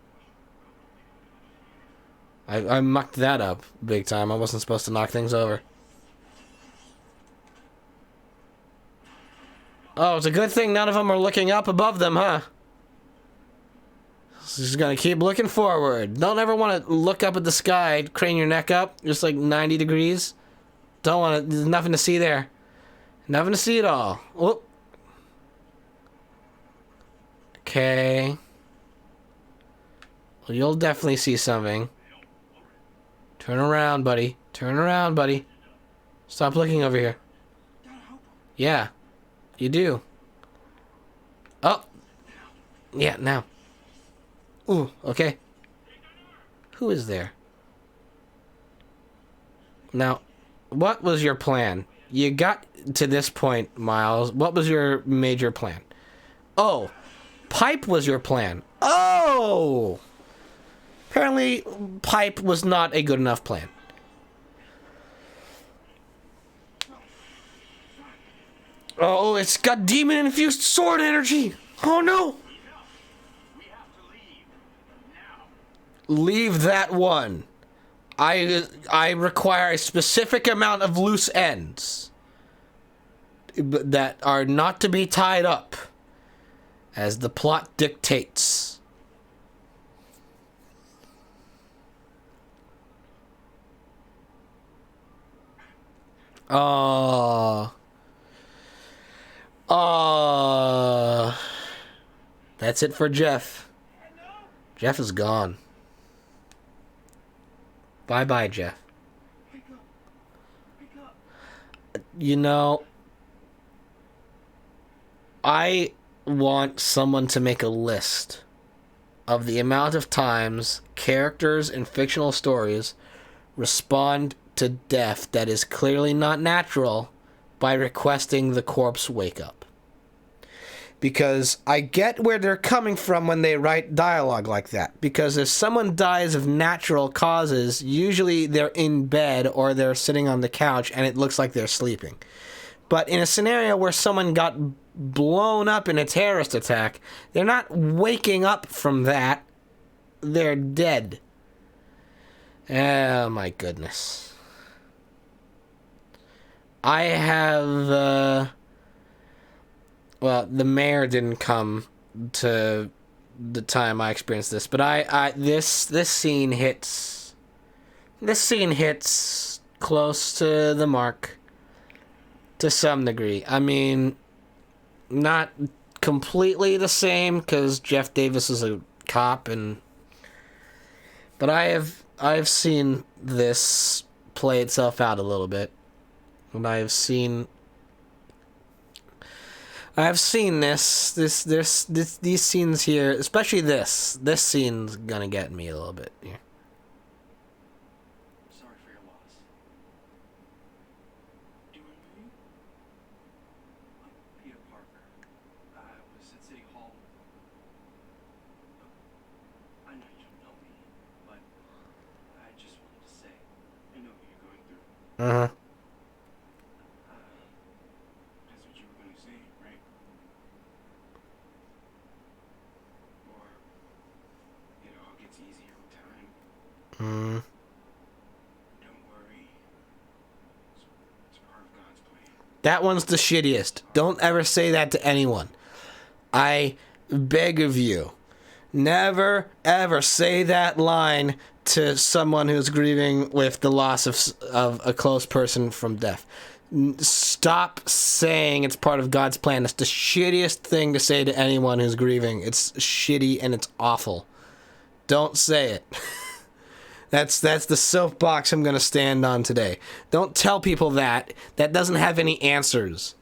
I mucked that up big time. I wasn't supposed to knock things over. Oh, it's a good thing none of them are looking up above them, huh? So just gonna keep looking forward. Don't ever want to look up at the sky, crane your neck up, just like 90 degrees. Don't want to, there's nothing to see there. Nothing to see at all. Whoop. Okay. Well, you'll definitely see something. Turn around, buddy. Turn around, buddy. Stop looking over here. Yeah, you do. Oh. Yeah, now. Ooh, okay. Who is there? Now, what was your plan? You got to this point, Miles. What was your major plan? Oh, pipe was your plan. Oh! Apparently, pipe was not a good enough plan. Oh, it's got demon-infused sword energy! Oh no! We have to leave. Now. Leave that one. I require a specific amount of loose ends that are not to be tied up as the plot dictates. That's it for Jeff. Jeff is gone. Bye-bye, Jeff. Wake up. Wake up. You know, I want someone to make a list of the amount of times characters in fictional stories respond to death that is clearly not natural by requesting the corpse wake up. Because I get where they're coming from when they write dialogue like that. Because if someone dies of natural causes, usually they're in bed or they're sitting on the couch and it looks like they're sleeping. But in a scenario where someone got blown up in a terrorist attack, they're not waking up from that. They're dead. Oh my goodness. I have... Well, the mayor didn't come to the time I experienced this, but this scene hits. This scene hits close to the mark to some degree. I mean, not completely the same because Jeff Davis is a cop, but I've seen this play itself out a little bit, and I've seen these scenes here, especially this scene's gonna get me a little bit here. Sorry for your loss. Do you remember me? I'm Peter Parker. I was at City Hall. I know you don't know me, but I just wanted to say, I know what you're going through. Uh-huh. That's what you were gonna say, right? Or it all gets easier with time. Don't worry. It's part of God's plan. That one's the shittiest. Don't ever say that to anyone. I beg of you. Never, ever say that line to someone who's grieving with the loss of a close person from death. Stop saying it's part of God's plan. It's the shittiest thing to say to anyone who's grieving. It's shitty and it's awful. Don't say it. That's the soapbox I'm going to stand on today. Don't tell people that. That doesn't have any answers.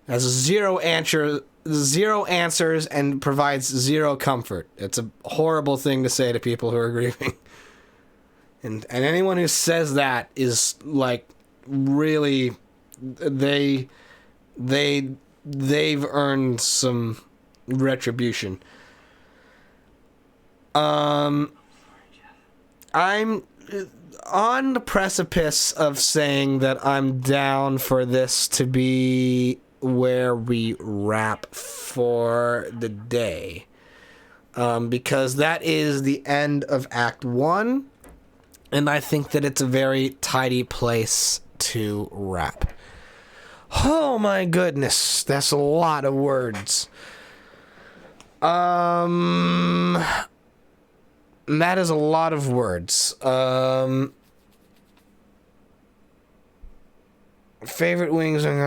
Has zero answers and provides zero comfort. It's a horrible thing to say to people who are grieving. And anyone who says that is like really they've earned some retribution. I'm on the precipice of saying that I'm down for this to be where we wrap for the day. Because that is the end of Act 1, and I think that it's a very tidy place to wrap. Oh my goodness, that's a lot of words. That is a lot of words. Favorite wings and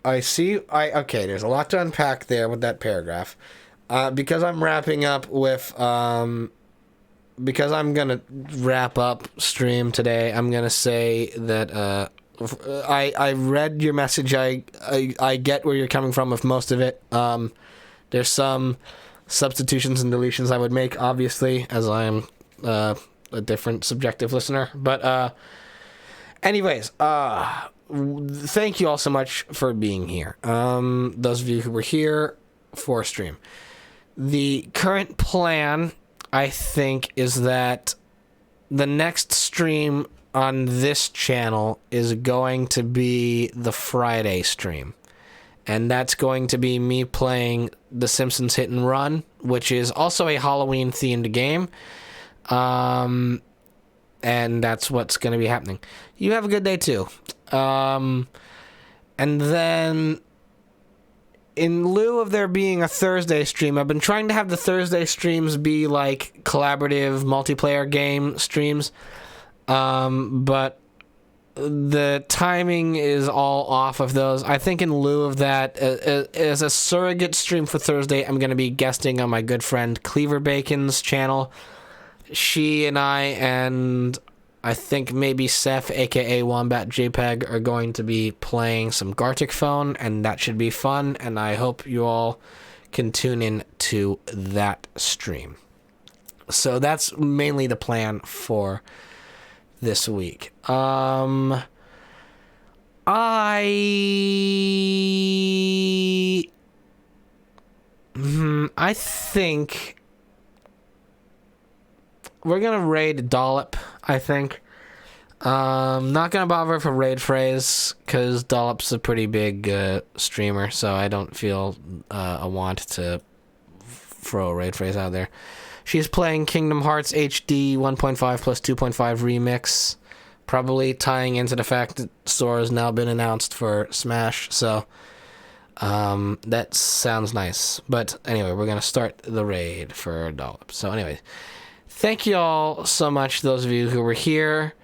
I see. Okay. There's a lot to unpack there with that paragraph. Because I'm wrapping up with because I'm gonna wrap up stream today. I'm gonna say that I read your message. I get where you're coming from with most of it. There's some substitutions and deletions I would make, obviously, as I am a different subjective listener. But anyways, thank you all so much for being here. Those of you who were here for stream. The current plan, I think, is that the next stream on this channel is going to be the Friday stream. And that's going to be me playing The Simpsons Hit and Run, which is also a Halloween-themed game. And that's what's going to be happening. You have a good day, too. And then, in lieu of there being a Thursday stream, I've been trying to have the Thursday streams be like collaborative multiplayer game streams. But the timing is all off of those. I think in lieu of that, as a surrogate stream for Thursday, I'm going to be guesting on my good friend Cleaver Bacon's channel. She and I think maybe Seth, aka Wombat JPEG, are going to be playing some Gartic Phone, and that should be fun, and I hope you all can tune in to that stream. So that's mainly the plan for this week. I think we're gonna raid Dollop, I think. Not gonna bother for raid phrase, because Dollop's a pretty big streamer, so I don't feel a want to throw a raid phrase out there. She's playing Kingdom Hearts HD 1.5 plus 2.5 remix, probably tying into the fact that Sora has now been announced for Smash, so that sounds nice. But anyway, we're gonna start the raid for Dollop. So anyway, thank you all so much, those of you who were here.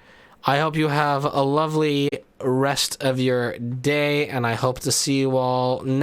I hope you have a lovely rest of your day, and I hope to see you all next